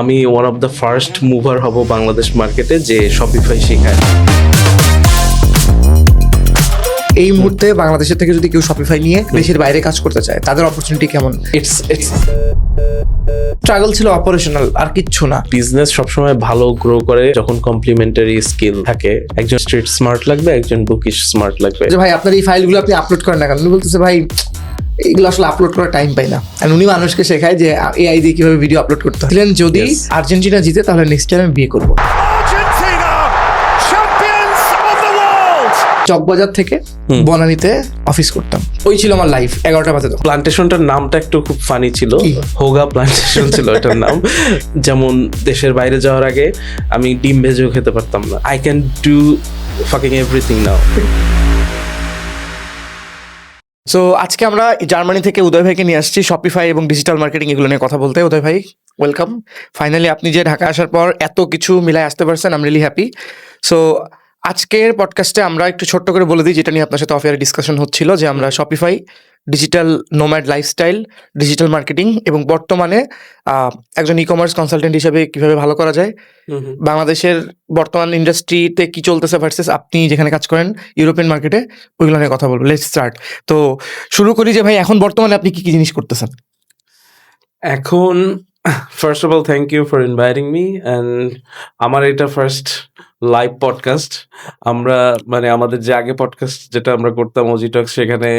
আমি one of the first mover হব বাংলাদেশ মার্কেটে যে শপিফাই শেখায়। এই মুহূর্তে বাংলাদেশের থেকে যদি কেউ শপিফাই নিয়ে দেশের বাইরে কাজ করতে চায়, তাদের অপরচুনিটি কেমন? ইটস স্ট্রাগল ছিল অপারেশনাল, আর কিচ্ছু না। বিজনেস সবসময় ভালো গ্রো করে যখন কমপ্লিমেন্টারি স্কিল থাকে। একজন স্ট্রিট স্মার্ট লাগবে, একজন বুকিশ স্মার্ট লাগবে। যে ভাই আপনার এই ফাইলগুলো আপনি আপলোড করেন না কেন? উনি বলতেছে ভাই এগুলো আসলে আপলোড করার টাইম পাই না। আর উনি মানুষকে শেখায় যে এআই দিয়ে কিভাবে ভিডিও আপলোড করতে হয়। যদি আর্জেন্টিনা জিতে তাহলে নেক্সট টাইম আমি বিয়ে করবো। চকবাজার থেকে বনানীতে অফিস করতাম, ওই ছিল আমার লাইফ। 11টা বাজে তো প্লান্টেশনটার নামটা একটু খুব ফানি ছিল, হোগা প্লান্টেশন ছিল এটার নাম। যেমন দেশের বাইরে যাওয়ার আগে আমি ডিম ভেজেও খেতে পারতাম না। I can do fucking everything now. So আজকে আমরা জার্মানি থেকে উদয় ভাইকে নিয়ে আসছি শপিফাই এবং ডিজিটাল মার্কেটিং এগুলো নিয়ে কথা বলতে। উদয় ভাই, ওয়েলকাম। ফাইনালি আপনি যে ঢাকা আসার পর এত কিছু মিলায় আসতে পারছেন, I am really happy. So আজকের পডকাস্টে আমরা একটু ছোট্ট করে বলে দিই, যেটা নিয়ে আপনার সাথে অফিয়ারে ডিসকাশন হচ্ছিল, যে আমরা Shopify, digital nomad lifestyle, digital marketing এবং বর্তমানে একজন ই কমার্স কনসালটেন্ট হিসেবে কিভাবে ভালো করা যায়, বাংলাদেশের বর্তমান ইন্ডাস্ট্রিতে কি চলতেছে ভার্সেস আপনি যেখানে কাজ করেন ইউরোপিয়ান মার্কেটে, ওইগুলো নিয়ে কথা বলবো। Let's start. তো শুরু করি যে ভাই, এখন বর্তমানে আপনি কি কি জিনিস করতেছেন? এখন first of all thank you for inviting me, and আমার এটা ফার্স্ট লাইভ পডকাস্ট। আমরা মানে আমাদের যে আগে পডকাস্ট যেটা আমরা করতাম অজিটক্স, সেখানে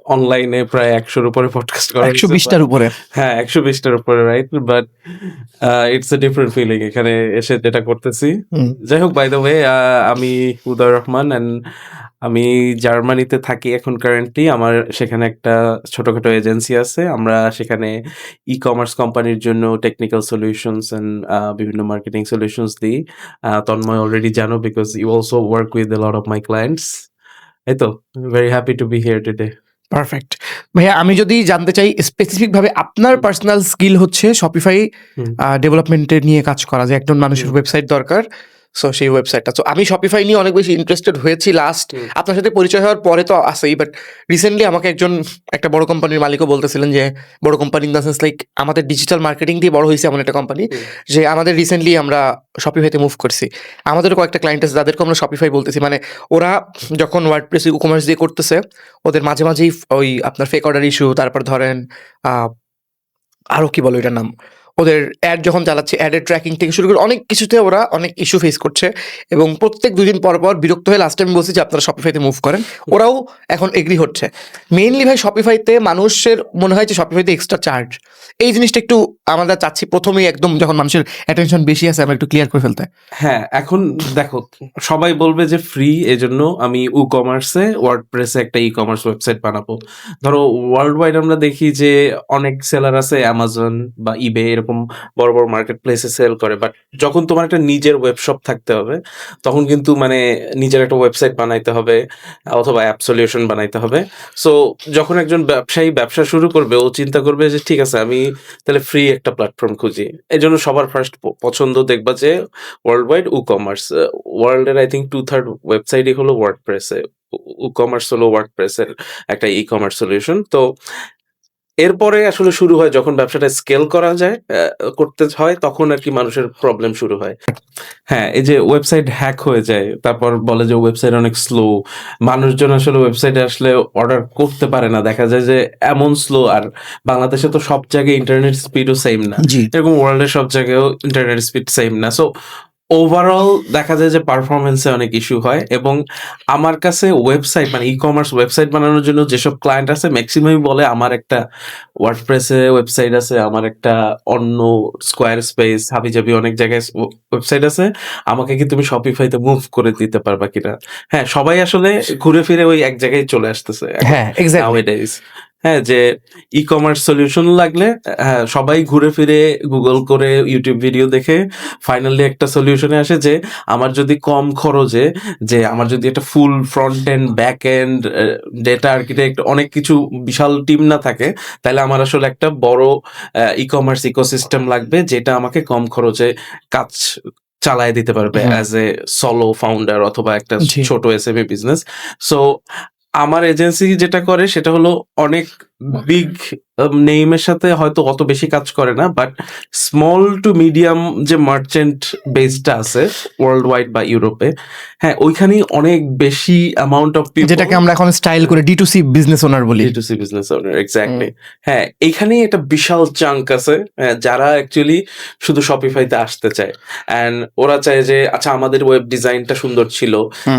অনলাইনে প্রায় 100-র উপরে পডকাস্ট করা, 120টার উপরে। হ্যাঁ 120টার উপরে, right. But it's a different feeling এখানে এসে যেটা করতেছি। যাই হোক, বাই দ্য ওয়ে, আমি উদয় রহমান, অ্যান্ড আমি জার্মানিতে থাকি এখন কারেন্টলি। আমার সেখানে একটা ছোটখাটো এজেন্সি আছে। আমরা সেখানে ই কমার্স কোম্পানির জন্য টেকনিক্যাল সলিউশনস অ্যান্ড বিভিন্ন মার্কেটিং সলিউশনস দিই। তন্ময় অলরেডি জানো, because you also work with a lot of my clients. এই তো, very happy to be here today. Perfect ভাইয়া, আমি যদি জানতে চাই স্পেসিফিক ভাবে, আপনার পার্সোনাল স্কিল হচ্ছে শপিফাই ডেভেলপমেন্টের নিয়ে কাজ করা, যে একজন মানুষের ওয়েবসাইট দরকার, সো সেই ওয়েবসাইটটা। তো আমি শপিফাই নিয়ে অনেক বেশি ইন্টারেস্টেড হয়েছি লাস্ট, আপনার সাথে পরিচয় হওয়ার পরে তো আসেই, বাট রিসেন্টলি আমাকে একটা বড় কোম্পানির মালিকও বলতেছিলেন, যে বড় company in the sense like আমাদের ডিজিটাল মার্কেটিং দিয়ে বড় হয়েছে এমন একটা কোম্পানি, যে আমাদের রিসেন্টলি আমরা শপিফাইতে মুভ করছি। আমাদের কয়েকটা ক্লায়েন্ট আছে যাদেরকে আমরা শপিফাই বলতেছি, মানে ওরা যখন ওয়ার্ডপ্রেস ই কমার্স দিয়ে করতেছে, ওদের মাঝে মাঝেই ওই আপনার ফেক অর্ডার ইস্যু, তারপর ধরেন আরও কি বলো এটার নাম, ওদের অ্যাড যখন চালাচ্ছে, অ্যাডের ট্র্যাকিং থেকে শুরু করে অনেক কিছুতে ওরা অনেক ইস্যু ফেস করছে, এবং প্রত্যেক 2 দিন পর পর বিরক্ত হয়ে লাস্ট টাইম বলছি যে আপনারা শপিফাইতে মুভ করেন। ওরাও এখন এগ্রি হচ্ছে। মেইনলি ভাই শপিফাইতে মানুষের মনে হয় যে শপিফাইতে এক্সট্রা চার্জ, এই জিনিসটা একটু আমরা চাচ্ছি প্রথমেই একদম যখন মানুষের অ্যাটেনশন বেশি আছে আমরা একটু ক্লিয়ার করে ফেলতে। হ্যাঁ, এখন দেখো, সবাই বলবে যে ফ্রি, এজন্য আমি ই কমার্সে ওয়ার্ডপ্রেসে একটা ই কমার্স ওয়েবসাইট বানাবো। ধরো ওয়ার্ল্ড ওয়াইড আমরা দেখি যে অনেক সেলার আছে, অ্যামাজন বা ইবে এরকম বড় বড় মার্কেট প্লেসে সেল করে। বাট যখন তোমার একটা নিজের ওয়েবশপ থাকতে হবে, তখন কিন্তু মানে নিজের একটা ওয়েবসাইট বানাইতে হবে অথবা অ্যাপ সলিউশন বানাইতে হবে। সো যখন একজন ব্যবসায়ী ব্যবসা শুরু করবে, ও চিন্তা করবে যে ঠিক আছে, আমি তাহলে ফ্রি একটা প্ল্যাটফর্ম খুঁজি। এই জন্য সবার ফার্স্ট পছন্দ দেখবা যে ওয়ার্ল্ড ওয়াইড ই কমার্স। ওয়ার্ল্ডের আই থিঙ্ক 2/3 ওয়েবসাইটই হলো ওয়ার্ডপ্রেসে। ই কমার্স হলো ওয়ার্ডপ্রেসের একটা ই কমার্স সলিউশন। তো এরপরে আসলে শুরু হয় যখন ব্যবসাটা স্কেল করা যায়, করতে হয়, তখন আর কি মানুষের প্রবলেম শুরু হয়। হ্যাঁ, এই যে ওয়েবসাইট হ্যাক হয়ে যায়, তারপর বলে যে ওয়েবসাইট অনেক স্লো, মানুষজন আসলে ওয়েবসাইটে আসলে অর্ডার করতে পারে না, দেখা যায় যে এমন স্লো। আর বাংলাদেশে তো সব জায়গায় ইন্টারনেট স্পিডও সেম না, এরকম ওয়ার্ল্ডের সব জায়গায়ও ইন্টারনেট স্পিড সেম না। সো ওভারঅল দেখা যায় যে পারফরমেন্সে অনেক ইস্যু হয়। এবং আমার কাছে ওয়েবসাইট মানে ই কমার্স ওয়েবসাইট বানানোর জন্য যেসব ক্লায়েন্ট আছে, ম্যাক্সিমামই বলে আমার একটা ওয়ার্ডপ্রেসে ওয়েবসাইট আছে, আমার একটা অন্য স্কোয়ার স্পেস হাবিজাবি অনেক জায়গায় ওয়েবসাইট আছে, আমাকে কি তুমি শপিফাইতে মুভ করে দিতে পারবা কিনা? হ্যাঁ, সবাই আসলে ঘুরে ফিরে ওই এক জায়গায় চলে আসতেছে। হ্যাঁ, এক্স্যাক্টলি। হ্যাঁ, যে ই কমার্স সলিউশন লাগলে হ্যাঁ সবাই ঘুরে ফিরে গুগল করে, ইউটিউব ভিডিও দেখে ফাইনালি একটা সলিউশনে আসে যে আমার যদি কম খরচে, যে আমার যদি একটা ফুল front end back end data architect অনেক কিছু বিশাল টিম না থাকে, তাহলে আমার আসলে একটা বড় ই কমার্স ইকোসিস্টেম লাগবে, যেটা আমাকে কম খরচে কাজ চালায় দিতে পারবে অ্যাজ এ সলো ফাউন্ডার অথবা একটা ছোট এসএমই বিজনেস। সো আমার এজেন্সি যেটা করে সেটা হলো অনেক বিগ নেইমের সাথে হয়তো অত বেশি কাজ করে না, বাট স্মল টু মিডিয়াম যে মার্চেন্ট বেসটা আছে ওয়ার্ল্ড ওয়াইড বা ইউরোপে, হ্যাঁ ওইখানেই অনেক বেশি অ্যামাউন্ট অফ পিপল, যেটাকে আমরা এখন স্টাইল করে D2C বিজনেস ওনার বলি। D2C business owner, exactly. হ্যাঁ, এইখানেই একটা বিশাল চাঙ্ক আছে যারা অ্যাকচুয়ালি শুধু শপিফাইতে আসতে চায়, অ্যান্ড ওরা চায় যে আচ্ছা আমাদের ওয়েব ডিজাইনটা সুন্দর ছিল,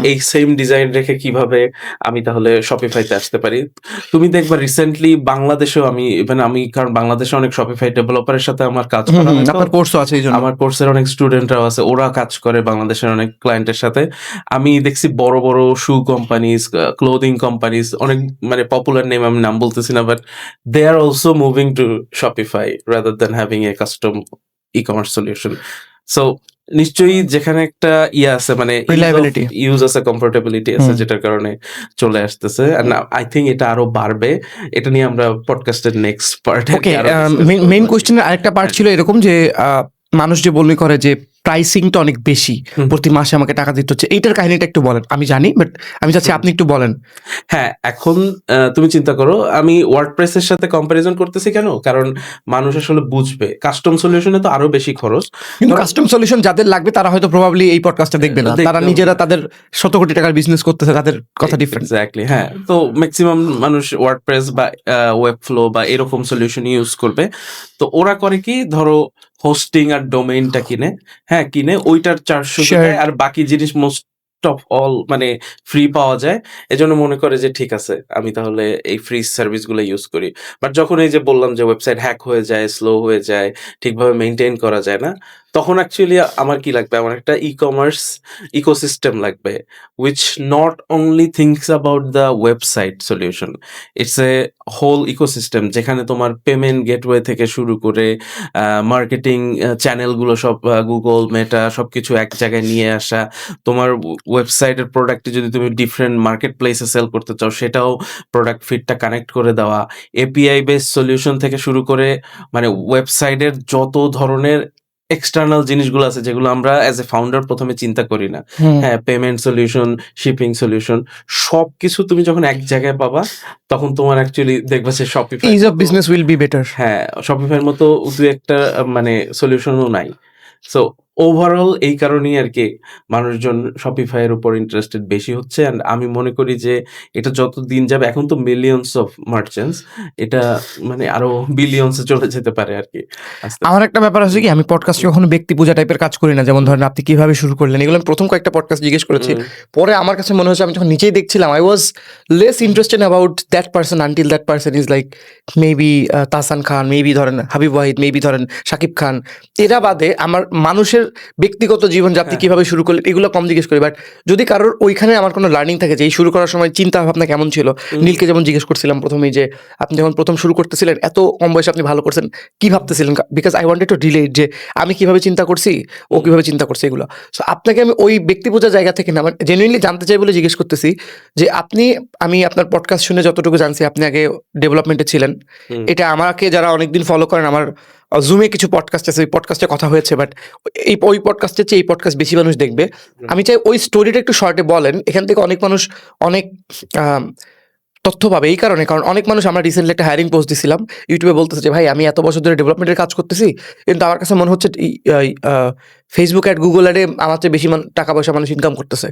এই সেম ডিজাইন রেখে কিভাবে আমি তাহলে শপিফাইতে আসতে পারি। তুমি দেখবা রিসেন্টলি বাংলাদেশেও আমি কারণ বাংলাদেশে অনেক শপিফাই ডেভেলপারের সাথে আমার কাজ করা হয়, তো আপনার কোর্সও আছে এই জন্য। আমার কোর্সের অনেক স্টুডেন্টরাও আছে, ওরা কাজ করে বাংলাদেশের অনেক ক্লায়েন্টের সাথে। আমি দেখছি বড় বড় শু কোম্পানিজ, ক্লোদিং কোম্পানিজ, অনেক মানে পপুলার নেম, আমি নাম বলতেছি না, but they are also moving to Shopify rather than having a custom e commerce solution. So নিশ্চয়ই যেখানে একটা ইয়ে আছে, মানে Reliability. ইউজ আছে, কমফোর্টেবিলিটি আছে, যেটার কারণে চলে আসতেছে। আই থিঙ্ক এটা আরো বাড়বে। এটা নিয়ে আমরা পডকাস্টের নেক্সট পার্টে ওকে, মেইন কোয়েশ্চেনের আরেকটা পার্ট ছিল এরকম যে মানুষ যে বললে করে যে প্রাইসিংটা অনেক বেশি, প্রতি মাসে আমাকে টাকা দিতে হচ্ছে, এইটার কাহিনীটা একটু বলেন। আমি জানি, বাট আমি চাচ্ছি আপনি একটু বলেন। হ্যাঁ, এখন তুমি চিন্তা করো, আমি ওয়ার্ডপ্রেসের সাথে কম্পারিজন করতেছি কেন? কারণ মানুষ আসলে বুঝবে কাস্টম সলিউশনে তো আরো বেশি খরচ। কিন্তু কাস্টম সলিউশন যাদের লাগবে তারা হয়তো প্রবাবলি এই পডকাস্টটা দেখবে না, তারা নিজেরা তাদের শত কোটি টাকার বিজনেস করতেছে, তাদের কথা ডিফারেন্ট। এক্স্যাক্টলি, হ্যাঁ। তো ম্যাক্সিমাম মানুষ ওয়ার্ডপ্রেস বা ওয়েব ফ্লো বা এরকম সলিউশন ইউজ করবে। তো ওরা করে কি, ধরো হোস্টিং আর ডোমেইনটা কিনে, হ্যাঁ কিনে ওইটার 400 দেয়, আর বাকি জিনিস মোস্ট অফ অল মানে ফ্রি পাওয়া যায়। এজন্য মনে করে যে ঠিক আছে আমি তাহলে এই ফ্রি সার্ভিসগুলো ইউজ করি। বাট যখন এই যে বললাম যে ওয়েবসাইট হ্যাক হয়ে যায়, স্লো হয়ে যায়, ঠিকভাবে মেনটেন করা যায় না, তখন অ্যাকচুয়ালি আমার কি লাগবে, আমার একটা ই কমার্স ইকোসিস্টেম লাগবে, which not only thinks about the website solution, it's a whole ecosystem, যেখানে তোমার পেমেন্ট গেটওয়ে থেকে শুরু করে মার্কেটিং চ্যানেলগুলো সব গুগল, মেটা সবকিছু এক জায়গায় নিয়ে আসা, তোমার ওয়েবসাইটের প্রোডাক্টে যদি তুমি ডিফারেন্ট মার্কেট প্লেসে সেল করতে চাও সেটাও প্রোডাক্ট ফিডটা কানেক্ট করে দেওয়া, এপিআই বেস সলিউশন থেকে শুরু করে মানে ওয়েবসাইটের যত ধরনের এক্সটার্নাল জিনিসগুলো আছে যেগুলো আমরা অ্যাজ এ ফাউন্ডার প্রথমে চিন্তা করি না, হ্যাঁ পেমেন্ট সলিউশন, শিপিং সলিউশন, সবকিছু তুমি যখন এক জায়গায় পাবা তখন তোমার অ্যাকচুয়ালি দেখবা যে Shopify is of business will be better. হ্যাঁ শপিফাইয়ের মতো দু একটা মানে সলিউশনও নাই। সো ওভারঅল এই কারণেই আর কি মানুষজন শপিফাইয়ের উপর ইন্টারেস্টেড বেশি হচ্ছে, অ্যান্ড আমি মনে করি যে এটা যত দিন যাবে, এখন তো মিলিয়নস অফ মার্চেন্টস, এটা মানে আরো বিলিয়নসে চলে যেতে পারে আর কি আস্তে আমার একটা ব্যাপার আছে কি, আমি পডকাস্টে কখনো ব্যক্তি পূজা টাইপের কাজ করি না, যেমন ধরেন আপনি কিভাবে শুরু করলেন, এগুলো আমি প্রথম কয়েকটা পডকাস্ট জিজ্ঞেস করেছি। পরে আমার কাছে মনে হচ্ছে, আমি যখন নিচেই দেখছিলাম, I was less interested about that person until that person is like maybe Tahsan Khan, maybe ধরেন হাবিব ওয়াহিদ, মেবি ধরেন শাকিব খান। এরা বাদে আমার মানুষের ব্যক্তিগত জীবনযাত্রা কিভাবে শুরু করলেন এগুলো কম জিজ্ঞেস করি। বাট যদি কারোর ওইখানে আমার কোনো লার্নিং থাকে যে এই শুরু করার সময় চিন্তা ভাবনা কেমন ছিল, নীলকে যেমন জিজ্ঞেস করছিলাম প্রথমেই যে আপনি যখন প্রথম শুরু করতেছিলেন এত কম বয়সে আপনি ভালো করছেন, কি ভাবতেছিলেন? Because I wanted to relate যে আমি কিভাবে চিন্তা করছি, ও কিভাবে চিন্তা করছে, এগুলো। সো আপনাকে আমি ওই ব্যক্তি বোঝার জায়গা থেকে না, মানে জেনুইনলি জানতে চাই বলে জিজ্ঞেস করতেছি যে আমি আপনার পডকাস্ট শুনে যতটুকু জানছি আপনি আগে ডেভেলপমেন্টে ছিলেন। এটা আমাকে যারা অনেকদিন ফলো করেন, আমার জুমে কিছু পডকাস্ট আছে, ওই পডকাস্টে কথা হয়েছে, বাট ওই পডকাস্টের চেয়ে এই পডকাস্ট বেশি মানুষ দেখবে। আমি চাই ওই স্টোরিটা একটু শর্টে বলেন, এখান থেকে অনেক মানুষ অনেক তথ্য পাবে। এই কারণ অনেক মানুষ, আমরা রিসেন্টলি একটা হায়ারিং পোস্ট দিছিলাম, ইউটিউবে বলতেছে যে ভাই আমি এত বছর ধরে ডেভেলপমেন্টের কাজ করতেছি, কিন্তু আমার কাছে মনে হচ্ছে ফেসবুক অ্যাড, গুগল অ্যাডে আমার চেয়ে বেশি টাকা পয়সা মানুষ ইনকাম করতেছে,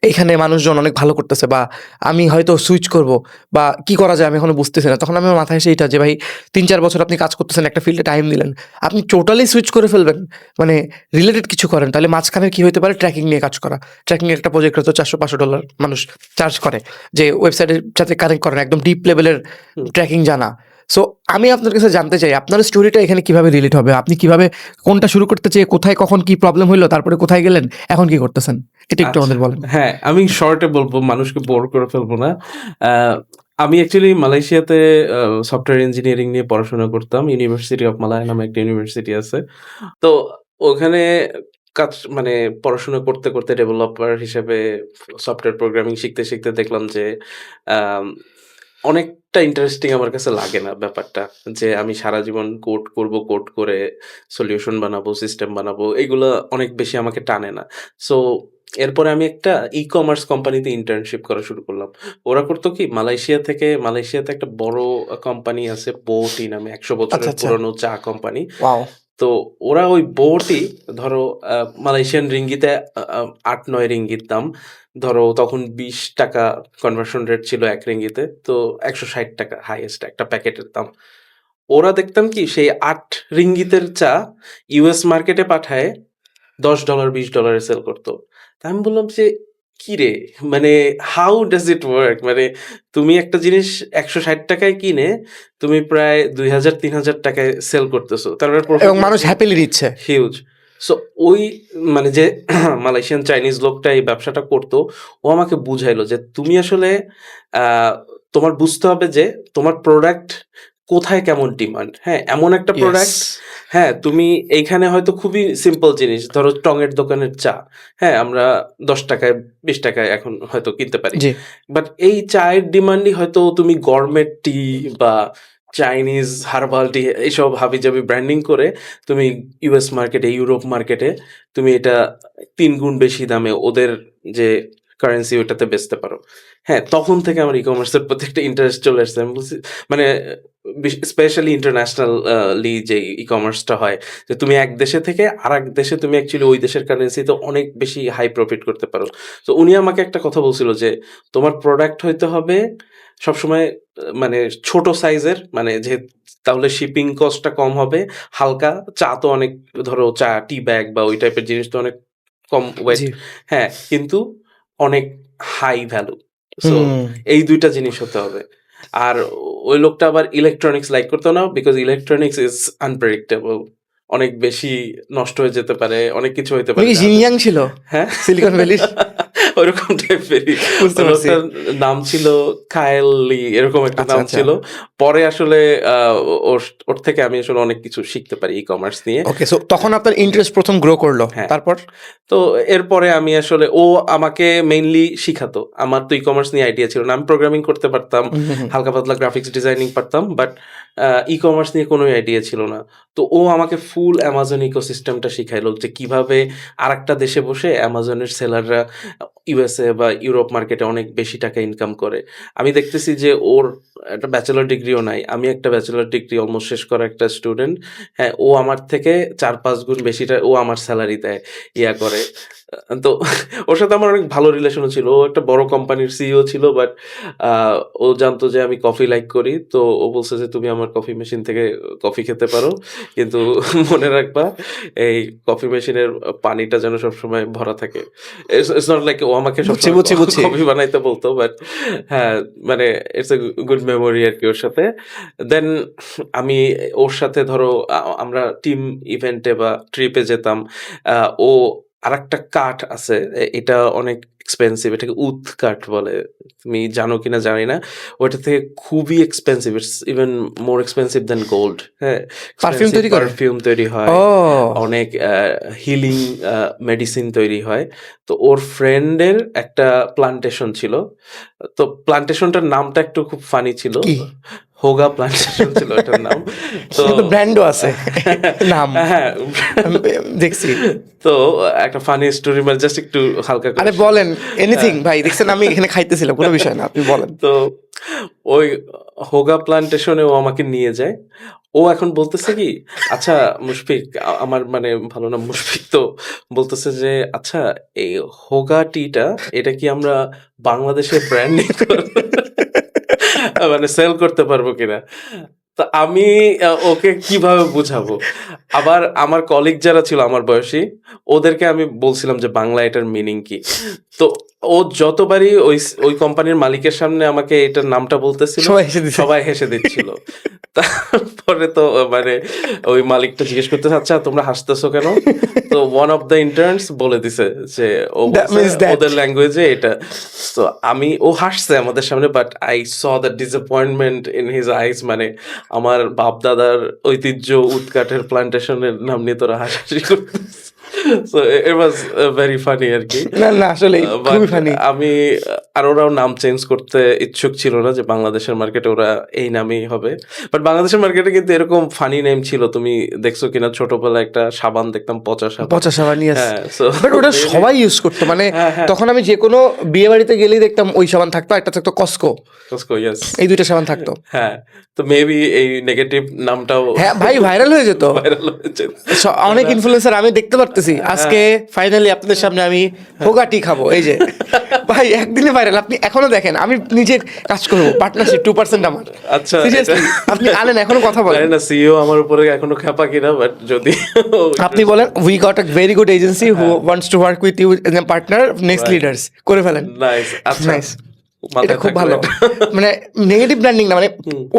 এইখানে মানুষজন অনেক ভালো করতেছে, বা আমি হয়তো সুইচ করব, বা কি করা যায় আমি এখনো বুঝতেছি না। তখন আমার মাথায় এসে এটা যে ভাই 3-4 বছর আপনি কাজ করতেছেন, একটা ফিল্ডে টাইম দিলেন, আপনি টোটালি সুইচ করে ফেলবেন, মানে রিলেটেড কিছু করেন, তাহলে মাঝখানে কি হতে পারে, ট্র্যাকিং নিয়ে কাজ করা। ট্র্যাকিং এর একটা প্রজেক্ট হয়তো $400-500 মানুষ চার্জ করে, যে ওয়েবসাইটের সাথে কানেক্ট করেন, একদম ডিপ লেভেলের ট্র্যাকিং জানা। সো আমি আপনার কাছে জানতে চাই আপনার স্টোরিটা এখানে কিভাবে রিলেট হবে, আপনি কিভাবে কোনটা শুরু করতে চেয়ে কোথায় কখন কি প্রবলেম হইলো, তারপরে কোথায় গেলেন, এখন কি করতেছেন, এটা একটু আমাদের বলেন। হ্যাঁ, আমি শর্টে বলবো, মানুষকে বোর করে ফেলবো না। আমি অ্যাকচুয়ালি মালয়েশিয়াতে সফটওয়্যার ইঞ্জিনিয়ারিং নিয়ে পড়াশোনা করতাম। ইউনিভার্সিটি অফ মালায়া নামে একটা ইউনিভার্সিটি আছে। তো ওখানে কাজ মানে পড়াশোনা করতে, করতে ডেভেলপার হিসেবে সফটওয়্যার প্রোগ্রামিং শিখতে, শিখতে দেখলাম যে আম অনেকটা ইন্টারেস্টিং আমার কাছে লাগে না ব্যাপারটা। যে আমি সারা জীবন কোড করব, কোড করে সলিউশন বানাবো, সিস্টেম বানাবো, এগুলা অনেক বেশি আমাকে টানে না। সো এরপরে আমি একটা ই-কমার্স কোম্পানিতে ইন্টার্নশিপ করা শুরু করলাম। ওরা করতো কি মালয়েশিয়াতে একটা বড় কোম্পানি আছে বোটি নামে ১০০ আচ্ছা, বছরের আচ্ছা। পুরনো চা কোম্পানি। ওয়াও! তো ওরা ওই বোটি ধরো মালয়েশিয়ান রিঙ্গিতে ৮-৯ রিঙ্গিত দাম। ধরো তখন ৳২০ কনভার্সন রেট ছিল ১ রিঙ্গিতে। তো ৳১৬০ হাইয়েস্ট একটা প্যাকেটের দাম। ওরা দেখতাম কি সেই ৮ রিঙ্গিতের চা ইউএস মার্কেটে পাঠায় $১০ $২০ এ সেল করত। তা আমি বললাম যে, "কিরে মানে হাউ ডাজ ইট ওয়ার্ক?" মানে তুমি একটা জিনিস ৳১৬০ য় কিনে তুমি প্রায় ৳২,০০০-৩,০০০ য় সেল করতেছো। তার মানে এবং প্রফিট মানুষ মার্জিন হ্যাপিলি নিচ্ছে। হিউজ। সো ওই মানে যে মালয়েশিয়ান চাইনিজ লোকটা এই ব্যবসাটা করতো, ও আমাকে বুঝাইলো যে, "তুমি আসলে আ তোমার বুঝতে হবে যে তোমার প্রোডাক্ট কোথায় কেমন ডিমান্ড। হ্যাঁ? এমন একটা ইয়েস। প্রোডাক্ট হ্যাঁ, তুমি এইখানে হয়তো খুবই সিম্পল জিনিস। ধরো টঙের দোকানের চা। হ্যাঁ, আমরা ৳১০ ৳২০ এখন হয়তো কিনতে পারি। জি। বাট এই চায়ের ডিমান্ডই হয়তো তুমি গরমেট টি বা চাইনিজ হার্বাল টি এইসব হাবিজাবি ব্র্যান্ডিং করে তুমি ইউএস মার্কেটে, ইউরোপ মার্কেটে তুমি এটা ৩ গুণ বেশি দামে ওদের যে কারেন্সি ওটাতে বেচতে পারো। হ্যাঁ, তখন থেকে আমার ই-কমার্সের প্রতি একটা ইন্টারেস্ট চলে আসছে। আমি বলছি মানে স্পেশালি ইন্টারন্যাশনাল লি যে ই-কমার্সটা হয় যে তুমি এক দেশে থেকে আরেক দেশে তুমি অ্যাকচুয়ালি ওই দেশের কারেন্সিতে অনেক বেশি হাই প্রফিট করতে পারো। তো উনি আমাকে একটা কথা বলছিল যে, "তোমার প্রোডাক্ট হইতে হবে সবসময় মানে ছোট সাইজের মানে যে তাহলে শিপিং কস্টটা কম হবে। হালকা চা তো অনেক ধরো চা টি ব্যাগ বা ওই টাইপের জিনিস তো অনেক কম ওয়েট জি। হ্যাঁ, কিন্তু অনেক হাই ভ্যালু। সো হুম। এই ২ টা জিনিস হতে হবে। আর ওই লোকটা আবার ইলেকট্রনিক্স লাইক করতো না বিকজ ইলেকট্রনিক্স ইজ আনপ্রেডিক্টেবল। অনেক বেশি নষ্ট হয়ে যেতে পারে, অনেক কিছু হইতে উনি পারে কি যা জিনইয়াং ছিল? হ্যাঁ? সিলিকন ভ্যালির? ওইরকম টাইপেরই। বুঝতে ওই পারছি। লোকটার নাম ছিল কায়েল লি এরকম একটা আচ্ছা, নাম আচ্ছা। ছিল। পরে আসলে আ ওর ওর থেকে আমি আসলে অনেক কিছু শিখতে পারি ই-কমার্স নিয়ে। ওকে, সো তখন আপনার ইন্টারেস্ট ১ম গ্রো করলো। হ্যাঁ। তারপর? তো এরপরে আমি আসলে ও আমাকে মেইনলি শিখাতো। আমার তো ই-কমার্স নিয়ে আইডিয়া ছিল না। আমি প্রোগ্রামিং করতে পারতাম, হুম, হুম, হুম। হালকা পাতলা গ্রাফিক্স ডিজাইনিং পারতাম। বাট ই-কমার্স নিয়ে কোনোই আইডিয়া ছিল না। তো ও আমাকে ফুল Amazon ইকোসিস্টেমটা শিখাইলো যে কিভাবে আরেকটা দেশে বসে Amazon-এর সেলাররা ইউএসএ বা ইউরোপ মার্কেটে অনেক বেশি টাকা ইনকাম করে। আমি দেখতেছি যে ওর একটা ব্যাচেলর ডিগ্রিও নাই। আমি একটা ব্যাচেলর ডিগ্রি অলমোস্ট শেষ করা একটা স্টুডেন্ট। হ্যাঁ, ও আমার থেকে ৪-৫ গুণ বেশিটা ও আমার সেলারি দেয়। করে। তো ওর সাথে আমার অনেক ভালো রিলেশনও ছিল। ও একটা বড় কোম্পানির সিইও ছিল বাট আ ও জানতো যে আমি কফি লাইক করি। তো ও বলছে যে, "তুমি আমার কফি মেশিন থেকে কফি খেতে পারো। কিন্তু মনে রাখবা এই কফি মেশিনের পানিটা যেন সবসময় ভরা থাকে।" ইটস নট লাইক ও আমাকে বুঝছি, সবসময় বুঝছি, বুঝছি। কফি বানাইতে বলতো বাট হ্যাঁ, মানে ইটস এ গুড মেমোরি আরকি ওর সাথে। দেন আমি ওর সাথে ধরো আমরা টিম ইভেন্টে বা ট্রিপে যেতাম। আ ও আরেকটা কাঠ আছে। এটা অনেক এক্সপেনসিভ। এটাকে উদ কাঠ বলে। তুমি জানো কিনা জানি না। ওইটা থেকে খুবই expensive. It's even more expensive than gold. হ্যাঁ? পারফিউম এক্সপেনসিভ তৈরি করে? পারফিউম তৈরি হয়। ও! অনেক হিলিং মেডিসিন তৈরি হয়। তো ওর ফ্রেন্ডের একটা প্লান্টেশন ছিল। তো প্লান্টেশনটার নামটা একটু খুব ফানি ছিল। কি? হোগা প্লান্টেশন ছিল ওটার নাম। তো এটা তো ব্র্যান্ডও আছে নাম। হ্যাঁ। আমি দেখছি। তো একটা ফানি স্টোরি মানে জাস্ট একটু হালকা করে আরে বলেন, এনিথিং হ্যাঁ। ভাই। দেখছেন আমি এখানে খাইতেছিলাম। কোনো বিষয় না। আপনি বলেন। তো ওই হোগা প্লান্টেশনে ও আমাকে নিয়ে যায়। ও এখন বলতেছে কি, "আচ্ছা মুশফিক" আমার মানে ভালো নাম মুশফিক। তো বলতেছে যে, "আচ্ছা এই হোগা টিটা এটা কি আমরা বাংলাদেশে ব্র্যান্ডিং মানে সেল করতে পারবো কিনা?" তো আমি ওকে কিভাবে বুঝাবো? আবার আমার কলিগ যারা ছিল আমার বয়সী, ওদেরকে আমি বলছিলাম যে বাংলায় এটার মিনিং কি? তো ও যতবারই ওই কোম্পানির মালিকের সামনে আমাকে এটার নামটা বলতেছিল, সবাই হেসে দিছে। সবাই হেসে দিচ্ছিল। তারপরে তো মানে ওই মালিকটা জিজ্ঞেস করতেছে, "আচ্ছা তোমরা হাসতেছো কেন?" তো one of the interns বলে দিছে যে ও That বলছে means that. ওদের ল্যাঙ্গুয়েজে এটা। তো ও হাসছে আমাদের সামনে but I saw the disappointment in his eyes মানে আমার বাপ-দাদার ঐতিহ্য উড কাঠের প্লান্টেশনের নাম নিয়ে তোরা হাসাহাসি করতেছিস। So it was very funny আরকি। না, না আসলেই বাট খুবই ফানি। আমি আর ওরাও নাম চেঞ্জ করতে ইচ্ছুক ছিল না যে বাংলাদেশের মার্কেটে ওরা এই নামেই হবে। বাট বাংলাদেশের মার্কেটে কিন্তু এরকম ফানি নেম ছিল। তুমি দেখছো কিনা ছোটবেলায় একটা সাবান দেখতাম পচা সাবান। পচা সাবান, ইয়েস। হ্যাঁ, সো বাট ওটা সবাই ইউজ করতো। মানে হ্যাঁ, হ্যাঁ। তখন আমি যেকোনো বিয়ে বাড়িতে গেলেই দেখতাম ওই সাবান থাকতো, একটা থাকতো কসকো, কসকো, ইয়েস। এই ২ টা সাবান থাকতো। হ্যাঁ, তো মেবি এই নেগেটিভ নামটাও হ্যাঁ ভাই, ভাইরাল হয়ে যেত। ভাইরাল হয়েছে। অনেক ইনফ্লুয়েন্সার আমি দেখতে পারতেছি আজকে ফাইনালি আপনাদের সামনে আমি হোগাটি খাবো, এই যে ভাই একদিনে ভাইরাল। আপনি এখনো দেখেন, আমি নিজে কাজ করবো, পার্টনারশিপ 2% আমার। আচ্ছা, সিরিয়াসলি আপনি আনেন, এখনো কথা বলেন। জানি না সিইও আমার উপরে এখনো খেপা কিনা, বাট যদি আপনি বলেন we got a very good agency who wants to work with you as a partner, next leaders করে ফেলেন। নাইস। আচ্ছা, নাইস, মাথায় এটা খুব থাকবে ভালো। এটা। মানে নেগেটিভ ব্র্যান্ডিং না, মানে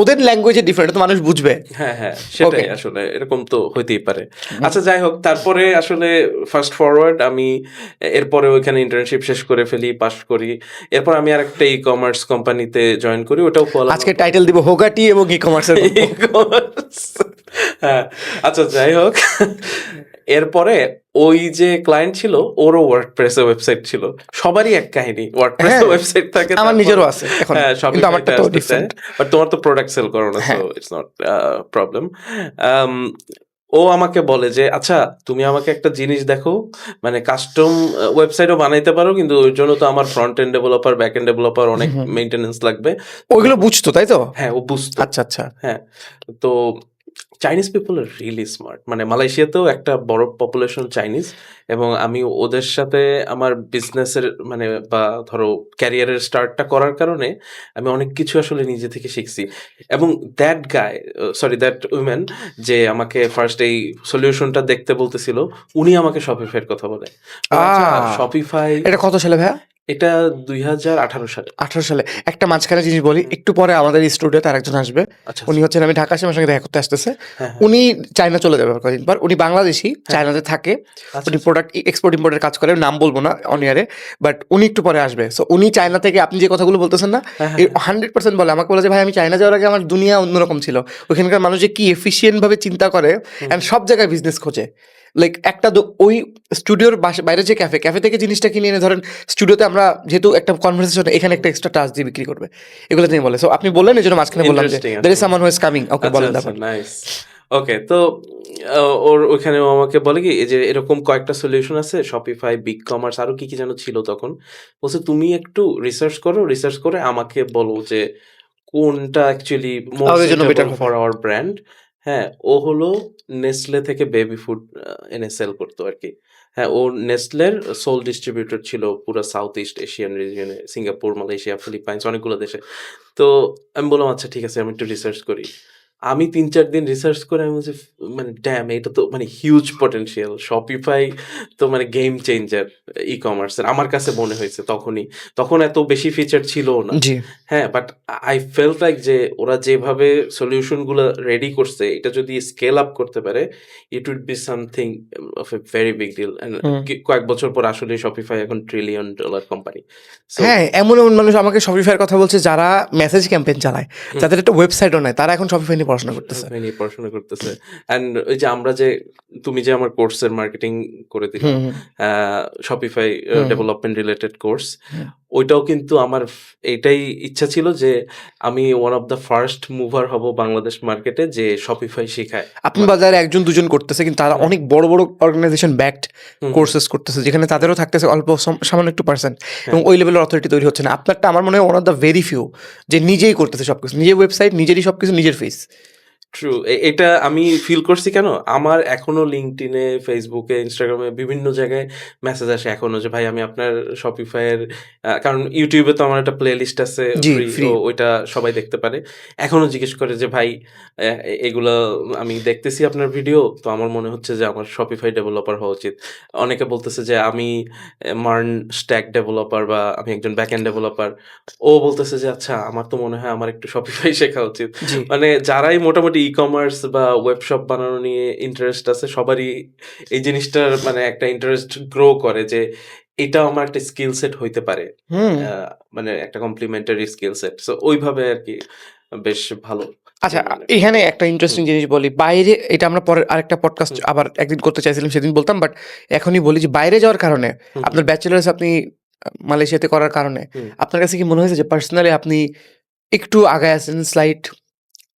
ওদের ল্যাঙ্গুয়েজে ডিফারেন্ট, তো মানুষ বুঝবে। হ্যাঁ, হ্যাঁ, সেটাই Okay. আসলে এরকম তো হইতেই পারে। আচ্ছা, যাই হোক, তারপরে আসলে ফাস্ট ফরওয়ার্ড আমি এরপরে ওইখানে ইন্টার্নশিপ শেষ করে ফেলি, পাস করি। এরপর আমি আরেকটা ই-কমার্স কোম্পানিতে জয়েন করি, ওটাও কোয়ালা আজকে টাইটেল দিব হোগাটি এবং ই কমার্সের। ই-কমার্স। হ্যাঁ, আচ্ছা, যাই হোক, এরপরে ওই যে ক্লায়েন্ট ছিল ওরও ওয়ার্ডপ্রেসে ওয়েবসাইট ছিল। সবারই এক কাহিনী, ওয়ার্ডপ্রেসে হ্যাঁ, ওয়েবসাইট থাকে। আমার নিজেরও আছে এখন, হ্যাঁ, কিন্তু আমারটা তো ডিফারেন্ট। বাট তোমার তো প্রোডাক্ট সেল করো না, সো হ্যাঁ। It's not problem. ও আমাকে বলে যে আচ্ছা, তুমি আমাকে একটা জিনিস দেখো, মানে কাস্টম ওয়েবসাইটও বানাইতে পারো, কিন্তু ওই জন্য তো আমার front end developer, back end developer অনেক মেইনটেনেন্স লাগবে। ওইগুলো বুঝতো তাই তো? হ্যাঁ, ও বুঝতো। আচ্ছা আচ্ছা। হ্যাঁ, তো Chinese people are really smart. মানে মালয়েশিয়াতেও একটা বড় পপুলেশন চাইনিজ, এবং আমি ওদের সাথে আমার বিজনেসের মানে বা ধরো ক্যারিয়ারের স্টার্টটা করার কারণে আমি অনেক কিছু আসলে নিজে থেকে শিখছি। এবং দ্যাট উইমেন যে আমাকে ফার্স্ট এই সলিউশনটা দেখতে বলতেছিল, উনি আমাকে শপিফাইয়ের কথা বলে। শপিফাই এটা কত সালে ভাইয়া? এটা 2018 সালে। 18 সালে। একটা মাঝখানে জিনিস বলি, একটু পরে আমাদের এই স্টুডিওতে আরেকজন আসবে। আচ্ছা, উনি হচ্ছেন, আমি ঢাকা আসি, আমার সঙ্গে দেখা করতে আসতেছে। হ্যাঁ, উনি চায়না চলে যাবে আর কদিন পর। উনি বাংলাদেশী, চায়নাতে থাকে। আচ্ছা, উনি প্রোডাক্ট এক্সপোর্ট ইম্পোর্টের কাজ করে, নাম বলবো না অন ইয়ারে, বাট উনি একটু পরে আসবে। সো উনি চায়না থেকে আপনি যে কথাগুলো বলতেছেন না, হ্যাঁ, 100% বলে, আমাকে বলে যে ভাই আমি চায়না যাওয়ার আগে আমার দুনিয়া অন্যরকম ছিল। ওখানকার মানুষ যে কি এফিসিয়েন্ট ভাবে চিন্তা করে অ্যান্ড সব জায়গায় বিজনেস খোঁজে। লাইক একটা ওই স্টুডিওর বাইরে যে ক্যাফে থেকে জিনিসটা কিনে এনে ধরেন স্টুডিওতে আমরা যেহেতু একটা কনভারসেশন, এখানে একটা এক্সট্রা টাচ দিয়ে বিক্রি করবে, এগুলো তিনি বলে। সো আপনি বললেন, এই জন্য মাঝখানে বললাম যে Interesting, there is someone who is coming. ওকে আচ্ছা, বলেন আচ্ছা, তারপর। নাইস। ওকে, তো ওর ওইখানে ও আমাকে বলে কি, এই যে এরকম কয়েকটা সলিউশন আছে, শপিফাই, বিগ কমার্স, আরো কি যেন ছিল তখন। বলছে তুমি একটু রিসার্চ করে আমাকে বলো যে কোনটা অ্যাকচুয়ালি মোর আমাদের জন্য বেটার সুইটেবল হবে। For our brand. হ্যাঁ, ও হলো নেসলে থেকে বেবি ফুড এনে সেল করতো আর কি। হ্যাঁ, ও নেসলের সোল ডিস্ট্রিবিউটর ছিল পুরো সাউথ ইস্ট এশিয়ান রিজিয়নে, সিঙ্গাপুর, মালয়েশিয়া, ফিলিপাইন্স, অনেকগুলো দেশে। তো আমি বললাম আচ্ছা ঠিক আছে, আমি একটু রিসার্চ করি। আমি ৩-৪ দিন রিসার্চ করে আমি বলছি মানে ড্যাম, এটা তো মানে হিউজ পটেনশিয়াল। শপিফাই তো মানে গেম চেঞ্জার ই-কমার্সের আমার কাছে মনে হয়েছে তখনই। তখন এত বেশি ফিচার ছিলও না। জি, হ্যাঁ, বাট আই ফেল্ট লাইক যে ওরা যেভাবে সলিউশনগুলো রেডি করছে, এটা যদি স্কেল আপ করতে পারে, it would be something of a very big deal. And কয়েক বছর পর আসলে শপিফাই এখন $1 ট্রিলিয়ন কোম্পানি। সো হ্যাঁ, এমন মানুষ আমাকে শপিফাইয়ের কথা বলছে যারা মেসেজ ক্যাম্পেইন চালায়, যাদের একটা ওয়েবসাইটও নাই, তারা এখন শপিফাই নিয়ে পড়াশোনা করতেছে। শপিফাই নিয়ে পড়াশোনা করতেছে। অ্যান্ড ওই যে আমরা যে তুমি যে আমার কোর্সের মার্কেটিং করে দিলা, হুম, হুম, শপিফাই হুম। ডেভেলপমেন্ট রিলেটেড কোর্স, হুম। ওইটাও কিন্তু আমার এইটাই ইচ্ছা ছিল যে আমি one of the first mover হব বাংলাদেশ মার্কেটে যে শপিফাই শেখায়। আপনি বাজারে একজন দুজন করতেছে, কিন্তু তারা অনেক বড় বড় অর্গানাইজেশন ব্যাকড কোর্সেস করতেছে, যেখানে তাদেরও থাকতেছে অল্প সামান্য একটু পার্সেন্ট, এবং ওই লেভেলের অথরিটি তৈরি হচ্ছে না। আপনারটা আমার মনে হয় one of the very few যে নিজেই করতেছে সবকিছু, নিজের ওয়েবসাইট, নিজেরই সবকিছু, নিজের ফিস। ট্রু। এটা আমি ফিল করছি কেন? আমার এখনো LinkedIn এ, Facebook এ, Instagram এ বিভিন্ন জায়গায় মেসেজ আসে এখনো যে ভাই আমি আপনার Shopify এর কারণ YouTube এ তো আমার একটা প্লেলিস্ট আছে জি, ফ্রি, free। ওইটা সবাই দেখতে পারে। এখনো জিজ্ঞেস করে যে ভাই এগুলা আমি দেখতেছি আপনার ভিডিও, তো আমার মনে হচ্ছে যে আমার Shopify ডেভেলপার হওয়া উচিত। অনেকে বলতেছে যে আমি মার্ন স্ট্যাক ডেভেলপার বা আমি একজন ব্যাকএন্ড ডেভেলপার। ও বলতেছে যে আচ্ছা আমার তো মনে হয় আমার একটু Shopify শেখা উচিত। জি, মানে যারাই মোটামুটি ই-কমার্স বা ওয়েবশপ বানানো নিয়ে ইন্টারেস্ট আছে, সবারই এই জিনিসটার মানে একটা ইন্টারেস্ট গ্রো করে যে এটাও আমার একটা স্কিল সেট হইতে পারে। হুম। মানে একটা কমপ্লিমেন্টারি স্কিল সেট। সো ওইভাবে আরকি বেশ ভালো। আচ্ছা, মানে এখানে একটা ইন্টারেস্টিং জিনিস বলি। বাইরে এটা আমরা পরে আরেকটা পডকাস্ট হুম, আবার একদিন করতে চাইছিলাম, সেদিন বলতাম। বাট এখনই বলি যে বাইরে যাওয়ার কারণে হুম, হুম, আপনার ব্যাচেলার্স আপনি মালয়েশিয়াতে করার কারণে হুম, আপনার কাছে কি মনে হয়েছে যে পার্সোনালি আপনি একটু আগায় আছেন স্লাইট,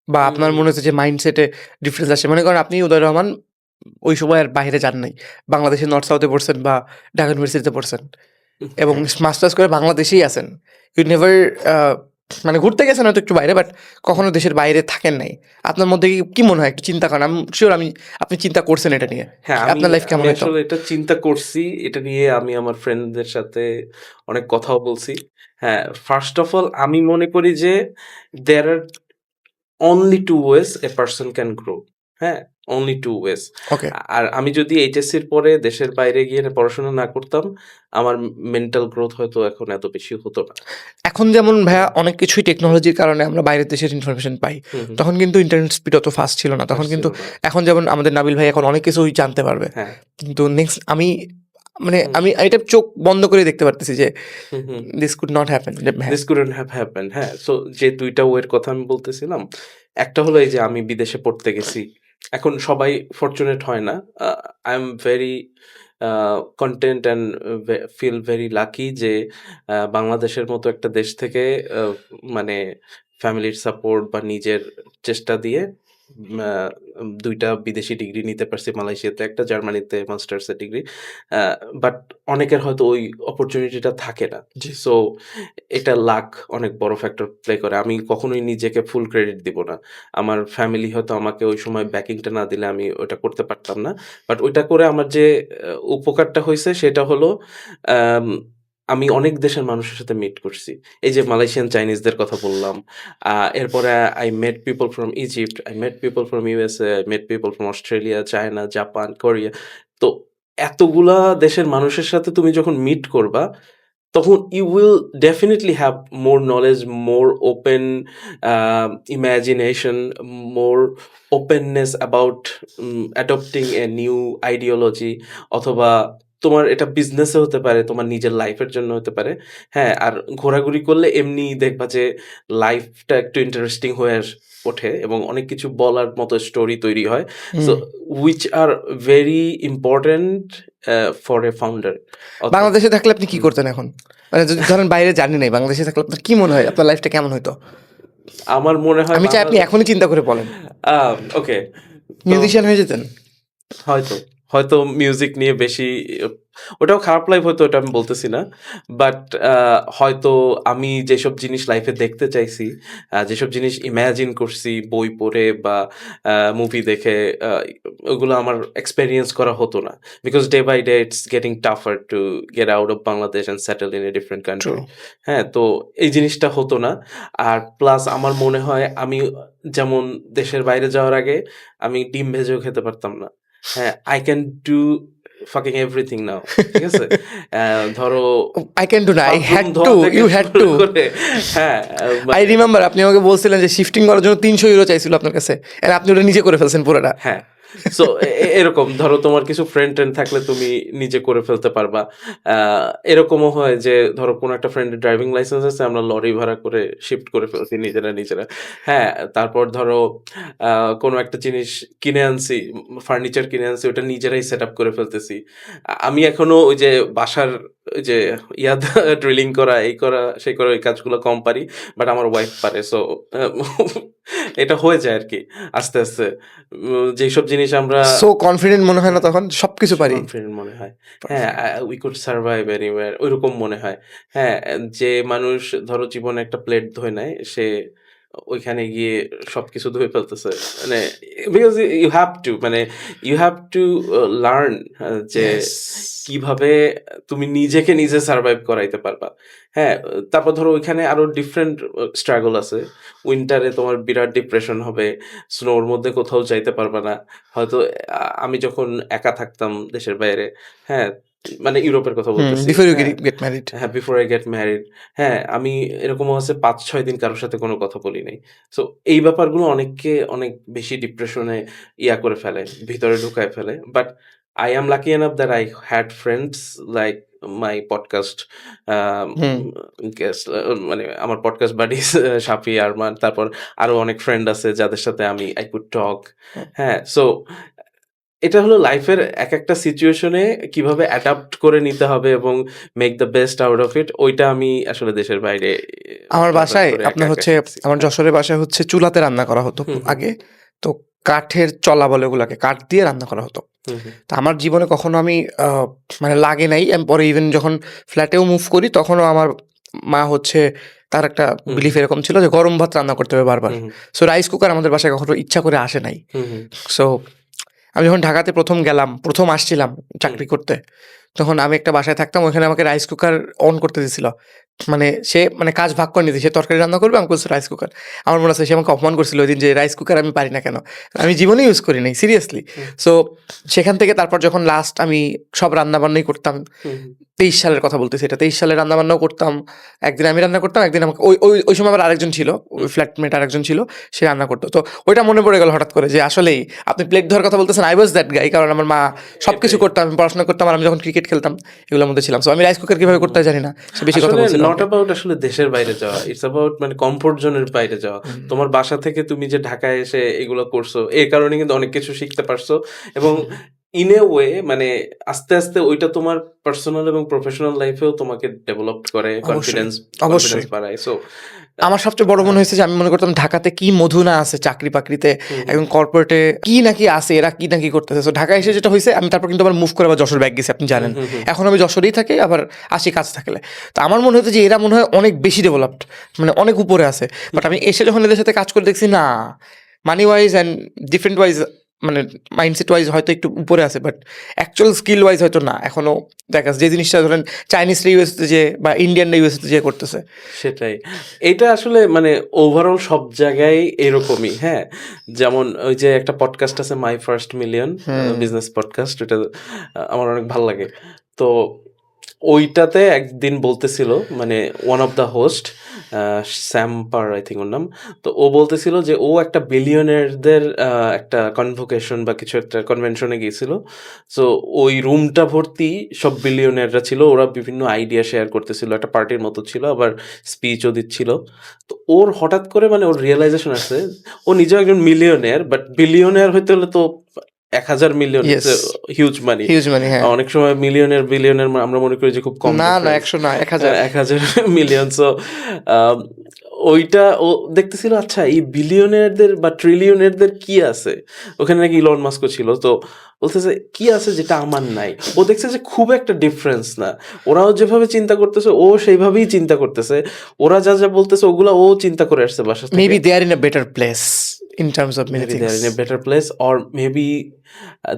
বা আপনার মনে হুম, হচ্ছে যে মাইন্ডসেটে ডিফারেন্স আসে? মনে করেন আপনি উদয় রহমান ওই সময় আর বাইরে যান নাই। বাংলাদেশের নর্থ সাউথে পড়ছেন বা ঢাকা ইউনিভার্সিটিতে পড়ছেন এবং হ্যাঁ, মাস্টার্স করে বাংলাদেশেই আছেন। ইউ নেভার মানে ঘুরতে গেছেন হয়তো একটু বাইরে, বাট কখনো দেশের বাইরে থাকেন নাই। আপনার মধ্যে কি মনে হয়? একটু চিন্তা করেন। আমি সিউর আপনি চিন্তা করছেন এটা নিয়ে। হ্যাঁ, আমি আপনার লাইফ কেমন আমি হইতো? আসলে এটা চিন্তা করছি। এটা নিয়ে আমি আমার ফ্রেন্ডদের সাথে অনেক কথাও বলছি। হ্যাঁ, ফার্স্ট অফ অল আমি মনে করি যে there are only 2 ways a person can grow. হ্যাঁ? only 2 ways. ওকে। আর আমি যদি এইচএসসির পরে দেশের বাইরে গিয়ে পড়াশোনা না করতাম, আমার মেন্টাল গ্রোথ হয়তো এখন এত বেশি হতো না। এখন যেমন ভাইয়া হুম, অনেক কিছুই টেকনোলজির কারণে আমরা বাইরের দেশের ইনফরমেশন পাই। হুম, হুম। তখন কিন্তু ইন্টারনেট স্পিড অত ফাস্ট ছিল না। তখন ফার্স্ট ছিল কিন্তু না। এখন যেমন আমাদের নাবিল ভাই এখন অনেক কিছুই জানতে পারবে। হ্যাঁ। কিন্তু নেক্সট আমি মানে হুম, আমি এটা চোখ বন্ধ করে দেখতে পারতেছি যে hmm, hmm. This could not happen. যে হ্যাঁ, This couldn't have happened. হ্যাঁ, সো যে ২ টা ওয়ের কথা আমি বলতেছিলাম, একটা হলো এই যে আমি বিদেশে পড়তে গেছি। এখন সবাই ফরচুনেট হয় না। I am very content and feel very lucky যে বাংলাদেশের মতো একটা দেশ থেকে আ মানে ফ্যামিলির সাপোর্ট বা নিজের চেষ্টা দিয়ে আ ২ টা বিদেশি ডিগ্রি নিতে পারছি। মালয়েশিয়াতে একটা, জার্মানিতে মাস্টার্সের ডিগ্রি। আ বাট অনেকের হয়তো ওই অপরচুনিটিটা থাকে না। জি। সো এটা লাক অনেক বড় ফ্যাক্টর প্লে করে। আমি কখনোই নিজেকে ফুল ক্রেডিট দিব না। আমার ফ্যামিলি হয়তো আমাকে ওই সময় ব্যাকিংটা না দিলে আমি ওটা করতে পারতাম না। বাট ওইটা করে আমার যে উপকারটা হইছে সেটা হলো আম আমি অনেক দেশের মানুষের সাথে মিট করছি। এই যে মালয়েশিয়ান চাইনিজদের কথা বললাম। এরপরে I met people from Egypt, I met people from USA, I met people from Australia, China, Japan, Korea. তো এতগুলা দেশের মানুষের সাথে তুমি যখন মিট করবা তখন you will definitely have more knowledge, more open imagination, more openness about adopting a new ideology অথবা তোমার এটা বিজনেসে হতে পারে, তোমার নিজের লাইফের জন্য হতে পারে। হ্যাঁ, আর ঘোরাঘুরি করলে এমনিই দেখবা যে লাইফটা একটু ইন্টারেস্টিং হয়ে ওঠে এবং অনেক কিছু বলার মতো স্টোরি তৈরি হয়। So hmm. which are very important for a founder অথবা বাংলাদেশে থাকলে আপনি কি হুম। করতেন এখন? মানে যদি ধরেন বাইরে জার্নি নাই, বাংলাদেশে থাকলে আপনার কি মনে হয় আপনার লাইফটা কেমন হইতো? আমার মনে হয় আমি চাই আপনি বাংলাদেশ এখনই চিন্তা করে বলেন। ওকে। তো মিউজিশিয়ান হয়ে যেতেন? হয়তো, হয়তো মিউজিক নিয়ে বেশি এ ওটাও খারাপ লাইফ হয়তো ওটা আমি বলতেছি না। বাট আ হয়তো আমি যেসব জিনিস লাইফে দেখতে চাইছি, যেসব জিনিস ইমাজিন করছি বই পড়ে বা মুভি দেখে আ ওগুলো আমার এক্সপেরিয়েন্স করা হতো না। Because day by day it's getting tougher to get out of Bangladesh and settle in a different true. Country. হ্যাঁ? তো এই জিনিসটা হতো না। আর প্লাস আমার মনে হয় আমি যেমন দেশের বাইরে যাওয়ার আগে আমি ডিম ভেজেও খেতে পারতাম না। হ্যাঁ, I can do fucking everything now. ঠিক আছে? অ্যা ধরো আই ক্যান ডু না। আই বাথরুম হ্যাড ধোয়া টু, থেকে ইউ হ্যাড শুরু টু। করে হ্যাঁ, আই মানে রিমেম্বার আপনি আমাকে বলছিলেন যে শিফটিং করার জন্য €৩০০ চাইছিল আপনার কাছে। এন্ড আপনি ওটা নিজে করে ফেলছেন পুরোটা। হ্যাঁ। সো এরকম ধরো তোমার কিছু ফ্রেন্ড-ট্রেন্ড থাকলে তুমি নিজে করে ফেলতে পারবা। আ এরকমও হয় যে ধরো কোনো একটা ফ্রেন্ডের ড্রাইভিং লাইসেন্স আছে, আমরা লরি ভাড়া করে শিফট করে ফেলছি নিজেরা। হ্যাঁ, তারপর ধরো আ কোনো একটা জিনিস কিনে আনছি, ফার্নিচার কিনে আনছি, ওটা নিজেরাই সেটআপ করে ফেলতেছি। আমি এখনো ওই যে বাসার ওই যে ইয়া ড্রিলিং করা, এই করা, সেই করা, ওই কাজগুলো কম পারি। বাট আমার ওয়াইফ পারে। সো আ এটা হয়ে যায় আরকি আস্তে। যেসব জিনিস আমরা সো কনফিডেন্ট মনে হয় না হ্যাঁ, তখন? সবকিছু পারি। কনফিডেন্ট মনে হয়। হ্যাঁ, perfect. we could survive anywhere ঐরকম মনে হয়। হ্যাঁ, যে মানুষ ধরো জীবনে একটা প্লেট ধুয়ে নেয়, সে ওইখানে গিয়ে সবকিছু ধুয়ে ফেলতেছে। মানে because you have to মানে you have to learn যে ইয়েস। কিভাবে তুমি নিজেকে নিজে সারভাইভ করাইতে পারবা। হ্যাঁ, তারপর ধরো ওইখানে আরো ডিফারেন্ট স্ট্রাগল আছে। উইন্টারে তোমার বিরাট ডিপ্রেশন হবে। স্নোর মধ্যে কোথাও যাইতে পারবা না। হয়তো আমি যখন একা থাকতাম দেশের বাইরে, হ্যাঁ? মানে ইউরোপের কথা হুম, বলতেছি। বিফোর ইউ হ্যাঁ? Get married. হ্যাঁ, বিফোর আই গেট ম্যারিড। হ্যাঁ, আমি এরকমও আছে ৫-৬ দিন কারো সাথে কোনো কথা বলি নাই। সো এই ব্যাপারগুলো অনেককে অনেক বেশি ডিপ্রেশনে ইয়া করে ফেলে, ভিতরে ঢুকায় ফেলে। But I am lucky enough that I had friends like my podcast hmm. guest মানে আমার podcast buddies শাফি, আরমান, তারপর আরো অনেক ফ্রেন্ড আছে যাদের সাথে আমি I could talk. হুম। হ্যাঁ, সো এটা হলো লাইফের একটা সিচুয়েশনে কিভাবে অ্যাডাপ্ট করে নিতে হবে এবং make the best out of it, ওইটা আমি আসলে দেশের বাইরে আমার ট্রাভেল বাসায় করে আপনার একা হচ্ছে শিখছি। আমার যশোরের বাসায় হচ্ছে চুলাতে রান্না করা হতো হুম, হুম। আগে। তো কাঠের চলা বলে ওগুলাকে, কাঠ দিয়ে রান্না করা হতো। হুম, হুম। তো আমার জীবনে কখনো আমি মানে লাগে নাই। আমি পরে ইভেন যখন ফ্ল্যাটেও মুভ করি তখনও আমার মা হচ্ছে তার একটা হুম, বিলিফ এরকম ছিল যে গরম ভাত রান্না করতে হবে বারবার। হুম, সো রাইস কুকার আমাদের বাসায় কখনো ইচ্ছা করে আসে নাই। হুম, হুম, সো আমি যখন ঢাকাতে ১ম গেলাম, ১ম আসছিলাম চাকরি করতে, তখন আমি একটা বাসায় থাকতাম। ওখানে আমাকে রাইস কুকার অন করতে দিছিল। মানে সে মানে কাজ ভাগ করে নিছে। সে তরকারি রান্না করবে, আমি করছি রাইস কুকার। আমার মনে আছে সে আমাকে অপমান করছিল ওইদিন যে রাইস কুকার আমি পারি না কেন? আমি জীবনে ইউজ করি নাই সিরিয়াসলি। হুম, সো সেখান থেকে তারপর যখন লাস্ট আমি সব রান্না-বান্নাই করতাম। হুম, ২৩ সালের কথা বলতেছি এটা। ২৩ সালে রান্না-বান্নাও করতাম। একদিন আমি রান্না করতাম, একদিন আমাকে ওই সময় আবার আরেকজন ছিল। ওই ফ্ল্যাটমেট আরেকজন ছিল। সে রান্না করত। তো ওইটা মনে পড়ে গেল হঠাৎ করে যে আসলেই আপনি প্লেট ধোয়ার কথা বলতেছেন, আই ওয়াজ দ্যাট গাই। কারণ আমার মা সবকিছু এটাই। করতাম। আমি পড়াশোনা করতাম আর আমি যখন ক্রিকেট খেলতাম এগুলোর মধ্যে ছিলাম। সো আমি রাইস কুকার কিভাবে করতে হয় জানি না। সে বেশি কথা আসলে বলছিল নট আমাকে। অ্যাবাউট আসলে দেশের বাইরে যাওয়া, ইটস অ্যাবাউট মানে কমফোর্ট জোনের বাইরে যাওয়া। হুম, তোমার বাসা থেকে তুমি যে ঢাকায় এসে এগুলো করছো, এর কারণে কিন্তু অনেক কিছু শিখতে পারছো এবং ইন এ ওয়ে মানে আস্তে আস্তে ওইটা তোমার পার্সোনাল এবং প্রফেশনাল লাইফেও তোমাকে ডেভেলপ করে, অবশ্যই, কনফিডেন্স অবশ্যই। বাড়ায়। সো আমার সবচেয়ে বড় মনে হয়েছে যে আমি মনে করতাম ঢাকাতে কি মধু না আছে চাকরি-বাকরিতে, হুম, একদম কর্পোরেটে কি নাকি আছে, এরা কি নাকি করতেছে। সো ঢাকায় এসে যেটা হইছে আমি তারপর কিন্তু আবার মুভ করে আবার যশোর ব্যাক গেছি আপনি হুম, জানেন। হুম, হুম, এখন আমি যশোরেই থাকি আবার আসি কাজ থাকলে। তো আমার মনে হতো যে এরা মনে হয় অনেক বেশি ডেভেলপড, মানে অনেক উপরে আছে। বাট আমি এসে যখন এদের সাথে কাজ করে দেখছি না, মানি ওয়াইজ অ্যান্ড ডিফারেন্ট ওয়াইজ মানে মাইন্ডসেট ওয়াইজ হয়তো একটু উপরে আছে বাট অ্যাকচুয়াল স্কিল ওয়াইজ হয়তো না। এখনো দেখা যাচ্ছে যে জিনিসটা ধরেন চাইনিজরা ইউএসএতে যেয়ে বা ইন্ডিয়ানরা ইউএসএতে যেয়ে করতেছে। সেটাই। এইটা আসলে মানে ওভারঅল সব জায়গায় এরকমই, হ্যাঁ? যেমন ওই যে একটা পডকাস্ট আছে 'my first million' hmm. Business podcast, ওটা আমার অনেক ভাল লাগে। তো ওইটাতে একদিন বলতেছিল মানে one of the host Sam Parr I think ওর নাম। তো ও বলতেছিল যে ও একটা বিলিয়নিয়ারদের একটা কনভোকেশন বা কিছু একটা কনভেনশনে গিয়েছিল। সো ওই রুমটা ভর্তি সব বিলিয়নিয়াররা ছিল। ওরা বিভিন্ন আইডিয়া শেয়ার করতেছিল। একটা পার্টির মতো ছিল, আবার স্পিচও দিচ্ছিল। তো ওর হঠাৎ করে মানে ওর রিয়ালাইজেশন আসছে, ও নিজেও একজন মিলিয়নিয়ার, বাট বিলিয়নিয়ার হইতে হলে তো ১,০০০ million yes, it's a huge money. Huge মানি হ্যাঁ। অনেক সময় মিলিয়নের বিলিয়নের আমরা মনে করি যে খুব কম না, না ডিফারেন্স। ১০০ না ১,০০০। ১,০০০ মিলিয়ন। সো আম ওইটা ও দেখতেছিল আচ্ছা এই বিলিয়নিয়ারদের বা ট্রিলিয়নিয়ারদের কি আছে? ওখানে নাকি ইলন মাস্কও ছিল। তো বলতেছে কি আছে যেটা আমার নাই? ও দেখছে যে খুব একটা ডিফারেন্স না। ওরাও যেভাবে চিন্তা করতেছে ও সেইভাবেই চিন্তা করতেছে। ওরা যা বলতেছে ওগুলা ও চিন্তা করে আসছে বাসা থেকে। Maybe they are in a better place in terms of many maybe they things. Are in a better place or maybe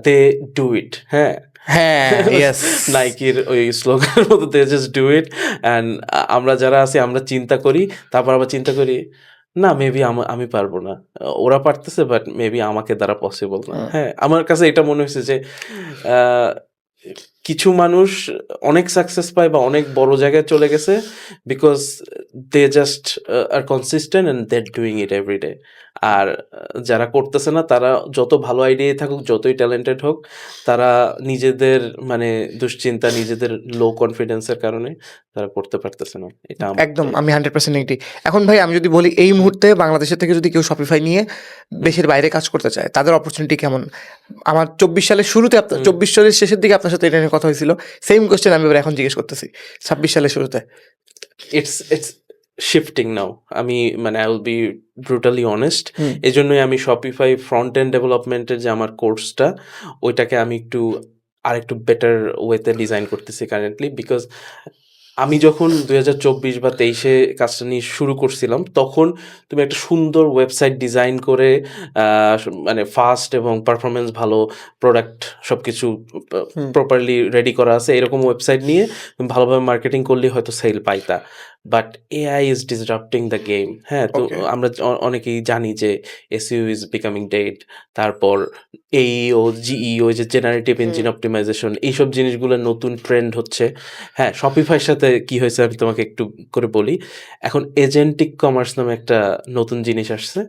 they do it, হ্যাঁ? হ্যাঁ, ইয়েস। নাইকির ওই স্লোগানের মতো they just do it and আমরা যারা আছি আমরা চিন্তা করি, তারপর আবার চিন্তা করি না মেবি আমি পারবো না। ওরা পারতেছে বাট মেবি আমাকে দ্বারা পসিবল না। হুম। হ্যাঁ, আমার কাছে এটা মনে হয়েছে যে আ কিছু মানুষ অনেক সাকসেস পায় বা অনেক বড় জায়গায় চলে গেছে because they just are consistent and they are doing it everyday. আর যারা করতেছে না তারা যত ভালো আইডিয়ায় থাকুক, যতই ট্যালেন্টেড হোক, তারা নিজেদের মানে দুশ্চিন্তা, নিজেদের লো কনফিডেন্সের কারণে তারা করতে পারতেছে না। এটা আমার একদম আমি 100% এগ্রি। এখন ভাই আমি যদি বলি এই মুহূর্তে বাংলাদেশের থেকে যদি কেউ Shopify নিয়ে দেশের বাইরে কাজ করতে চায়, তাদের অপরচুনিটি কেমন? আমার ২৪ সালের শুরুতে ২৪ সালের শেষের দিকে আপনার সাথে এটা নিয়ে কথা হয়েছিল। সেম কোয়েশ্চেন আমি এবার এখন জিজ্ঞেস করতেছি। ২৬ সালের শুরুতে। It's shifting now. আমি মানে I will be brutally honest. হুম। এজন্যই আমি Shopify ফ্রন্ট এন্ড ডেভেলপমেন্টের যে আমার কোর্সটা, ওইটাকে আমি আরেকটু বেটার ওয়েতে ডিজাইন করতেছি কারেন্টলি। বিকজ আমি যখন ২০২৪ বা ২৩ এ কাজটা নিয়ে শুরু করছিলাম, তখন তুমি একটা সুন্দর ওয়েবসাইট ডিজাইন করে মানে ফাস্ট এবং পারফরম্যান্স ভালো, প্রোডাক্ট সবকিছু হুম। প্রপারলি রেডি করা আছে এরকম ওয়েবসাইট নিয়ে তুমি ভালোভাবে মার্কেটিং করলেই হয়তো সেল পাইতা। But AI is disrupting the game. হ্যাঁ, তো ওকে। আমরা অনেকেই জানি যে এসইও ইজ বিকামিং ডেড। তারপর এইইও, জিইও যে জেনারেটিভ ইঞ্জিন অপটিমাইজেশন, এইসব জিনিসগুলোর নতুন ট্রেন্ড হচ্ছে। হ্যাঁ, শপিফাইয়ের সাথে কি হয়েছে আমি তোমাকে একটু করে বলি। এখন এজেন্টিক কমার্স নামে একটা নতুন জিনিস আসছে।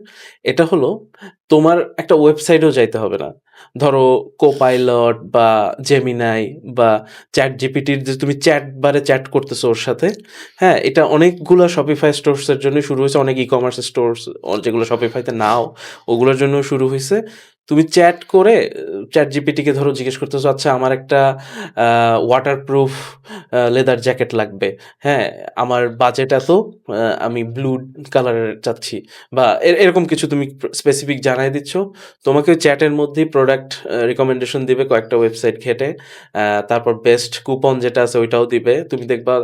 এটা হলো তোমার একটা ওয়েবসাইটেও যাইতে হবে না। ধরো কোপাইলট বা জেমিনাই বা চ্যাট জিপিটির যে তুমি চ্যাট বারে চ্যাট করতেছো ওর সাথে, হ্যাঁ, এটা অনেকগুলো শপিফাই স্টোরসের জন্য শুরু হয়েছে, অনেক ই কমার্স স্টোরস যেগুলো শপিফাইতে নাও ওগুলোর জন্য শুরু হয়েছে। তুমি চ্যাট করে চ্যাট জিপিটিকে ধরো জিজ্ঞেস করতেছো, আচ্ছা আমার একটা ওয়াটারপ্রুফ লেদার জ্যাকেট লাগবে, হ্যাঁ, আমার বাজেট এত, আমি ব্লু কালারের চাচ্ছি, বা এরকম কিছু তুমি স্পেসিফিক জানাই দিচ্ছ, তোমাকে ওই চ্যাটের মধ্যেই প্রোডাক্ট রিকমেন্ডেশন দিবে কয়েকটা ওয়েবসাইট ঘেটে, তারপর বেস্ট কুপন যেটা আছে ওইটাও দিবে। তুমি দেখবা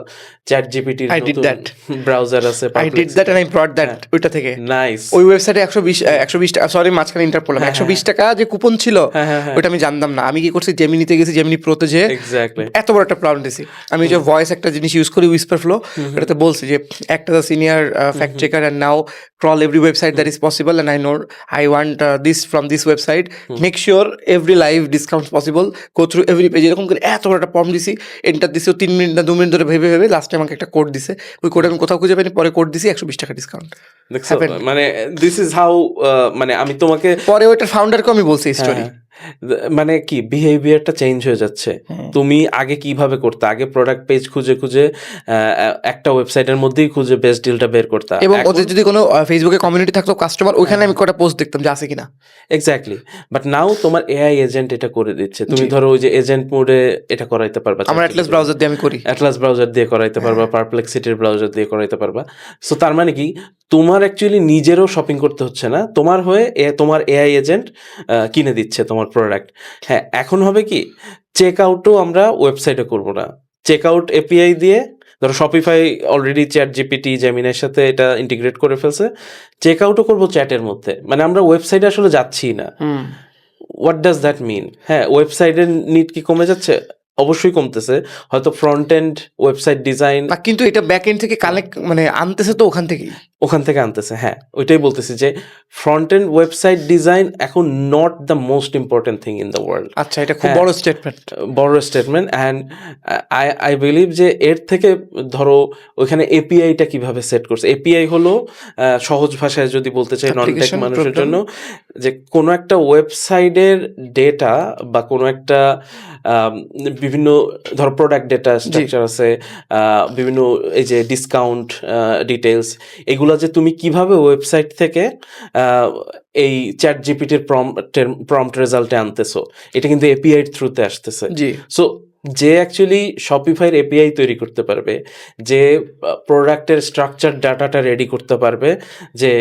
চ্যাট জিপিটির I did নতুন that. ব্রাউজার আছে, I did that and I brought that ওইটা থেকে। নাইস। ওই ওয়েবসাইটে 120 টাকা, সরি মাঝখানে ইন্টার করলাম, হ্যাঁ, 120 টাকা যে কুপন ছিল হ্যাঁ, হ্যাঁ, হ্যাঁ। ওইটা আমি জানতাম না। আমি কি করছি, জেমিনিতে গেছি, জেমিনি প্রোতে যে এক্স্যাক্টলি। এত বড় একটা প্লান দিছি। আমি যে ভয়েস একটা জিনিস ইউজ করি, উইসপার ফ্লো, এটাতে বলছি যে একটা senior fact checker and now crawl every website that is possible and I want this from this website, make sure every live discount possible, go through every page, এরকম করে এত বড় একটা ফর্ম দিছি, এন্টার দিছি, 3 মিনিট না 2 minute ধরে ভেবে ভেবে লাস্টে আমাকে একটা কোড দিছে। ওই কোড আমি কোথাও খুঁজে পাইনি, পরে কোড দিছি 120 টাকা ডিসকাউন্ট। দেখছো, মানে দিস ইজ হাউ, মানে আমি তোমাকে পরে ওইটার ফাউন্ডারকে আমি বলছি স্টোরি, মানে কি বিহেভিয়ারটা চেঞ্জ হয়ে যাচ্ছে। তুমি আগে কিভাবে করতে, আগে প্রোডাক্ট পেজ খুঁজে খুঁজে একটা ওয়েবসাইটের মধ্যেই খুঁজে বেস্ট ডিলটা বের করতে, এবং ওদের যদি কোনো ফেসবুকে কমিউনিটি থাকতো কাস্টমার, ওইখানে আমি কটা পোস্ট দেখতাম যে আছে কিনা। এক্স্যাক্টলি। বাট নাও তোমার এআই এজেন্ট এটা করে দিচ্ছে। তুমি ধরো ওই যে এজেন্ট মোডে এটা করাইতে পারবা, আমার অ্যাটলাস ব্রাউজার দিয়ে আমি করি, অ্যাটলাস ব্রাউজার দিয়ে করাইতে পারবা, পারপ্লেক্সিটির ব্রাউজার দিয়ে করাইতে পারবা। সো তার মানে কি তোমার অ্যাকচুয়ালি নিজেরও শপিং করতে হচ্ছে না, তোমার হয়ে তোমার এআই এজেন্ট কিনে দিচ্ছে তোমার প্রোডাক্ট। হ্যাঁ, এখন হবে কি, চেক আউটও আমরা ওয়েবসাইটে করব না, চেক আউট এপিআই দিয়ে, ধরো শপিফাই অলরেডি চ্যাট জিপিটি জেমিনাইয়ের সাথে এটা ইন্টিগ্রেট করে ফেলছে, চেক আউটও করবো চ্যাটের মধ্যে, মানে আমরা ওয়েবসাইটে আসলে যাচ্ছি না। What does that mean? হ্যাঁ, ওয়েবসাইটের নিড কি কমে যাচ্ছে? অবশ্যই কমতেছে, হয়তো ফ্রন্ট এন্ড ওয়েবসাইট ডিজাইন, কিন্তু এটা ব্যাক এন্ড থেকে কালেক্ট মানে আনতেছে তো ওখান থেকে আনতেছে। হ্যাঁ, ওইটাই বলতেছি যে ফ্রন্ট এন্ড ওয়েবসাইট ডিজাইন এখন not the most important thing in the world. আচ্ছা, এটা খুব বড় স্টেটমেন্ট অ্যান্ড আই বিলিভ যে এর থেকে ধরো ওইখানে এপিআইটা কিভাবে সেট করছে। এপিআই হলো সহজ ভাষায় যদি বলতে চাই নন টেক মানুষের জন্য, যে কোনো একটা ওয়েবসাইটের ডেটা বা কোনো একটা বিভিন্ন ধরো প্রোডাক্ট ডেটা স্ট্রাকচার আছে, বিভিন্ন এই যে ডিসকাউন্ট ডিটেলস, এগুলো যে তুমি কিভাবে ওয়েবসাইট থেকে এই চ্যাট জিপিটির প্রম্পট রেজাল্টে আনতেছো, এটা কিন্তু এপিআই থ্রুতে আসতেছে। সো যে অ্যাকচুয়ালি শপিফাইয়ের এপিআই তৈরি করতে পারবে, যে প্রোডাক্টের স্ট্রাকচার ডাটাটা রেডি করতে পারবে, যে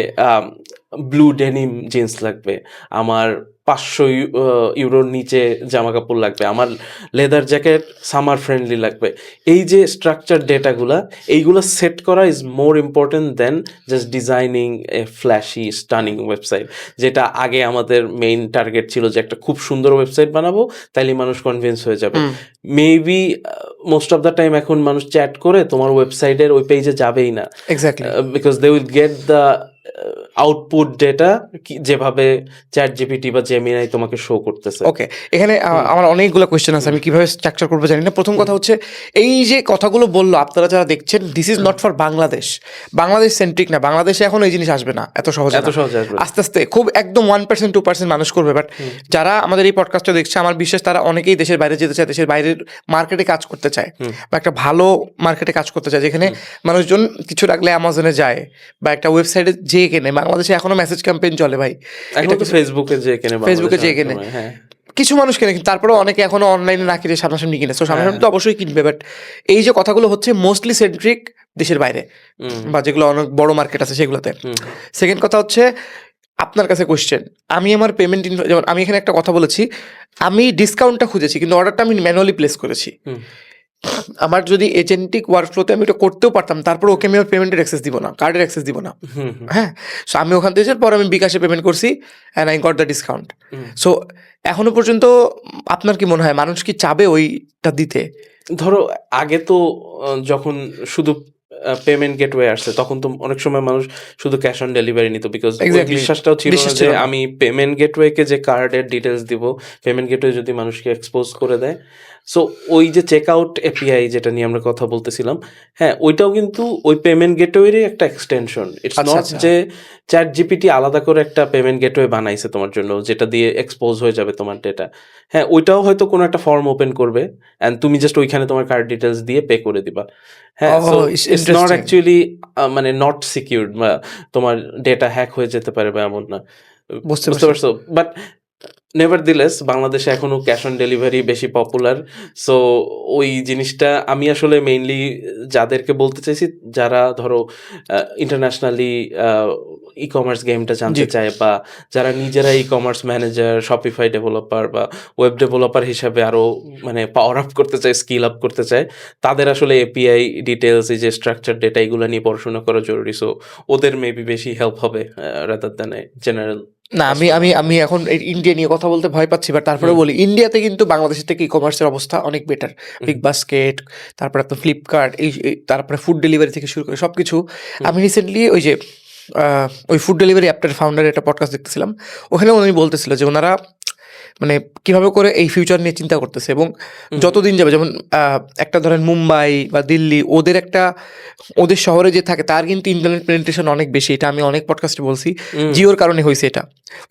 ব্লু ডেনিম জিন্স লাগবে, আমার 500 ইউরোর নিচে জামা কাপড় লাগবে, আমার লেদার জ্যাকেট সামার ফ্রেন্ডলি লাগবে, এই যে স্ট্রাকচার ডেটাগুলা, এইগুলো সেট করা is more important then just designing a flashy stunning website, যেটা আগে আমাদের মেইন টার্গেট ছিল যে একটা খুব সুন্দর ওয়েবসাইট বানাবো, তাইলে মানুষ কনভিন্স হয়ে যাবে। Maybe most of the time এখন মানুষ চ্যাট করে তোমার ওয়েবসাইটের ওই পেজে যাবেই না, because they will get the output data যেভাবে চ্যাট জিপিটি বা জেমিনাই তোমাকে শো করতেছে। ওকে, এখানে আমার অনেকগুলো কোয়েশ্চেন আছে, আমি কিভাবে স্ট্রাকচার করবো জানি না। প্রথম কথা হচ্ছে, এই যে কথাগুলো বললো আপনারা যারা দেখছেন, this is not for Bangladesh centric না, বাংলাদেশে এখন এই জিনিস আসবে না এত সহজে, আস্তে আস্তে খুব একদম 1% 2% মানুষ করবে। বাট যারা আমাদের এই পডকাস্টটা দেখছে, আমার বিশ্বাস তারা অনেকেই দেশের বাইরে যেতে চায়, দেশের বাইরের মার্কেটে কাজ করতে চায়, বা একটা ভালো মার্কেটে কাজ করতে চায়, যেখানে মানুষজন কিছু রাখলে অ্যামাজনে যায় বা একটা ওয়েবসাইটে যে কেনে। বাংলাদেশে এখনো মেসেজ ক্যাম্পেইন চলে ভাই, ফেসবুকে যে কেনে, কিছু মানুষ কেনে, কিন্তু তারপরে অনেকে এখনো অনলাইনে না কিনে সামনাসামনি কিনে। তো সামনাসামনি তো অবশ্যই কিনবে, বাট এই যে কথাগুলো হচ্ছে মোস্টলি সেন্ট্রিক দেশের বাইরে, বা যেগুলো অনেক বড় মার্কেট আছে সেগুলোতে। সেকেন্ড কথা হচ্ছে, আপনার কাছে কোয়েশ্চেন, আমি আমার পেমেন্ট, যেমন আমি এখানে একটা কথা বলেছি, আমি ডিসকাউন্টটা খুঁজেছি কিন্তু অর্ডারটা আমি ম্যানুয়ালি প্লেস করেছি। আমার যদি এজেন্টিক ওয়ার্কফ্লোতে আমি এটা করতেও পারতাম, তারপর ওকে আমি পেমেন্টের অ্যাক্সেস দিব না, কার্ডের অ্যাক্সেস দিব না। হ্যাঁ, সো আমি ওখান থেকে পর আমি বিকাশে পেমেন্ট করছি and I got the discount. So এখনো পর্যন্ত আপনার কি মনে হয় মানুষ কি চাবে ওইটা দিতে? ধরো আগে তো যখন শুধু পেমেন্ট গেটওয়ে আসছে, তখন তো অনেক সময় মানুষ শুধু ক্যাশ অন ডেলিভারি নিত, বিকজ বিশ্বাসটাও ছিল না যে আমি পেমেন্ট গেটওয়েকে যে কার্ডের ডিটেলস দিব, পেমেন্ট গেটওয়ে যদি মানুষকে এক্সপোজ করে দেয় সো ওই যে চেকআউট এপিআই যেটা নিয়ে আমরা কথা বলতেছিলাম, হ্যাঁ, ওইটাও কিন্তু ওই পেমেন্ট গেটওয়েরই একটা এক্সটেনশন। ইটস আচ্ছা, নট আচ্ছা। যে ChatGPT আলাদা করে একটা পেমেন্ট গেটওয়ে বানাইছে তোমার জন্য, যেটা দিয়ে এক্সপোজ হয়ে যাবে তোমার ডেটা। হ্যাঁ, ওইটাও হয়তো কোনো একটা ফর্ম ওপেন করবে অ্যান্ড তুমি জাস্ট ওইখানে তোমার কার্ড ডিটেইলস দিয়ে পে করে দিবা। হ্যাঁ, so it's not interesting. Actually মানে নট সিকিউরড, বা তোমার ডেটা হ্যাক হয়ে যেতে পারে বা এমন না। বুঝতে বুঝতে পারছি। পারছো? বাট নেভারদিলেস বাংলাদেশে এখনো ক্যাশ অন ডেলিভারি বেশি পপুলার। সো ওই জিনিসটা আমি আসলে মেইনলি যাদেরকে বলতে চাইছি, যারা ধরো ইন্টারন্যাশনালি ই-কমার্স গেমটা জি। জানতে চায়, বা যারা নিজেরা ই-কমার্স ম্যানেজার, শপিফাই ডেভেলপার বা ওয়েব ডেভেলপার হিসাবে আরো মানে পাওয়ার আপ করতে চায়, স্কিল আপ করতে চায়, তাদের আসলে এপিআই ডিটেলস, এই যে স্ট্রাকচার ডেটা, এগুলো নিয়ে পড়াশোনা করা জরুরি। সো ওদের মেবি বেশি হেল্প হবে রাদার দ্যান জেনারেল না, আমি আমি কাস্টমার। আমি এখন ইন্ডিয়া নিয়ে কথা বলতে ভয় পাচ্ছি, বাট তারপরে বলি ইন্ডিয়াতে কিন্তু বাংলাদেশের থেকে ই কমার্সের অবস্থা অনেক বেটার। বিগ বাস্কেট, তারপরে আপনার ফ্লিপকার্ট, তারপরে ফুড ডেলিভারি থেকে শুরু করে সবকিছু। আমি রিসেন্টলি ওই যে ওই ফুড ডেলিভারি অ্যাপটার ফাউন্ডারের একটা পডকাস্ট দেখতেছিলাম, ওখানে উনি বলতেছিল যে ওনারা মানে কিভাবে করে এই ফিউচার নিয়ে চিন্তা করতেছে, এবং যতদিন যাবে, যেমন একটা ধরেন মুম্বাই বা দিল্লি, ওদের শহরে যে থাকে তার কিন্তু ইন্টারনেট পেনিট্রেশন অনেক বেশি। এটা আমি অনেক পডকাস্টে বলছি, জিওর কারণে হয়েছে এটা।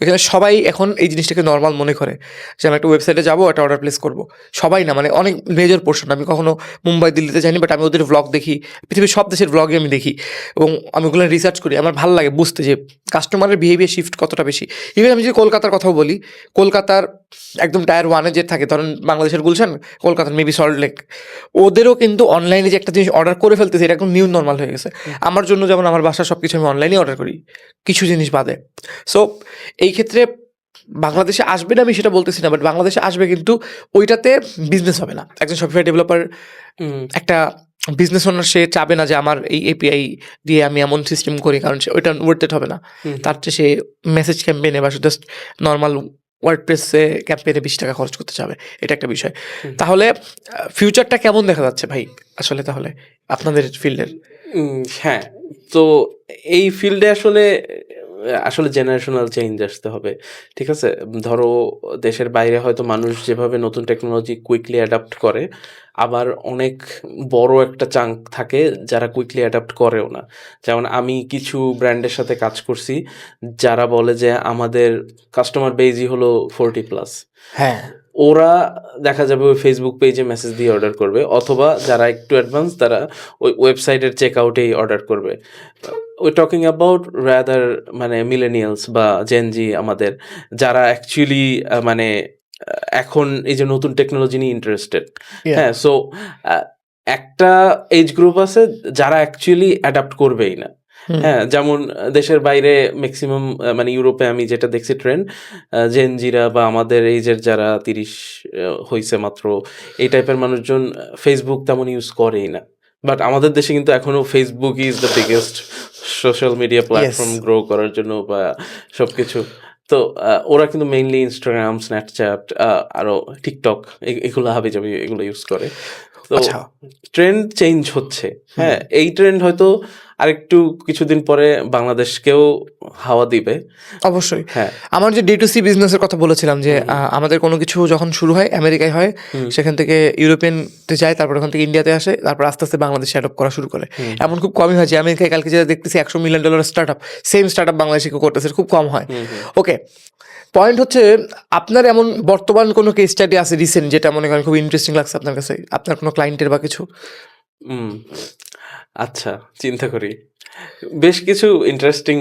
এখানে সবাই এখন এই জিনিসটাকে নর্মাল মনে করে যে আমি একটা ওয়েবসাইটে যাবো, একটা অর্ডার প্লেস করবো। সবাই না, মানে অনেক মেজর পোর্শন। আমি কখনো মুম্বাই দিল্লিতে যাইনি, বাট আমি ওদের ভ্লগ দেখি, পৃথিবীর সব দেশের ভ্লগে আমি দেখি, এবং আমি ওগুলো রিসার্চ করি। আমার ভালো লাগে বুঝতে যে কাস্টমারের বিহেভিয়ার শিফট কতটা বেশি। ইভেন আমি যদি কলকাতার কথাও বলি, কলকাতার একদম টায়ার ওয়ানে যে থাকে, ধরেন বাংলাদেশের গুলশান, কলকাতার মেবি সল্ট লেক, ওদেরও কিন্তু অনলাইনে যে একটা জিনিস অর্ডার করে ফেলতেছে, এটা একদম নিউ নর্মাল হয়ে গেছে। আমার জন্য যেমন আমার বাসার সব কিছু আমি অনলাইনে অর্ডার করি, কিছু জিনিস বাদে। সো এই ক্ষেত্রে বাংলাদেশে আসবে না আমি সেটা বলতেছি না, বাট বাংলাদেশে আসবে, কিন্তু ওইটাতে বিজনেস হবে না। একজন শপিফাই ডেভেলপার, একটা বিজনেস ওনার, সে চাবে না যে আমার এই এপিআই দিয়ে আমি এমন সিস্টেম করি, কারণ সে ওইটা ওয়ার্থ হবে না। তার চেয়ে সে মেসেজ ক্যাম্পেইনে বা জাস্ট নর্মাল ওয়ার্ডপ্রেসে ক্যাম্পেইনে 20 টাকা খরচ করতে চাবে। এটা একটা বিষয়। তাহলে ফিউচারটা কেমন দেখা যাচ্ছে ভাই আসলে তাহলে আপনাদের ফিল্ডের? হ্যাঁ, তো এই ফিল্ডে আসলে আসলে জেনারেশনাল চেঞ্জ আসতে হবে। ঠিক আছে? ধরো দেশের বাইরে হয়তো মানুষ যেভাবে নতুন টেকনোলজি কুইকলি অ্যাডাপ্ট করে, আবার অনেক বড় একটা চাঙ্ক থাকে যারা কুইকলি অ্যাডাপ্ট করেও না। যেমন আমি কিছু ব্র্যান্ডের সাথে কাজ করছি, যারা বলে যে আমাদের কাস্টমার বেজই হলো 40+। হ্যাঁ, ওরা দেখা যাবে ওই ফেসবুক পেজে মেসেজ দিয়ে অর্ডার করবে, অথবা যারা একটু অ্যাডভান্স তারা ওই ওয়েবসাইটের চেক আউটেই অর্ডার করবে। ওই টকিং অ্যাবাউট রাদার মানে মিলেনিয়ালস বা জেনজি, আমাদের যারা অ্যাকচুয়ালি মানে এখন এই যে নতুন টেকনোলজি নিয়ে ইন্টারেস্টেড। yeah. হ্যাঁ, সো একটা এজ গ্রুপ আছে যারা অ্যাকচুয়ালি অ্যাডাপ্ট করবেই না। হ্যাঁ, যেমন দেশের বাইরে ম্যাক্সিমাম মানে ইউরোপে আমি যেটা দেখছি ট্রেন্ড, জেনজিরা বা আমাদের এইজের যারা 30 হইছে মাত্র, এই টাইপের মানুষজন ফেসবুক তেমন ইউজ করেই না। বাট আমাদের দেশে কিন্তু এখনো Facebook is the biggest social media platform grow করার জন্য বা সবকিছু। তো ওরা কিন্তু মেইনলি ইনস্টাগ্রাম, স্ন্যাপচ্যাট, আরো টিকটক, এগুলো হাবিজাবি এগুলো ইউজ করে। তো আচ্ছা। ট্রেন্ড চেঞ্জ হচ্ছে। হ্যাঁ, এই ট্রেন্ড হয়তো আরেকটু কিছুদিন পরে বাংলাদেশকেও হাওয়া দিবে। অবশ্যই। হ্যাঁ। আমার যে D2C বিজনেসের কথা বলেছিলাম যে আমাদের কোনো কিছু যখন শুরু হয় আমেরিকায় হয়, সেখান থেকে ইউরোপিয়ানতে যায়, তারপর ওখান থেকে ইন্ডিয়াতে আসে, তারপর আস্তে আস্তে বাংলাদেশে অ্যাডপ্ট করা শুরু করে। এমন খুব কমই হয় যে আমেরিকায় কালকে যেটা দেখতেছি $100 million start up, same start up বাংলাদেশে কেউ করতেছে, খুব কম হয়। ওকে, পয়েন্ট হচ্ছে আপনার এমন বর্তমান কোনো কেস স্টাডি আছে রিসেন্ট যেটা মনে করেন খুব ইন্টারেস্টিং লাগছে আপনার কাছে, আপনার কোনো ক্লায়েন্টের বা কিছু? আচ্ছা, চিন্তা করি। বেশ কিছু ইন্টারেস্টিং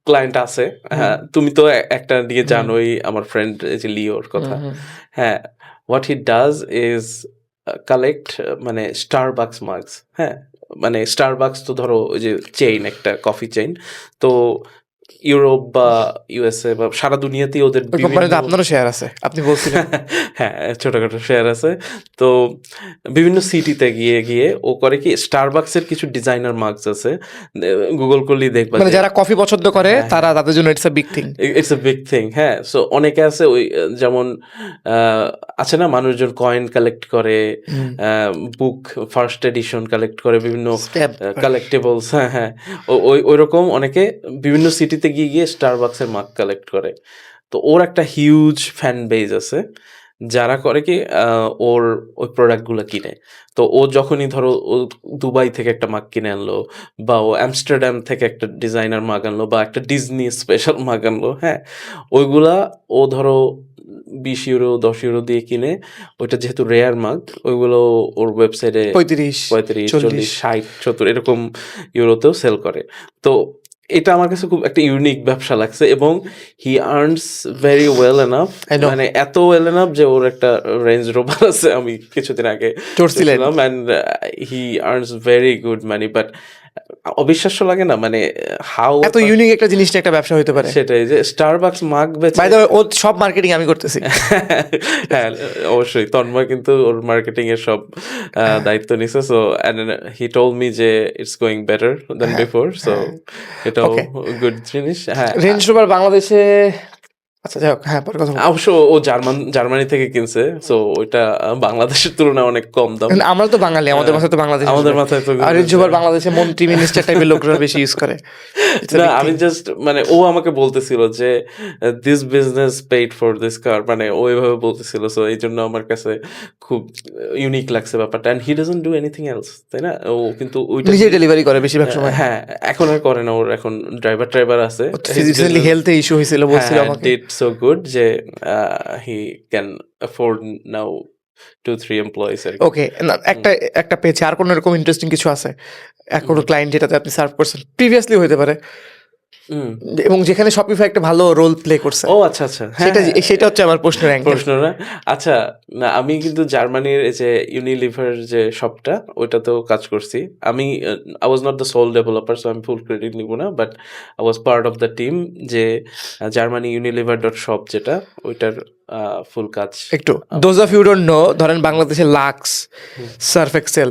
ক্লায়েন্ট আছে। হ্যাঁ, তুমি তো একটা দিয়ে জানোই, আমার ফ্রেন্ড যে লিওর কথা। হ্যাঁ, what he does is collect মানে স্টারবাকস মার্কস। হ্যাঁ, মানে স্টারবাকস তো ধরো ওই যে চেইন, একটা কফি চেইন। তো ইউরোপ বা ইউএসএ বা সারা দুনিয়াতেই ওদের ওই কোম্পানিতে আপনারও শেয়ার আছে, আপনি বলছিলেন। হ্যাঁ, ছোটখাটো শেয়ার আছে। তো বিভিন্ন সিটিতে গিয়ে গিয়ে ও করে কি, স্টারবাকসের কিছু ডিজাইনার মার্কস আছে, গুগল করলেই দেখবা মানে যারা কফি পছন্দ করে তারা, তাদের জন্য it's a big thing. It's a big thing. হ্যাঁ, সো অনেকে আছে ওই যেমন আছে না, মানুষজন কয়েন কালেক্ট করে, বুক ফার্স্ট এডিশন কালেক্ট করে, বিভিন্ন কালেক্টেবলস। হ্যাঁ হ্যাঁ, ওই রকম অনেকে বিভিন্ন সিটিতে গিয়ে গিয়ে স্টারবাকসের মার্ক কালেক্ট করে। তো ওর একটা হিউজ ফ্যান বেজ আছে। যারা করে কি ওর ওই প্রোডাক্টগুলো কিনে। তো ও যখনই ধরো ও দুবাই থেকে একটা মাগ কিনে আনলো বা ও আমস্টারডাম থেকে একটা ডিজাইনার মাগ আনলো বা একটা ডিজনি স্পেশাল মাগ আনলো, হ্যাঁ? ওইগুলা ও ধরো 20 ইউরো 10 ইউরো দিয়ে কিনে, ওইটা যেহেতু রেয়ার মাগ ওইগুলো ওর ওয়েবসাইটে 35, 35, 40, 40 60, 70 এরকম ইউরোতেও সেল করে। তো এটা আমার কাছে খুব একটা ইউনিক ব্যবসা লাগছে এবং হি earns very well enough, I know. মানে এত ওয়েল এনাফ যে ওর একটা রেঞ্জ রোভার আছে, আমি কিছুদিন আগে চড়ছিলেন। দেখলাম, and he earns very good money, but অবিশ্বাস্য লাগে না মানে হাউ এত ইউনিক একটা জিনিস নিয়ে একটা ব্যবসা হতে পারে। সেটাই যে স্টারবাকস মাগ বেচে। বাই দ্য ওয়ে, ও সব মার্কেটিং আমি করতেছি। হ্যাঁ, অবশ্যই তন্ময় কিন্তু ওর মার্কেটিং এর সব দায়িত্ব নিছে। So and he told me যে it's going better than before, so এটাও Okay. গুড জিনিস। হ্যাঁ, রেঞ্জ রোভার বাংলাদেশে, আচ্ছা যাই হোক, হ্যাঁ পরে কথা বলবো। অবশ্য ও জার্মানি থেকে কিনছে, সো ওইটা বাংলাদেশের তুলনায় অনেক কম দাম। কিন্তু আমরা তো বাঙালি, আমাদের মাথায় তো বাংলাদেশ আমাদের আসবে। মাথায় তো আর রেঞ্জ রোভার বাংলাদেশে মন্ত্রী মিনিস্টার টাইপের লোকরা বেশি ইউজ করে। It's a না, big আমি thing. জাস্ট মানে ও আমাকে বলতেছিল যে this business paid for this কার, মানে ও এভাবে বলতেছিল। সো এই জন্য আমার কাছে খুব ইউনিক লাগছে ব্যাপারটা। And he doesn't do anything else, তাই না? ও কিন্তু ওইটা নিজে ডেলিভারি করে বেশিরভাগ সময়। হ্যাঁ, এখন আর করে না, ওর এখন ড্রাইভার আছে। রিসেন্টলি হেলথে ইস্যু হয়েছিল, বলছিল আমাকে। ডিড সো গুড যে he can afford now 2-3 employees আর কি। ওকে, একটা পেয়েছে। আর কোনো এরকম ইন্টারেস্টিং কিছু আছে? কোনো ক্লায়েন্ট যেটাতে আপনি সার্ভ করছেন, প্রিভিয়াসলি হতে পারে, হুম। এবং যেখানে শপিফাই একটা ভালো রোল প্লে করছে? ও আচ্ছা আচ্ছা, হ্যাঁ, সেটা হচ্ছে আমার প্রশ্নের অ্যাঙ্গেল। প্রশ্ন না। আচ্ছা, না আমি কিন্তু জার্মানির এই যে ইউনিলিভার যে শপটা ওইটাতেও কাজ করছি। আমি I was not the sole developer, so আমি ফুল ক্রেডিট নিব না, but I was part of the team যে জার্মানি ইউনিলিভার ডট শপ যেটা, ওইটার ফুল কাজ। একটু those of you don't know, ধরেন বাংলাদেশে লাক্স, সার্ফ এক্সেল,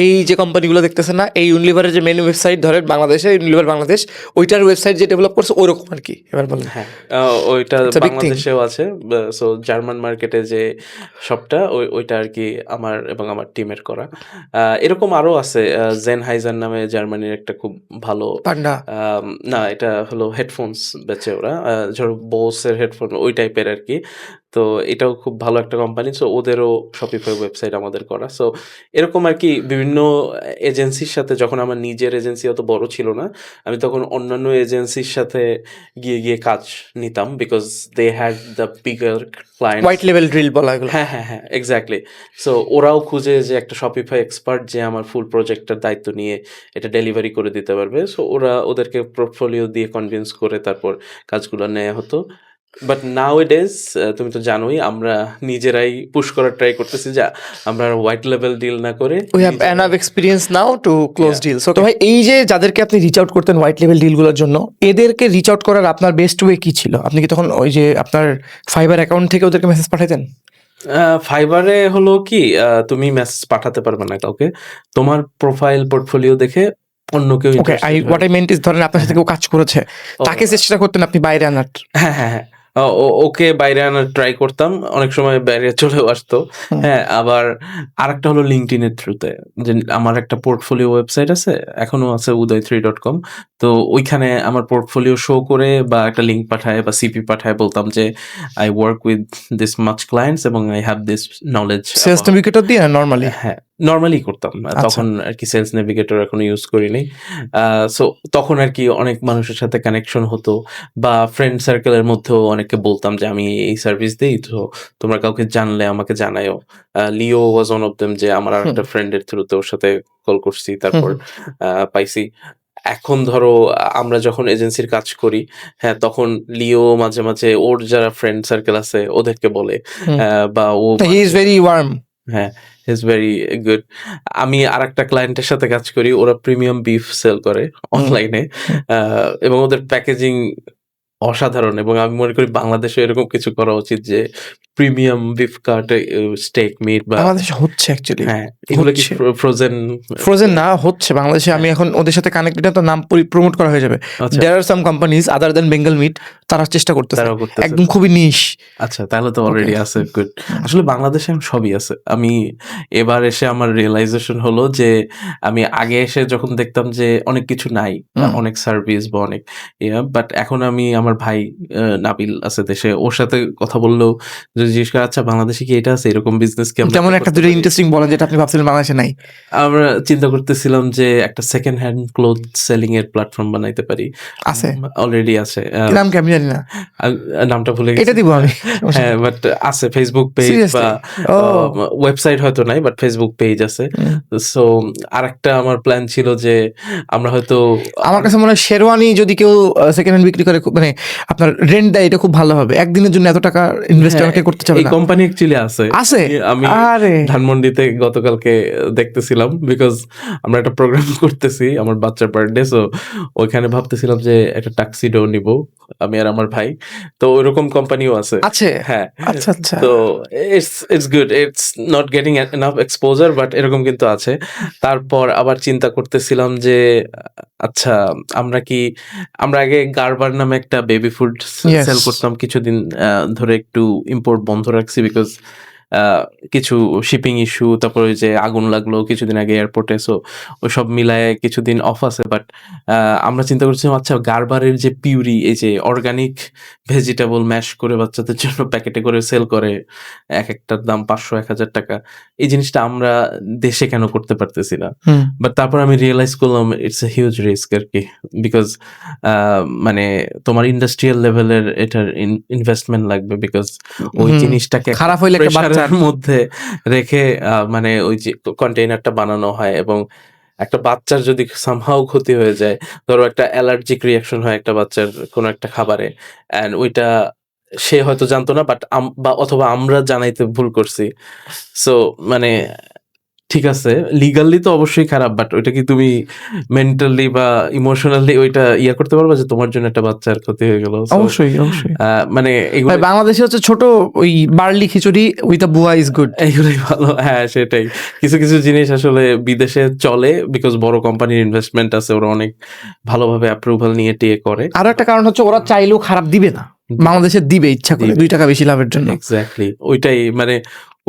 এই যে কোম্পানিগুলো দেখতেছে না, এই ইউনিলিভারের যে মেন ওয়েবসাইট ধরেন বাংলাদেশে ইউনিলিভার বাংলাদেশ, ওইটার ওয়েবসাইট যে ডেভেলপ করছে ওরকম আর কি। এবার বলেন। হ্যাঁ, ওইটা It's a big thing. বাংলাদেশেও আছে। সো জার্মান মার্কেটে যে শপটা ওইটা আর কি আমার এবং আমার টিমের করা। এরকম আরো আছে, জেনহাইজার নামে জার্মানির একটা খুব ভালো পান্ডা। না, এটা হলো হেডফোনস বেচে ওরা, ধরো বোসের হেডফোন ওই টাইপের আর কি। তো এটাও খুব ভালো একটা কোম্পানি। সো ওদেরও শপিফাই ওয়েবসাইট আমাদের করা। সো এরকম আর কি বিভিন্ন এজেন্সির সাথে, যখন আমার নিজের এজেন্সি অত বড় ছিল না, আমি তখন অন্যান্য এজেন্সির সাথে গিয়ে কাজ নিতাম, because they had the bigger client. White লেভেল ড্রিল বলা এগুলো। হ্যাঁ হ্যাঁ হ্যাঁ, এক্স্যাক্টলি। সো ওরাও খুঁজে যে একটা শপিফাই এক্সপার্ট যে আমার ফুল প্রজেক্টটার দায়িত্ব নিয়ে এটা ডেলিভারি করে দিতে পারবে। সো ওদেরকে পোর্টফোলিও দিয়ে কনভিন্স করে তারপর কাজগুলো নেওয়া হতো। বাট নাও ইট ইজ, তুমি তো জানোই আমরা নিজেরাই পুশ করার ট্রাই করতেছি যে আমরা হোয়াইট লেভেল ডিল না করে we have enough experience now to close deals. তো ভাই, এই যে যাদেরকে আপনি রিচ আউট করতেন হোয়াইট লেভেল ডিলগুলোর জন্য, এদেরকে রিচ আউট করার আপনার বেস্ট ওয়ে কি ছিল? আপনি কি তখন ওই যে আপনার ফাইবার অ্যাকাউন্ট থেকে ওদেরকে মেসেজ পাঠাতেন? ফাইবারে হলো কি, তুমি মেসেজ পাঠাতে পারবে না কাউকে, তোমার প্রোফাইল পোর্টফোলিও দেখে অন্য কেউ ওকে, হোয়াট আই মেন্ট ইজ, ধরেন আপনার সাথে কেউ কাজ করেছে, তাকে চেষ্টা করতেন আপনি বাইরে আনার। হ্যাঁ হ্যাঁ হ্যাঁ, ওকে বাইরে আনার ট্রাই করতাম, অনেক সময় বাইরে চলেও আসতো। হ্যাঁ, আবার আরেকটা হলো লিঙ্কডইন এর থ্রুতে, যে আমার একটা পোর্টফোলিও ওয়েবসাইট আছে, এখনো আছে, uday3.com। তো ওইখানে আমার পোর্টফোলিও শো করে বা একটা লিঙ্ক পাঠায় বা সিপি পাঠায়, বলতাম যে I work with this much clients এবং I have this knowledge. Sales navigator দিয়ে নরমালি? হ্যাঁ, নর্মালি করতাম। তখন আর কি সেলস নেভিগেটর এখনো ইউজ করিনি। সো তখন আর কি অনেক মানুষের সাথে কানেকশন হতো, বা ফ্রেন্ড সার্কেলের মধ্যেও অনেককে বলতাম যে আমি এই সার্ভিস দিই, তো তোমরা কাউকে জানলে আমাকে জানায়ও। লিও ওয়াজ ওয়ান অফ দেম, যে আমার আর একটা ফ্রেন্ডের থ্রুতে ওর সাথে কল করছি, তারপর পাইছি। এখন ধরো আমরা যখন এজেন্সির কাজ করি, হ্যাঁ, তখন লিও মাঝে মাঝে ওর যারা ফ্রেন্ড সার্কেল আছে ওদেরকে বলে, বা ও হি ইজ ভেরি ওয়ার্ম। হ্যাঁ, ইজ ভেরি গুড। আমি আরেকটা ক্লায়েন্টের সাথে কাজ করি, ওরা প্রিমিয়াম বিফ সেল করে অনলাইনে, এবং ওদের প্যাকেজিং অসাধারণ, এবং আমি মনে করি বাংলাদেশে এরকম কিছু করা উচিত, যে প্রিমিয়াম বিফ কাট, স্টেক মিট বা বাংলাদেশে হচ্ছে অ্যাকচুয়ালি। হ্যাঁ, এগুলো কি ফ্রোজেন না হচ্ছে বাংলাদেশে। আমি এখন ওদের সাথে কানেক্টেড, তো নাম প্রমোট করা হয়ে যাবে। আচ্ছা। There are some companies other than Bengal Meat তারা চেষ্টা করতেছে, তারাও করতেছে। একদম খুবই নিশ। আচ্ছা, তাহলে তো অলরেডি Okay. আছে, গুড। আসলে বাংলাদেশে এখন সবই আছে। আমি এবার এসে আমার রিয়ালাইজেশন হলো যে আমি আগে এসে যখন দেখতাম যে অনেক কিছু নাই, অনেক সার্ভিস বা অনেক বাট এখন আমি আমার ভাই নাবিল আছে দেশে, ওর সাথে কথা বললেও যদি জিজ্ঞেস করে আচ্ছা বাংলাদেশে কি এটা আছে, এরকম বিজনেস কি আমরা যেমন একটা করতে দুটো পারি?" ইন্টারেস্টিং বলেন যেটা আপনি ভাবছিলেন বাংলাদেশে নাই। আমরা চিন্তা করতেছিলাম যে একটা সেকেন্ড হ্যান্ড ক্লোথ সেলিং এর প্ল্যাটফর্ম বানাইতে পারি। আছে? অলরেডি আছে। কি নাম কি আমি জানি না। নামটা ভুলে গেছি। এটা দিব আমি। হ্যাঁ, বাট আছে ফেসবুক পেজ Seriously? বা Oh. ওয়েবসাইট হয়তো নাই, বাট ফেসবুক পেজ আছে। হুম। সো আরেকটা আমার প্ল্যান ছিল যে আমরা হয়তো আমার কাছে মনে হয় শেরওয়ানি যদি কেউ সেকেন্ড হ্যান্ড বিক্রি করে, মানে আপনার রেন্ট দেয়, এটা খুব ভালো হবে। একদিনের জন্য এত টাকা ইনভেস্ট হ্যাঁ, অনেকে করতে চাবে এই না। কোম্পানি অ্যাকচুয়ালি আছে। আছে? আমি আরে ধানমন্ডিতে গতকালকে দেখতেছিলাম, বিকজ আমরা একটা প্রোগ্রাম করতেছি আমার বাচ্চার বার্থডে, সো ওইখানে ভাবতেছিলাম যে একটা টাক্সিডো নিব আমি আর আমার ভাই। তো ওইরকম কোম্পানিও আছে। আছে? হ্যাঁ, আচ্ছা, আচ্ছা। তো it's good, it's not getting enough exposure, but এরকম কিন্তু আছে। তারপর আবার চিন্তা করতেছিলাম যে আচ্ছা আমরা আগে গারবার নামে একটা বেবি ফুড Yes. সেল করতাম কিছুদিন ধরে, একটু ইম্পোর্ট বন্ধ রাখছি বিকজ কিছু শিপিং ইস্যু, তারপর ওই যে আগুন লাগলো কিছুদিন আগে এয়ারপোর্টে, সো ওই সব মিলায়ে কিছুদিন অফ আছে। বাট আমরা চিন্তা করছিলাম আচ্ছা গারবারের যে পিউরি, এই যে অর্গানিক ভেজিটেবল ম্যাশ করে বাচ্চাদের জন্য প্যাকেটে করে সেল করে, এক একটার দাম 500-1000 টাকা, এই জিনিসটা আমরা দেশে কেন করতে পারতেছি না? হুম। বাট তারপর আমি রিয়েলাইজ করলাম ইটস এ হিউজ রিস্ক আর কি, বিকজ মানে তোমার ইন্ডাস্ট্রিয়াল লেভেলের এটার ইনভেস্টমেন্ট লাগবে, বিকজ ওই হুম। জিনিসটাকে একটা খারাপ হইলে একটা প্রেসারের বাচ্চার মধ্যে রেখে মানে ওই যে কন্টেইনারটা বানানো হয়, এবং একটা বাচ্চার যদি সামহাও ক্ষতি হয়ে যায়, ধরো একটা অ্যালার্জিক রিয়াকশন হয় একটা বাচ্চার কোনো একটা খাবারে, অ্যান্ড ওইটা সে হয়তো জানতো না, বাট বা অথবা আমরা জানাইতে ভুল করছি। সো মানে ঠিক আছে, লিগালি তো অবশ্যই খারাপ, বাট ওইটা কি তুমি মেন্টালি বা ইমোশনালি ওইটা করতে পারবা যে তোমার জন্য একটা বাচ্চার ক্ষতি হয়ে গেল? So, অবশ্যই, অবশ্যই। মানে এগুলো ভাই বাংলাদেশে হচ্ছে ছোট ওই বার্লি খিচুড়ি উইথ আ বুয়া ইজ গুড। এগুলোই ভালো। হ্যাঁ, সেটাই। কিছু কিছু জিনিস আসলে বিদেশে চলে বিকজ বড় কোম্পানির ইনভেস্টমেন্ট আছে, ওরা অনেক ভালোভাবে অ্যাপ্রুভাল নিয়ে টিয়ে করে। আরো একটা কারণ হচ্ছে ওরা চাইলেও খারাপ দিবে না, বাংলাদেশে দিবে ইচ্ছা করে দিবে। 2 টাকা বেশি লাভের জন্য। এক্স্যাক্টলি, ওইটাই মানে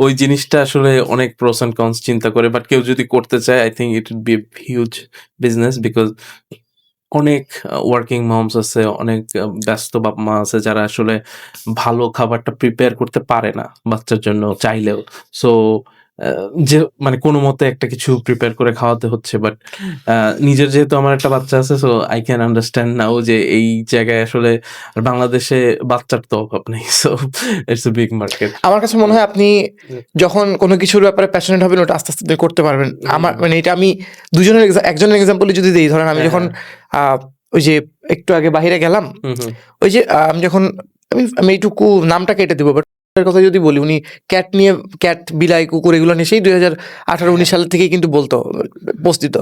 ওই জিনিসটা আসলে অনেক প্রোস এন্ড কনস চিন্তা করে, বাট কেউ যদি করতে চায় I think it would be huge business, because অনেক ওয়ার্কিং মমস আছে, অনেক ব্যস্ত বাপ মা আছে যারা আসলে ভালো খাবারটা প্রিপেয়ার করতে পারে না বাচ্চার জন্য চাইলেও। সো যে মানে কোনো মতে একটা কিছু প্রিপেয়ার করে খাওয়াতে হচ্ছে, বাট নিজের যেহেতু আমার একটা বাচ্চা আছে, সো আই ক্যান আন্ডারস্ট্যান্ড নাও যে এই জায়গায় আসলে বাংলাদেশে বাচ্চার তো অভাব নেই, so it's a big market. আমার কাছে মনে হয় আপনি যখন কোনো কিছুর ব্যাপারে প্যাশনেট হবেন ওটা আস্তে আস্তে করতে পারবেন। আমার মানে এটা আমি দুজনের একজনের এক্সাম্পল যদি দিই, ধরেন আমি যখন ওই যে একটু আগে বাইরে গেলাম, ওই যে আমি যখন আমি এইটুকু নামটা কেটে দেবো, বাট কথা যদি বলি, উনি ক্যাট বিলাই কুকুর এগুলো নিয়ে সেই 2018-19 সালের থেকেই কিন্তু বলতো, পোস্ট দিত।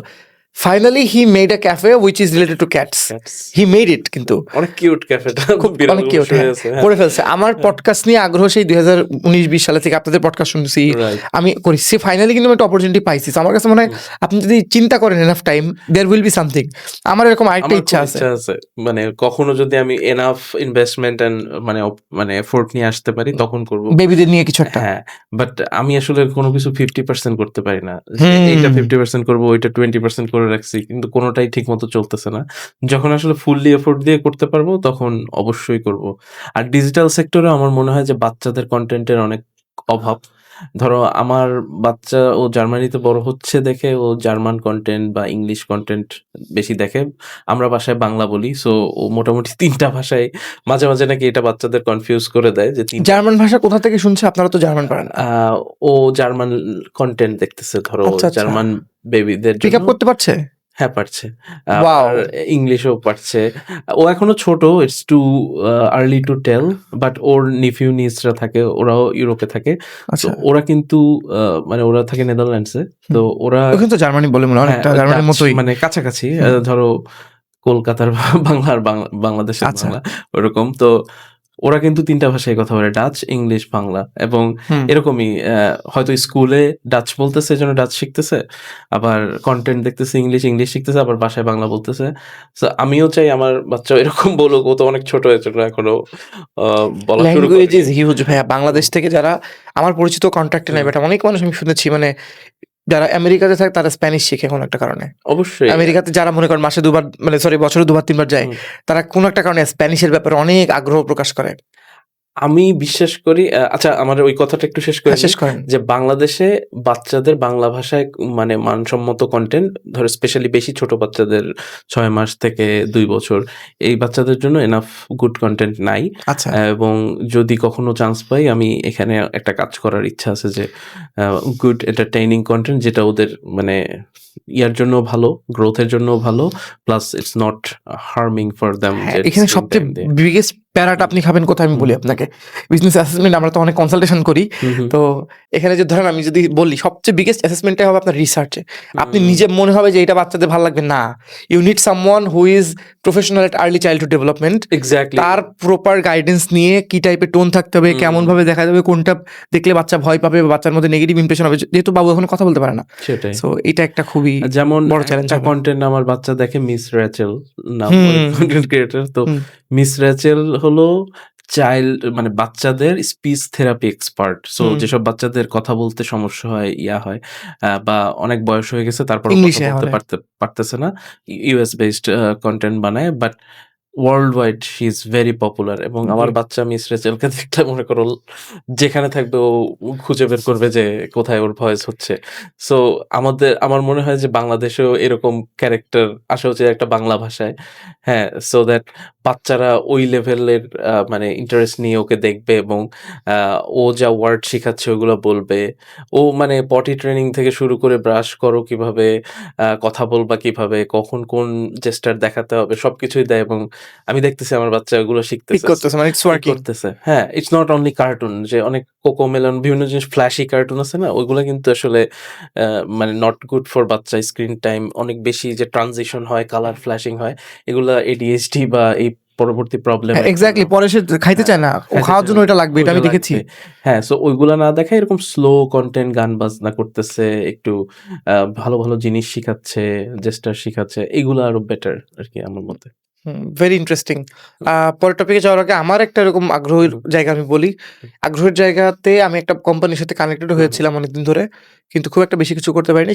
Finally he made a cafe which is related to cats. He made it, কিন্তু অনেক কিউট ক্যাফেটা, খুব অনেক কিউট করে ফেলছে। আমার পডকাস্ট নিয়ে আগ্রহ সেই 2019-20 সালে থেকে আপনাদের পডকাস্ট শুনছি, আমি করি। সে ফাইনালি কিন্তু একটা অপরচুনিটি পাইছি। আমার কাছে মনে হয় আপনি যদি চিন্তা করেন enough time, there will be something. আমার এরকম আরেকটা ইচ্ছা আছে, মানে কখনো যদি আমি এনাফ ইনভেস্টমেন্ট এন্ড মানে এফোর্ট নিয়ে আসতে পারি তখন করব, বেবিদের নিয়ে কিছু একটা। হ্যাঁ, বাট আমি আসলে কোনো কিছু 50% করতে পারি না। এইটা 50% করবো, ওইটা 20% করে রাখছি, কিন্তু কোনোটাই ঠিক মতো চলতেছে না। যখন আসলে ফুললি এফোর্ট দিয়ে করতে পারবো তখন অবশ্যই করব। আর ডিজিটাল সেক্টরে আমার মনে হয় যে বাচ্চাদের কন্টেন্টের অনেক অভাব। ধরো আমার বাচ্চা ও জার্মানিতে বড় হচ্ছে দেখে ও জার্মান কন্টেন্ট বা ইংলিশ কন্টেন্ট বেশি দেখে। আমরা বাসায় বাংলা বলি, সো ও মোটামুটি 3টা ভাষায় মাঝে মাঝে নাকি এটা বাচ্চাদের কনফিউজ করে দেয় যে জার্মান ভাষা কোথা থেকে শুনছে? আপনারা তো জার্মান পারেন। ও জার্মান কন্টেন্ট দেখতেছে, ধরো জার্মান বেবিদের পিক আপ করতে পারছে। হ্যাঁ, পারছে। Wow. আর ইংলিশও পারছে। ও এখনো ছোট, it's too early to tell, but ওর নিফিউ নিসরা থাকে, ওরাও ইউরোপে থাকে। তো ওরা কিন্তু মানে ওরা থাকে নেদারল্যান্ডসে, তো ওরা ওখানে তো জার্মানি বলে মনে হয় অনেকটা জার্মানির মতোই, মানে কাছাকাছি। ধরো কলকাতার বাংলা আর বাংলাদেশের বাংলা ওরকম। তো ওরা কিন্তু ৩ টা ভাষায় কথা বলে। ডাচ, ইংলিশ, বাংলা এবং হুম। এরকমই হয়তো স্কুলে ডাচ বলতেছে এজন্য ডাচ শিখতেছে। আবার কনটেন্ট দেখতেছে ইংলিশ শিখতেছে, আবার বাসায় বাংলা বলতেছে। সো আমিও চাই আমার বাচ্চাও এরকম বলুক। ও তো অনেক ছোট এজন্য এখনো আ বলা শুরু ল্যাঙ্গুয়েজ করেনি। ইজ হিউজ ভাইয়া। বাংলাদেশ হুম, থেকে যারা আমার পরিচিত কন্ট্যাক্টে নাই, হুম। বাট অনেক মানুষ আমি শুনেছি মানে যারা আমেরিকাতে থাকে তারা স্প্যানিশ শিখে কোনো একটা কারণে। অবশ্যই। আমেরিকাতে যারা মনে করেন মাসে ২ বার মানে সরি বছরে ২ বার ৩ বার যায়, হুম। তারা কোনো একটা কারণে স্প্যানিশের ব্যাপারে অনেক আগ্রহ প্রকাশ করে। আমি বিশ্বাস করি আচ্ছা আমার ওই কথাটা একটু শেষ করে হ্যাঁ, নিই। শেষ করেন। যে বাংলাদেশে বাচ্চাদের বাংলা ভাষায় মানে মানসম্মত কনটেন্ট ধরো স্পেশালি বেশি ছোট বাচ্চাদের ৬ মাস থেকে ২ বছর এই বাচ্চাদের জন্য এনাফ গুড কনটেন্ট নাই। আচ্ছা। এবং যদি কখনো চান্স পাই আমি এখানে একটা কাজ করার ইচ্ছা আছে যে গুড এন্টারটেইনিং কনটেন্ট যেটা ওদের মানে ইয়ার জন্যও ভালো, গ্রোথের জন্যও ভালো। Plus it's not harming for them হ্যাঁ, যে এখানে স্ক্রিন সবচেয়ে টাইম দিয়ে। বিগেস্ট প্যারাটা আপনি খাবেন কোথায় আমি হুম, বলি আপনাকে। বিজনেস অ্যাসেসমেন্ট আমরা তো অনেক কনসালটেশন করি। হুম, হুম, তো এখানে যে ধরেন আমি যদি বলি সবচেয়ে বিগেস্ট অ্যাসেসমেন্টটাই হবে আপনার রিসার্চে। আপনি হুম, নিজে মনে হবে যে এটা বাচ্চাদের ভাল লাগবে না। You need someone who is professional at early childhood development. Exactly. তার প্রপার গাইডেন্স নিয়ে কি টাইপের টোন থাকতে হবে, হুম, কেমন ভাবে দেখা যাবে, কোনটা দেখলে বাচ্চা ভয় পাবে বা বাচ্চার মধ্যে নেগেটিভ ইমপ্রেশন হবে। যেহেতু বাবু এখন কথা বলতে পারে না। সেটাই। সো এটা একটা খুবই যেমন বড় চ্যালেঞ্জ একটা হবে। কনটেন্ট আমার বাচ্চা দেখে মিস র্যাচেল নাম অনেক হুম, কনটেন্ট ক্রিয়েটর। তো হুম, মিস র্যাচেল হলো চাইল্ড মানে বাচ্চাদের স্পিচ থেরাপি এক্সপার্ট। সো হুম। যেসব বাচ্চাদের কথা বলতে সমস্যা হয়, ইয়া হয় বা অনেক বয়স হয়ে গেছে তারপরও কথা ইংলিশে বলতে বলে। পারতেছে না। ইউএস বেসড কনটেন্ট বানায় but world wide she is very popular এবং জি। আমার বাচ্চা মিস রেচেলকে দেখলে মনে করো যেখানে থাকবে ও খুঁজে বের করবে যে কোথায় ওর ভয়েস হচ্ছে। সো আমার মনে হয় যে বাংলাদেশেও এরকম ক্যারেক্টার আসা উচিত একটা বাংলা ভাষায়। হ্যাঁ, সো দ্যাট বাচ্চারা ওই লেভেলের মানে ইন্টারেস্ট নিয়ে ওকে দেখবে এবং ও যা ওয়ার্ড শিখাচ্ছে ওগুলো বলবে। ও মানে পটি ট্রেনিং থেকে শুরু করে ব্রাশ করো কিভাবে, কথা বলবা কিভাবে, কখন কোন জেস্টার দেখাতে হবে সবকিছুই দেয় এবং আমি দেখতেছি আমার বাচ্চা ওগুলো ঠিক শিখতেছে। করতেছে মানে ইটস ঠিক ওয়ার্কিং। করতেছে। হ্যাঁ, ইটস নট অনলি কার্টুন যে অনেক কোকোমেলন বিভিন্ন জিনিস ফ্ল্যাশি কার্টুন আছে না? ওইগুলা কিন্তু আসলে আ মানে নট গুড ফর বাচ্চা স্ক্রিন টাইম অনেক বেশি যে ট্রানজিশন হয়, কালার ফ্ল্যাশিং হয় এগুলা ADHD বা এই পরবর্তী হ্যাঁ, প্রবলেমের জন্য এক্সাক্টলি পরে সে খাইতে হ্যাঁ, চায় না। ও খাইতে খাওয়ার চায় জন্য না। ওইটা লাগবে। এটা ওইটা আমি দেখেছি। লাগবে। হ্যাঁ, সো ওইগুলা না দেখায় এরকম স্লো কনটেন্ট গান বাজনা করতেছে, একটু ভালো জিনিস শিখাচ্ছে, জেস্টার শিখাচ্ছে। এগুলা আরো বেটার আরকি আমার মতে। Very interesting. পরের টপিকে যাওয়ার আগে আমার একটা এরকম হুম, আগ্রহের হুম, জায়গা আমি বলি। আগ্রহের জায়গাতে আমি একটা কোম্পানির সাথে কানেক্টেড হুম, হুম, হয়েছিলাম অনেকদিন ধরে। কিন্তু খুব একটা বেশি কিছু করতে পারিনি।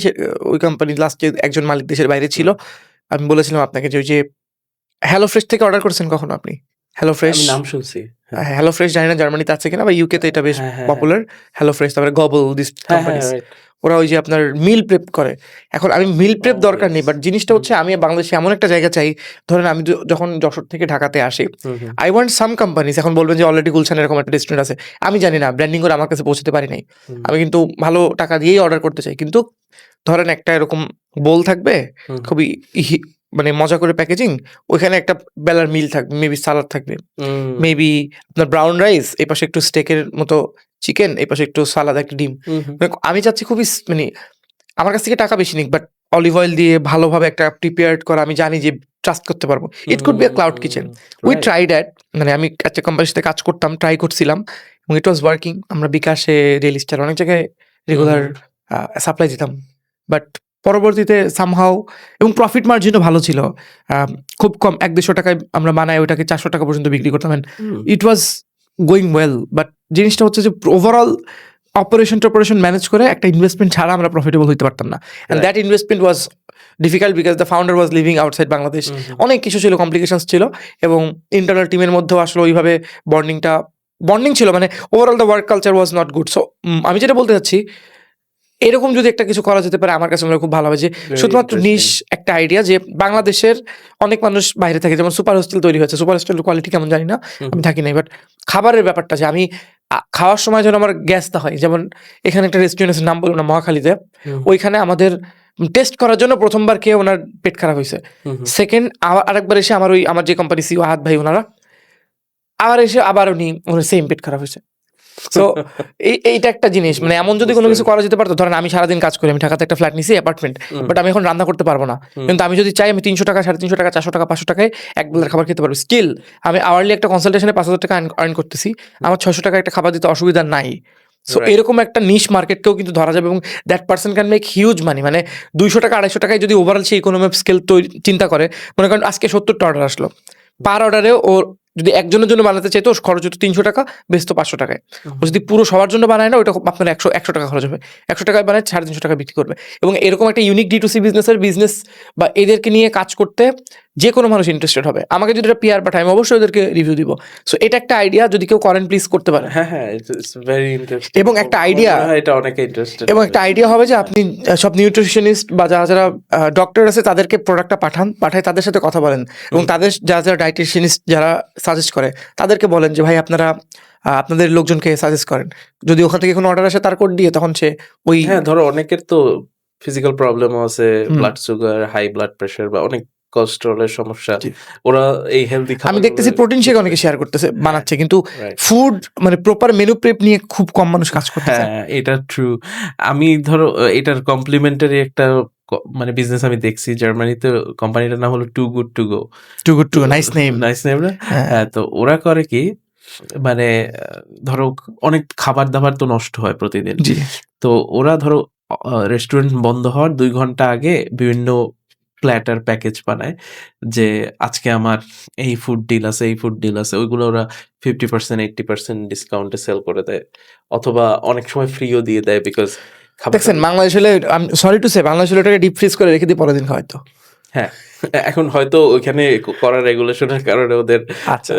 ওই কোম্পানির লাস্টে একজন মালিক দেশের বাইরে ছিল। হুম। আমি বলেছিলাম আপনাকে যে ওই যে HelloFresh থেকে অর্ডার করেছেন কখনো আপনি? HelloFresh, আমি নাম শুনছি। হ্যাঁ। HelloFresh জানি না জার্মানিতে আছে কিনা বা UK তে এটা বেশ হ্যাঁ। পপুলার। HelloFresh তারপরে Gobble দিস কোম্পানিস। রাইট। ওরা ওই যে আপনার মিল প্রেপ করে। এখন আমি মিল প্রেপ ওহ দরকার ইয়েস। নেই। বাট জিনিসটা হুম, হচ্ছে আমি বাংলাদেশে এমন একটা জায়গা চাই, ধরেন আমি যখন যশোর থেকে ঢাকাতে আসি, হুম, হুম, I want some companies এখন বলবেন যে অলরেডি গুলশানে এরকম একটা রেস্টুরেন্ট আছে। আমি জানি না ব্র্যান্ডিং করে আমার কাছে পৌঁছাতে পারি নাই। হুম, আমি কিন্তু ভালো টাকা দিয়েই অর্ডার করতে চাই। কিন্তু ধরেন একটা এরকম বোল থাকবে, হুম, খুবই ইহি মানে মজা করে প্যাকেজিং। ওইখানে একটা বেলার মিল থাকবে, মেবি সালাদ থাকবে। হুম, মেবি আপনার ব্রাউন রাইস, এপাশে একটু স্টেকের মতো চিকেন, এপাশে একটু সালাদ, একটা ডিম। হুম, হুম, মানে আমি চাচ্ছি খুবই মানে আমার কাছ থেকে টাকা বেশি নিক বাট অলিভ অয়েল দিয়ে ভালোভাবে একটা প্রিপেয়ার্ড করা আমি জানি যে ট্রাস্ট করতে পারবো। It could be a cloud kitchen. We write. Tried that. মানে আমি একটা কোম্পানির সাথে কাজ করতাম, ট্রাই করছিলাম এবং ইট ওয়াজ ওয়ার্কিং। আমরা বিকাশে, রেল স্টার অনেক জায়গায় হুম, রেগুলার হুম, সাপ্লাই দিতাম। বাট পরবর্তীতে সামহাউ এবং প্রফিট মার্জিনও ভালো ছিল। খুব কম ৳১-১৫০ আমরা বানাই ওটাকে ৳৪০০ পর্যন্ত বিক্রি করতাম and hmm, it was going well. But জিনিসটা হচ্ছে যে ওভারঅল অপারেশন ম্যানেজ করে একটা ইনভেস্টমেন্ট ছাড়া আমরা প্রফিটেবল হইতে পারতাম না। And right. That investment was difficult because the founder was living outside Bangladesh. হুম, হুম, অনেক কিছু ছিল, কমপ্লিকেশনস ছিল এবং ইন্টারনাল টিমের মধ্যেও আসলে ওইভাবে বন্ডিং ছিল। মানে overall the work culture was not good. So আমি যেটা বলতে চাচ্ছি, এরকম যদি একটা কিছু করা যেতে পারে আমার কাছে মনে হয় খুব ভালো হবে যে ভেরি শুধুমাত্র নিশ ইন্টারেস্টিং। একটা আইডিয়া যে বাংলাদেশের অনেক মানুষ বাইরে থাকে, যেমন সুপার হোস্টেল তৈরি হয়েছে। সুপার হোস্টেলের কোয়ালিটি কেমন জানি না, হুম, আমি হুম, থাকি নাই। বাট খাবারের ব্যাপারটা যে আমি খাওয়ার সময় যেন আমার গ্যাস না হয়। যেমন এখানে একটা রেস্টুরেন্ট আছে, নাম বলবো না, মহাখালীতে। হুম, ওইখানে আমাদের টেস্ট করার জন্য ১ম বার খেয়ে ওনার পেট খারাপ হইছে। হুম, হুম, সেকেন্ড আরেকবার এসে আমার যে কোম্পানি সিইও আহাদ ভাই উনারা আবার এসে আবার উনার সেম পেট খারাপ হইছে। সো এইটা একটা জিনিস, মানে এমন যদি কোনো কিছু করা যেতে পারতো, ধরেন আমি সারাদিন কাজ করি, আমি ঢাকাতে একটা ফ্ল্যাট নিছি অ্যাপার্টমেন্ট, বাট আমি এখন রান্না করতে পারবো না, কিন্তু আমি যদি চাই আমি 300 টাকা 350 টাকা 400 টাকা 500 টাকায় এক বেলার খাবার খেতে পারবো। স্টিল আমি আওয়ারলি একটা কনসালটেশনে 5,000 টাকা আর্ন করতেছি, আমার 600 টাকা একটা খাবার দিতে অসুবিধা নাই। So Right. এরকম একটা নিশ মার্কেটকেও কিন্তু ধরা যাবে এবং that person can make huge মানি। মানে 200 টাকা 250 টাকায় যদি ওভারঅল সেই ইকোনমি অফ স্কেল চিন্তা করে, মনে করেন আজকে 70টা অর্ডার আসলো, পার অর্ডারে ও যদি একজনের জন্য বানাতে চাইতো ওর খরচ হতো 300 টাকা, বেচতো 500 টাকায়। ও যদি পুরো সবার জন্য বানায় না, ওটা আপনার 100 টাকা খরচ হবে, 100 টাকায় বানায় 350 টাকা বিক্রি করবে। এবং এরকম একটা ইউনিক D2C বিজনেস বা এদেরকে নিয়ে কাজ করতে যে কোনো মানুষ ইন্টারেস্টেড হবে। আমাকে যদি এটা পিআর পাঠায় আমি অবশ্যই ওদেরকে রিভিউ দিব। সো এটা একটা আইডিয়া, যদি কেউ করেন প্লিজ করতে পারেন। হ্যাঁ, it's very interesting. এবং একটা idea- মনে হয় এটা অনেকে ইন্টারেস্টেড। এবং একটা আইডিয়া হবে যে আপনি সব নিউট্রিশনিস্ট বা যারা ডক্টর আছে তাদেরকে প্রোডাক্টটা পাঠায় তাদের সাথে কথা বলেন, এবং তাদের যারা ডায়েটিশিয়ানিস্ট যারা সাজেস্ট করে তাদেরকে বলেন যে ভাই আপনারা আপনাদের লোকজনকে সাজেস্ট করেন, যদি ওখান থেকে কোনো অর্ডার আসে তার কোড দিয়ে, তখন সে ওই হ্যাঁ, ধরো অনেকের তো ফিজিক্যাল প্রবলেমও আছে, হুম। Blood sugar, high blood pressure বা অনেক কোলেস্টেরলের সমস্যা। জি। ওরা এই হেলদি আমি দেখতেছি প্রোটিন শেক অনেকে শেয়ার করতেছে, বানাচ্ছে, কিন্তু Right. ফুড মানে প্রপার মেনু প্রেপ নিয়ে খুব কম মানুষ কাজ করতেছে। হ্যাঁ, এটা ট্রু। আমি ধরো এটার কমপ্লিমেন্টারি একটা মানে বিজনেস আমি দেখছি জার্মানিতে, কোম্পানিটার নাম হলো too good to go. Too good too nice name. Nice name না? হ্যাঁ। হ্যাঁ, তো ওরা করে কি, মানে ধরো অনেক খাবার দাবার তো নষ্ট হয় প্রতিদিন। জি। তো ওরা ধরো রেস্টুরেন্ট বন্ধ হওয়ার 2 ঘন্টা আগে বিভিন্ন প্ল্যাটার প্যাকেজ বানায়, যে আজকে আমার এই ফুড ডিল আছে, এই ফুড ডিল আছে, ওইগুলো ওরা 50% 80% ডিসকাউন্টে সেল করে দেয়, অথবা অনেক সময় ফ্রিও দিয়ে দেয়, বিকজ দেখছেন বাংলাদেশ হলে, সরি টু সে, বাংলাদেশ হলে এটাকে ডিপ ফ্রিজ করে রেখে দিই, পরের দিন হয়তো। হ্যাঁ, এখন হয়তো ওইখানে করা রেগুলেশনের কারণে ওদের আচ্ছা।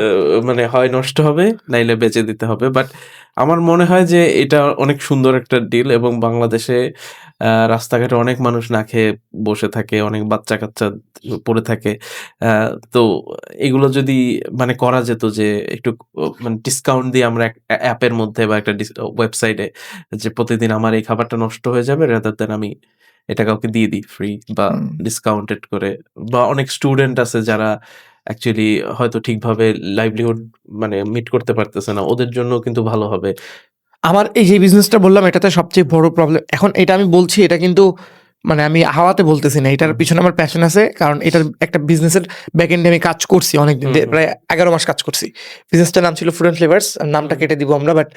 মানে হয় নষ্ট হবে, নাইলে বেচে দিতে হবে। বাট আমার মনে হয় যে এটা অনেক সুন্দর একটা ডিল, এবং বাংলাদেশে রাস্তাঘাটে অনেক মানুষ না খেয়ে বসে থাকে, অনেক বাচ্চা কাচ্চা পড়ে থাকে। তো এগুলো যদি মানে করা যেত, যে একটু মানে ডিসকাউন্ট দিয়ে আমরা অ্যাপের মধ্যে বা একটা ওয়েবসাইটে, যে প্রতিদিন আমার এই খাবারটা নষ্ট হয়ে যাবে, রাদার দেন আমি এটা কাউকে দিয়ে দিই ফ্রি বা ডিসকাউন্টেড করে। বা অনেক স্টুডেন্ট আছে যারা অ্যাকচুয়ালি হয়তো ঠিকভাবে লাইভলিহুড মানে মিট করতে পারতেছে না, ওদের জন্য কিন্তু ভালো হবে। আমার এই যে বিজনেসটা বললাম, এটাতে সবচেয়ে বড় প্রবলেম এখন, এটা আমি বলছি, এটা কিন্তু মানে আমি হাওয়াতে বলতেছি না, এটার পিছনে আমার প্যাশন আছে, কারণ এটার একটা বিজনেসের ব্যাকএন্ডে আমি কাজ করছি অনেকদিন, প্রায় 11 মাস কাজ করছি। বিজনেসটার নাম ছিল ফুড অ্যান্ড ফ্লেভার্স, নামটা কেটে দিব আমরা, বাট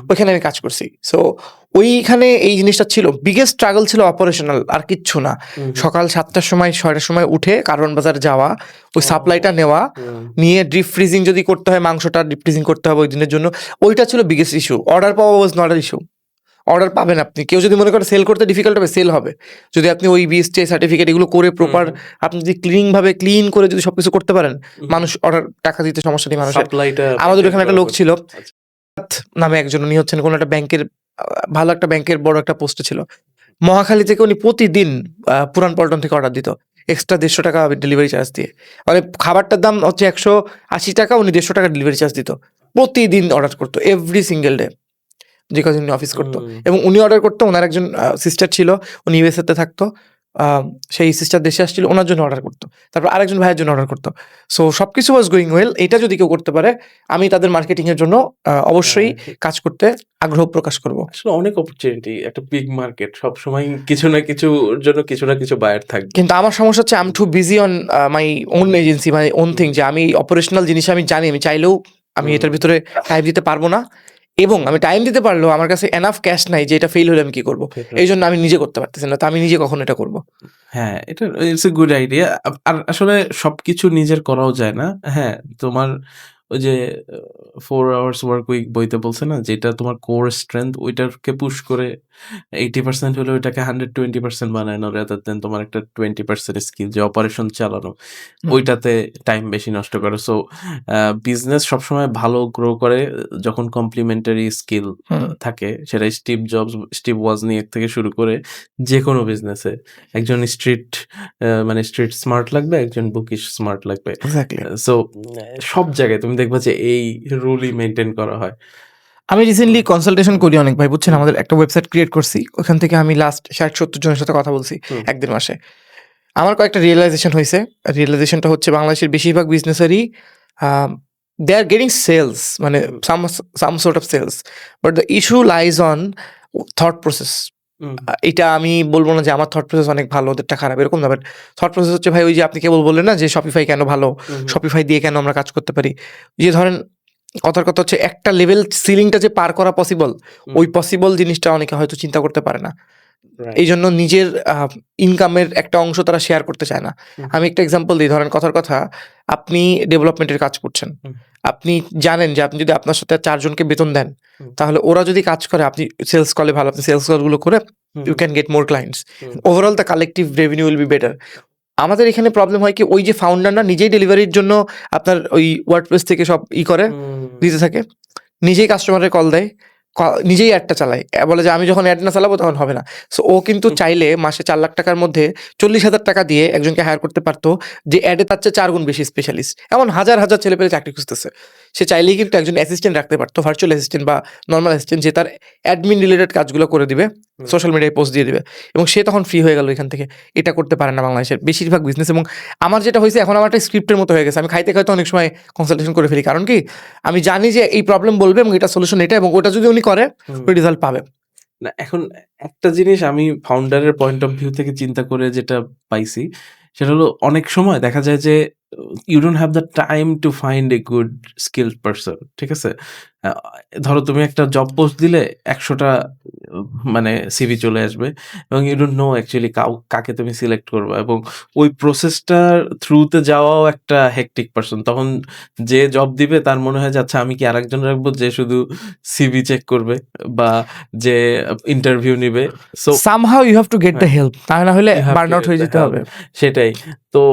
ওইখানে আমি কাজ করছি। সো ওইখানে এই জিনিসটা ছিল, বিগেস্ট স্ট্রাগল ছিল অপারেশনাল, আর কিচ্ছু না। সকাল 7টার সময় 6টার সময় উঠে কারণ বাজার যাওয়া, ওই সাপ্লাইটা নেওয়া, নিয়ে ডিপ ফ্রিজিং যদি করতে হয়, মাংসটা ডিপ ফ্রিজিং করতে হবে ওই দিনের জন্য, ওইটা ছিল বিগেস্ট ইস্যু। অর্ডার পাওয়া was not a issue. Order পাবেন আপনি, কেউ যদি মনে করে সেল করতে ডিফিকাল্ট হবে, সেল হবে যদি আপনি ওই বিএসটিআই সার্টিফিকেট এগুলো করে প্রপার আপনি যদি ক্লিন করে যদি সবকিছু করতে পারেন, মানুষ অর্ডার টাকা দিতে সমস্যা নেই মানুষের। সাপ্লাইটা আমাদের এখানে একটা লোক ছিল নামে একজন, উনি হচ্ছেন কোনো একটা ব্যাংকের, ভালো একটা ব্যাংকের বড় একটা পোস্টে ছিল, মহাখালী থেকে উনি প্রতিদিন পুরান পল্টন থেকে অর্ডার দিত, এক্সট্রা 150 টাকা ডেলিভারি চার্জ দিয়ে। মানে খাবারটার দাম হচ্ছে 180 টাকা, উনি 150 টাকা ডেলিভারি চার্জ দিত, প্রতিদিন অর্ডার করতো এভরি সিঙ্গেল ডে, যে কাজ উনি অফিস করতো। এবং উনি অর্ডার করতো, ওনার একজন সিস্টার ছিল, উনি ইউএসএতে থাকতো, সেই সিস্টার দেশে আসছিল, ওনার জন্য অর্ডার করতো, তারপর আরেকজন ভাইয়ের জন্য অর্ডার করতো। সো সবকিছু ওয়াজ গোয়িং ওয়েল। এটা যদি কেউ করতে পারে, আমি তাদের মার্কেটিং এর জন্য অবশ্যই কাজ করতে আগ্রহ প্রকাশ করব। আসলে অনেক অপরচুনিটি, একটা বিগ মার্কেট, সব সময় কিছু না কিছুর জন্য কিছু না কিছু বায়ার থাকবে। কিন্তু আমার সমস্যা হচ্ছে, I am too busy on my own agency, my own thing, যে আমি অপারেশনাল জিনিস আমি জানি, আমি চাইলেও আমি এটার ভিতরে টাইম দিতে পারবো না, এবং আমি টাইম দিতে পারলেও আমার কাছে এনাফ ক্যাশ নাই যে এটা ফেল হলে আমি কি করবো। এই জন্য আমি নিজে করতে পারতেছি না, তো আমি নিজে কখন এটা করবো? হ্যাঁ, এটা ইটস এ গুড আইডিয়া। আর আসলে সবকিছু নিজের করাও যায় না। হ্যাঁ, তোমার ওই যে 4 আওয়ার্স ওয়ার্ক উইক বইতে বলছে না, যেটা তোমার কোর স্ট্রেংথ, ওইটাকে পুশ করে 80% হলে ওইটাকে 120% বানানো, রাদার দেন তোমার একটা 20% স্কিল, যে অপারেশন চালানো, ওইটাতে টাইম বেশি নষ্ট করে। সো বিজনেস সবসময় ভালো গ্রো করে যখন কমপ্লিমেন্টারি স্কিল থাকে। সেটা স্টিভ ওয়াজনিয়াক থেকে শুরু করে যে কোনো বিজনেসে একজন মানে স্ট্রিট স্মার্ট লাগবে, একজন বুকিশ স্মার্ট লাগবে। সো সব জায়গায় তুমি দেখবা যে এই রুলই মেনটেন করা হয়। আমি রিসেন্টলি কনসালটেশন করি অনেক ভাই, বুঝছেন, আমাদের একটা ওয়েবসাইট ক্রিয়েট করছি, ওখান থেকে আমি লাস্ট 60-70 জনের সাথে কথা বলছি 1-1.5 মাসে। আমার কয়েকটা রিয়েলাইজেশন হয়েছে। রিয়েলাইজেশনটা হচ্ছে, বাংলাদেশের বেশিরভাগ বিজনেসেরই they are getting sales, মানে some sort of sales, but the issue lies on thought process. এটা আমি বলবো না যে আমার থট প্রসেস অনেক ভালো, ওদেরটা খারাপ, এরকম না। বাট থট প্রসেস হচ্ছে ভাই ওই যে আপনি কেবল বললেন না যে শপিফাই কেন ভালো, শপিফাই দিয়ে কেন আমরা কাজ করতে পারি, যে ধরেন কথার কথা হচ্ছে একটা লেভেল সিলিংটা যে পার করা পসিবল, ওই পসিবল জিনিসটা অনেকে হয়তো চিন্তা করতে পারে না। এই জন্য নিজের ইনকামের একটা অংশ তারা শেয়ার করতে চায় না। আমি একটা এক্সাম্পল দিই, ধরেন কথার কথা আপনি ডেভেলপমেন্টের কাজ করছেন, আপনি জানেন যে আপনি যদি আপনার সাথে 4 জনকে বেতন দেন, তাহলে ওরা যদি কাজ করে, আপনি সেলস কলে ভালো, আপনি সেলস কলগুলো করে you can get more clients, overall the collective revenue will be better. আমাদের এখানে প্রবলেম হয় কি, ওই যে ফাউন্ডার না নিজেই ডেলিভারির জন্য আপনার ওই ওয়ার্ডপ্রেস থেকে সব করে দিতে থাকে, নিজেই কাস্টমারের কল দেয়, নিজেই অ্যাডটা চালায়, বলে যে আমি যখন অ্যাড না চালাবো তখন হবে না। সো ও কিন্তু চাইলে মাসে 4 লাখ টাকার মধ্যে 40,000 টাকা দিয়ে একজনকে হায়ার করতে পারতো, যে অ্যাডে তার চেয়ে 4 গুণ বেশি স্পেশালিস্ট। এমন হাজার হাজার ছেলে পেলে চাকরি খুঁজতেছে, সে চাইলেই কিন্তু একজন অ্যাসিস্ট্যান্ট রাখতে পারতো, ভার্চুয়াল অ্যাসিস্ট্যান্ট বা নর্মাল অ্যাসিস্ট্যান্ট, যে তার অ্যাডমিন রিলেটেড কাজগুলো করে দিবে, সোশ্যাল মিডিয়ায় পোস্ট দিয়ে দিবে, এবং সে তখন ফ্রি হয়ে গেল এখান থেকে। এটা করতে পারে না বাংলাদেশের বেশিরভাগ বিজনেস। এবং আমার যেটা হয়েছে এখন, আমার একটা স্ক্রিপ্টের মতো হয়ে গেছে, আমি খাইতে খাইতে অনেক সময় কনসালটেশন করে ফেলি। কারণ কি, আমি জানি যে এই প্রবলেম বলবে এবং এটা সলিউশন এটা, এবং ওটা যদি উনি করে ওই রেজাল্ট পাবে না। এখন একটা জিনিস আমি ফাউন্ডারের পয়েন্ট অফ ভিউ থেকে চিন্তা করে যেটা পাইছি, সেটা হলো অনেক সময় দেখা যায় যে you don't have the time to find a good skilled person. ঠিক আছে, ধরো তুমি একটা জব পোস্ট দিলে 100টা মানে সিভি চলে আসবে, এবং ইউ ডোন্ট নো অ্যাকচুয়ালি কাকে তুমি সিলেক্ট করবে, এবং ওই প্রসেসটার থ্রুতে যাওয়াও একটা হেকটিক পারসন। তখন যে জব দিবে তার মনে হয় যে আচ্ছা আমি কি আরেকজন রাখবো যে শুধু সিভি চেক করবে বা যে ইন্টারভিউ নিবে। So somehow you have to get the help, তা না হলে বার্ন আউট হয়ে যেতে হবে। সেটাই তো।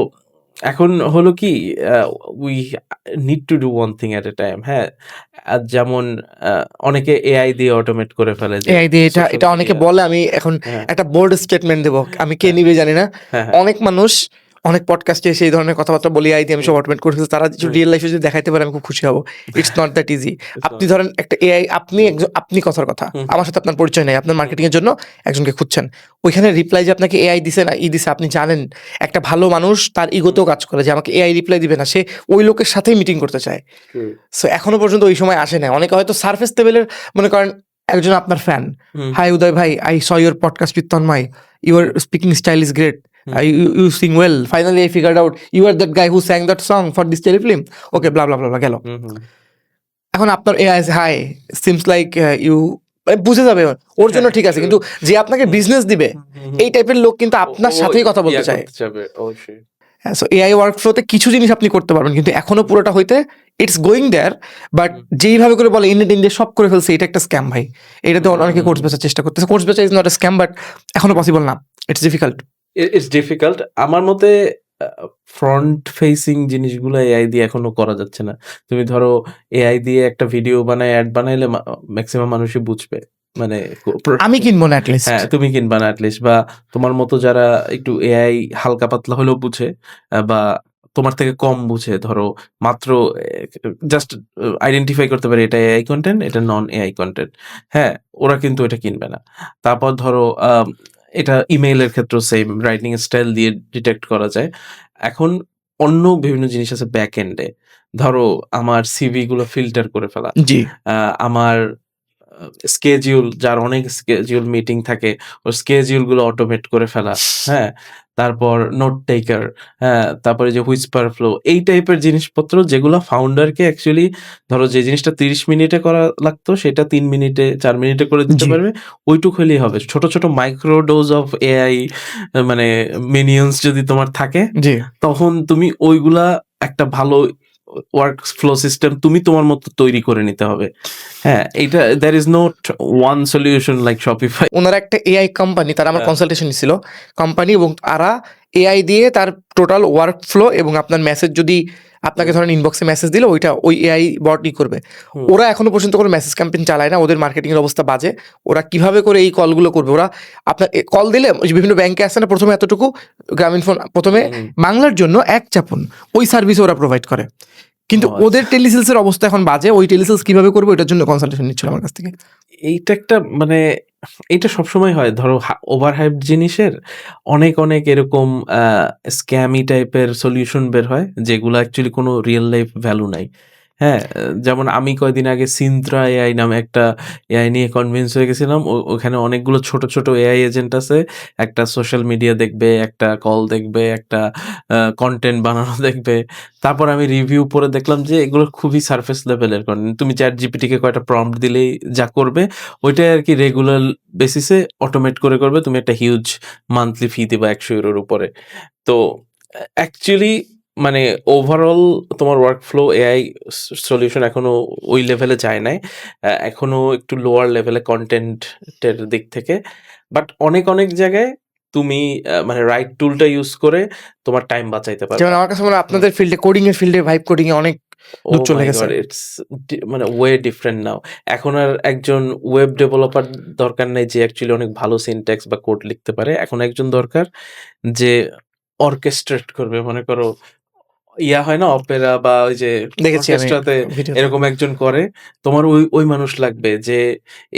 এখন হলো কি, we need to do one thing at A time. হ্যাঁ, যেমন অনেকে এআই দিয়ে অটোমেট করে ফেলে, এআই দিয়ে এটা অনেকে বলে। আমি এখন একটা বোল্ড স্টেটমেন্ট দেবো, আমি কে নিবে জানি না। অনেক মানুষ অনেক পডকাস্টে সেই ধরনের কথাবার্তা বলি, আই দিয়ে আমি সব অটোমেট করে ফেলছি। তারা রিয়েল লাইফে যদি দেখাইতে পারে আমি খুব খুশি হবো। It's not that easy. আপনি ধরেন একটা এআই, আপনি কথার কথা আমার সাথে আপনার পরিচয় নেই, আপনার মার্কেটিং এর জন্য একজনকে খুঁজছেন, ওইখানে রিপ্লাই যে আপনাকে এআই দিছে না দিছে, আপনি জানেন একটা ভালো মানুষ তার ইগোতেও কাজ করে যে আমাকে এআই রিপ্লাই দিবে না, সে ওই লোকের সাথেই মিটিং করতে চায়। সো এখনো পর্যন্ত ওই সময় আসে না। অনেকে হয়তো সারফেস লেভেলের মনে করেন একজন আপনার ফ্যান, হাই উদয় ভাই, I saw your podcast with Tanmay, your speaking style is great, you sing well, finally I figured out you are that guy who sang that song for this telefilm, okay blah blah blah blah, গেল। এখন আপনার AI হাই seems like you, বুঝে যাবে ওর জন্য ঠিক আছে, কিন্তু যে আপনাকে বিজনেস দিবে এই টাইপের লোক কিন্তু আপনার সাথেই কথা বলতে চায়। হ্যাঁ, সো এআই ওয়ার্কফ্লোতে কিছু জিনিস আপনি করতে পারবেন, কিন্তু এখনো পুরোটা হইতে ইটস গোয়িং দেয়ার। বাট যেইভাবে করে বলে ইন্ডিয়া সব করে ফেলছে, এটা একটা স্ক্যাম ভাই। এটাতে অনেকে কোর্স বেচার চেষ্টা করতেছে। কোর্স বেচা is not a scam, but এখনো পসিবল না, ইটস ডিফিকাল্ট। আমার মতে ফ্রন্ট ফেসিং জিনিসগুলো এআই দিয়ে এখনো করা যাচ্ছে না। তুমি ধরো এআই দিয়ে একটা ভিডিও বানায় অ্যাড বানাইলে ম্যাক্সিমাম মানুষই বুঝবে, মানে আমি কিনবো না অ্যাটলিস্ট। হ্যাঁ, তুমি কিনবা না অ্যাটলিস্ট, বা তোমার মতো যারা একটু এআই হালকা পাতলা হলেও বুঝে বা তোমার থেকে কম বুঝে, ধরো মাত্র জাস্ট আইডেন্টিফাই করতে পারে এটা এআই কন্টেন্ট, এটা নন এআই কন্টেন্ট, হ্যাঁ, ওরা কিন্তু এটা কিনবে না। তারপর ধরো এটা ইমেইলের ক্ষেত্রেও সেম, রাইটিং স্টাইল দিয়ে ডিটেক্ট করা যায়। এখন অন্য বিভিন্ন জিনিস আছে ব্যাক এন্ডে, ধরো আমার সিভি গুলো ফিল্টার করে ফেলা, জি, আমার স্কেজিউল, যার অনেক স্কেজিউল মিটিং থাকে, ও স্কেজিউল গুলো অটোমেট করে ফেলা, হ্যাঁ, তারপর নোট টেকার, হ্যাঁ, তারপরে যে হুইসপার ফ্লো, এই টাইপের জিনিসপত্র যেগুলো ফাউন্ডারকে অ্যাকচুয়ালি ধরো যে জিনিসটা 30 মিনিটে করা লাগতো সেটা 3 মিনিটে 4 মিনিটে করে দিতে পারবে, ওইটুক হলেই হবে। ছোট ছোট মাইক্রো ডোজ অফ এআই মানে মিনিয়ন্স যদি তোমার থাকে, তখন তুমি ওইগুলা একটা ভালো ওয়ার্ক ফ্লো সিস্টেম তুমি তোমার মতো তৈরি করে নিতে হবে। হ্যাঁ, এটা there is not one solution like Shopify. ওনারা একটা এআই কোম্পানি, তারা আমার কনসালটেশন নিছিল কোম্পানি, এবং তারা এআই দিয়ে তার টোটাল ওয়ার্ক ফ্লো এবং আপনার মেসেজ যদি আপনাকে ধরেন ইনবক্সে মেসেজ দিলে ওইটা ওই এআই বটই করবে। ওরা এখনো পর্যন্ত কোনো মেসেজ ক্যাম্পেইন চালায় না, ওদের মার্কেটিং এর অবস্থা বাজে। ওরা কিভাবে করে এই কলগুলো করবে, ওরা আপনার কল দিলে বিভিন্ন ব্যাংকে আসে না, প্রথমে এতটুকু গ্রামীণ ফোন প্রথমে বাংলার জন্য এক চাপুন, ওই সার্ভিস ওরা প্রোভাইড করে। কিন্তু ওদের টেলিসেলসের অবস্থা এখন বাজে, ওই টেলিসেলস কিভাবে করবে ওইটার জন্য কনসালটেশন নিচ্ছিল আমার কাছ থেকে। এইটা একটা মানে এটা সবসময় হয়, ধরো ওভার হাইপ জিনিসের অনেক অনেক এরকম স্ক্যামি টাইপের সলিউশন বের হয় যেগুলো অ্যাকচুয়ালি কোনো রিয়েল লাইফ ভ্যালু নাই। হ্যাঁ, যেমন আমি কয়দিন আগে সিন্ত্রা এআই নামে একটা এআই নিয়ে কনভিন্স হয়ে গেছিলাম। ওখানে অনেকগুলো ছোট, ছোট এআই এজেন্ট আছে। একটা সোশ্যাল মিডিয়া দেখবে, একটা কল দেখবে, একটা কনটেন্ট বানানো দেখবে। তারপর আমি রিভিউ পড়ে দেখলাম যে এগুলো খুবই সারফেস লেভেলের কনটেন্ট। তুমি ChatGPT কে কয়টা প্রম্পট দিলেই যা করবে, ওইটাই আরকি রেগুলার বেসিসে অটোমেট করে করবে। তুমি একটা হিউজ মান্থলি ফি দিবা €১০০ র উপরে। তো অ্যাকচুয়ালি মানে ওভারঅল তোমার ওয়ার্কফ্লো এআই সলিউশন এখনো ওই লেভেলে যায় নাই। এখনো একটু লোয়ার লেভেলে কনটেন্টের দিক থেকে। বাট অনেক, অনেক জায়গায় তুমি মানে রাইট টুলটা ইউজ করে তোমার টাইম বাঁচাইতে যেমন পারবা। আমার কাছে মনে হয় আপনাদের ফিল্ডে কোডিং এর ফিল্ডে ভাইব কোডিং এ অনেক দূর ওহ চলে মাই গেছে। গড! ইটস মানে ওয়ে ডিফারেন্ট নাও। এখন আর একজন ওয়েব ডেভেলপার দরকার নাই যে অ্যাকচুয়ালি অনেক ভালো সিনট্যাক্স বা কোড লিখতে পারে। এখন একজন দরকার যে অর্কেস্ট্রেট করবে। মনে করো হয় না অপেরা বা ওই যে দেখেছি আমি অর্কেস্ট্রাতে ভিডিওতে। এরকম একজন করে। তোমার ওই মানুষ লাগবে যে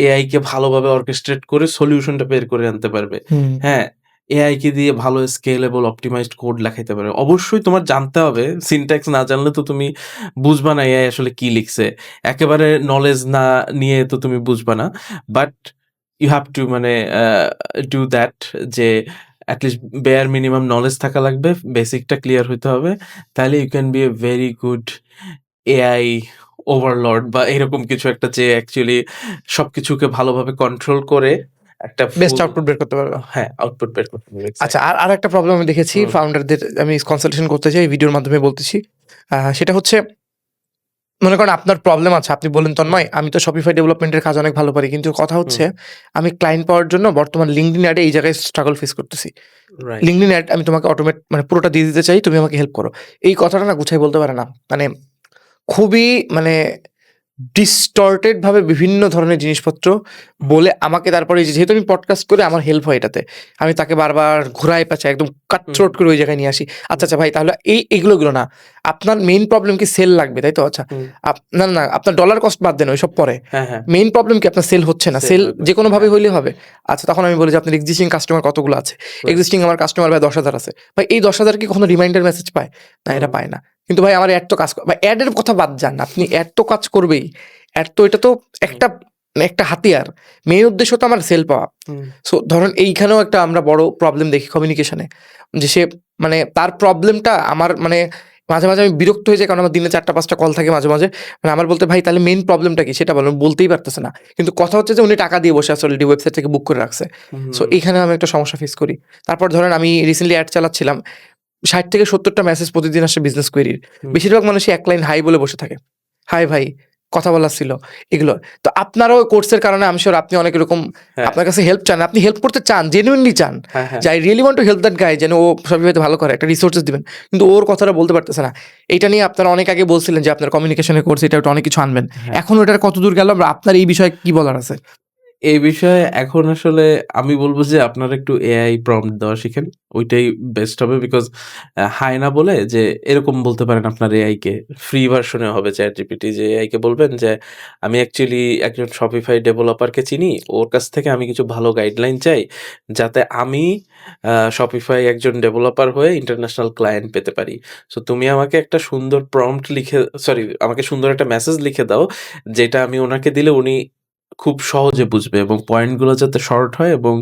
এআই কে ভালোভাবে অর্কেস্ট্রেট করে সলিউশনটা বের করে আনতে পারবে। হুম। হ্যাঁ? এআই কে দিয়ে ভালো স্কেলেবল অপটিমাইজড কোড লেখাইতে পারবে। অবশ্যই তোমার জানতে হবে। সিনট্যাক্স না জানলে তো তুমি বুঝবা না এআই আসলে কি লিখছে। একেবারে নলেজ না নিয়ে তো তুমি বুঝবা না। বাট ইউ হ্যাভ টু মানে ডু দ্যাট যে এটলিস্ট বেয়ার মিনিমাম নলেজ থাকা লাগবে। বেসিকটা ক্লিয়ার হইতে হবে। তাহলে you can be a very good AI overlord বা এরকম কিছু একটা যে অ্যাকচুয়ালি সবকিছুকে ভালোভাবে কন্ট্রোল করে একটা বেস্ট ফুল আউটপুট বের করতে পারবে। হ্যাঁ, আউটপুট বের করতে হবে। আচ্ছা, এক্সাক্টলি। আরেকটা প্রবলেম আমি দেখেছি হুম, ফাউন্ডারদের, আমি কনসালটেশন করতে চাই ভিডিওর মাধ্যমে বলতেছি। সেটা হচ্ছে, মনে করেন আপনার প্রবলেম আছে, আপনি বললেন হুম, তন্ময় আমি তো শপিফাই ডেভেলপমেন্টের কাজ অনেক ভালো পারি, কিন্তু কথা হুম, হচ্ছে আমি ক্লায়েন্ট পাওয়ার জন্য বর্তমান লিঙ্কডইন অ্যাডে এই জায়গায় স্ট্রাগল ফেস করতেছি। রাইট। লিঙ্কডইন অ্যাড আমি তোমাকে অটোমেট মানে পুরোটা দিয়ে দিতে চাই, তুমি আমাকে হেল্প করো। এই কথাটা না গুছাই বলতে পারে না। মানে খুবই মানে ডিস্টর্টেড ভাবে বিভিন্ন ধরনের জিনিসপত্র বলে আমাকে, তারপরে এই যে যেহেতু আমি পডকাস্ট করে আমার হেল্প হয় এটাতে, আমি তাকে বারবার ঘুরায় পেঁচায় একদম কাটছট করে ওই জায়গায় নিয়ে আসি। আচ্ছা আচ্ছা ভাই, তাহলে এইগুলো না, আপনার মেইন প্রবলেম কি সেল লাগবে, তাই তো? আচ্ছা, হুম, না না, আপনার ডলার কস্ট বাদ দেন, ওইসব পরে। হ্যাঁ, হ্যাঁ, মেইন প্রবলেম কি আপনার সেল হচ্ছে না? সেল সেল লাগবে। যে কোনোভাবে হ্যাঁ, হইলে হবে। আচ্ছা, তখন আমি বলি যে আপনার এক্সিস্টিং কাস্টমার কতগুলো আছে? রাইট। এক্সিস্টিং আমার কাস্টমার ভাই 10,000 আছে। ভাই এই 10,000 কি কখনো রিমাইন্ডার মেসেজ পায়? না, এটা হুম, পায় না। কিন্তু ভাই আমার অ্যাড তো কাজ বা অ্যাডের কথা বাদ যান, আপনি অ্যাড তো কাজ করবেই। অ্যাড তো এটা তো হুম, একটা একটা হাতিয়ার। মেইন উদ্দেশ্য তো আমার সেল পাওয়া। হুম, সো ধরেন এইখানেও একটা আমরা বড় প্রবলেম দেখি কমিউনিকেশনে। যে সে মানে তার প্রবলেমটা আমার মানে মাঝে, মাঝে আমি বিরক্ত হয়ে যাই, কারণ আমার দিনে ৪টা ৫টা কল থাকে মাঝে, মাঝে। মানে আমার বলতে, ভাই তাহলে মেইন প্রবলেমটা কি সেটা বলেন, বলতেই পারতেছে না। কিন্তু কথা হচ্ছে যে উনি টাকা দিয়ে বসে আছে, অলরেডি ওয়েবসাইট থেকে বুক করে রাখছে। সো হুম, এইখানে আমি একটা সমস্যা ফেস করি। তারপর ধরেন আমি রিসেন্টলি অ্যাড চালাচ্ছিলাম। ৬০ থেকে ৭০টা মেসেজ প্রতিদিন আসে বিজনেস কোয়েরির। হুম, বেশিরভাগ মানুষই এক লাইন হাই বলে বসে থাকে। হাই ভাই, কথা বলার ছিল, এগুলো। তো আপনারও কোর্সের কারণে আমি সিউর আপনি অনেক এরকম হ্যাঁ, আপনার কাছে হেল্প চান। আপনি হেল্প করতে চান, জেনুইনলি চান। হ্যাঁ, হ্যাঁ। যে I really want to help that guy, যেন ও সবইতে ভালো করে, একটা রিসোর্সেস দিবেন। কিন্তু ওর কথাটা বলতে পারতেছে না। এইটা নিয়ে আপনারা অনেক আগে বলছিলেন যে আপনার কমিউনিকেশনের কোর্স এটা ওটা অনেক কিছু আনবেন। হ্যাঁ। এখন ওটার কতদূর গেল? আপনার এই বিষয়ে কি বলার আছে? এই বিষয়ে এখন আসলে আমি বলব যে আপনারা একটু এআই প্রম্পট দেওয়া শিখেন। ওইটাই বেস্ট হবে বিকজ হাই না বলে যে এরকম বলতে পারেন আপনার এআই কে ফ্রি ভার্সনে হবে ChatGPT যে এআই কে বলবেন যে আমি অ্যাকচুয়ালি একজন Shopify ডেভেলপারকে চিনি। ওর কাছ থেকে আমি কিছু ভালো গাইডলাইন চাই যাতে আমি Shopify একজন ডেভেলপার হয়ে ইন্টারন্যাশনাল ক্লায়েন্ট পেতে পারি। সো তুমি আমাকে একটা সুন্দর প্রম্পট লিখে আমাকে সুন্দর একটা মেসেজ লিখে দাও যেটা আমি ওনাকে দিলে উনি খুব সহজে বুঝবে এবং পয়েন্টগুলো যাতে শর্ট হয় এবং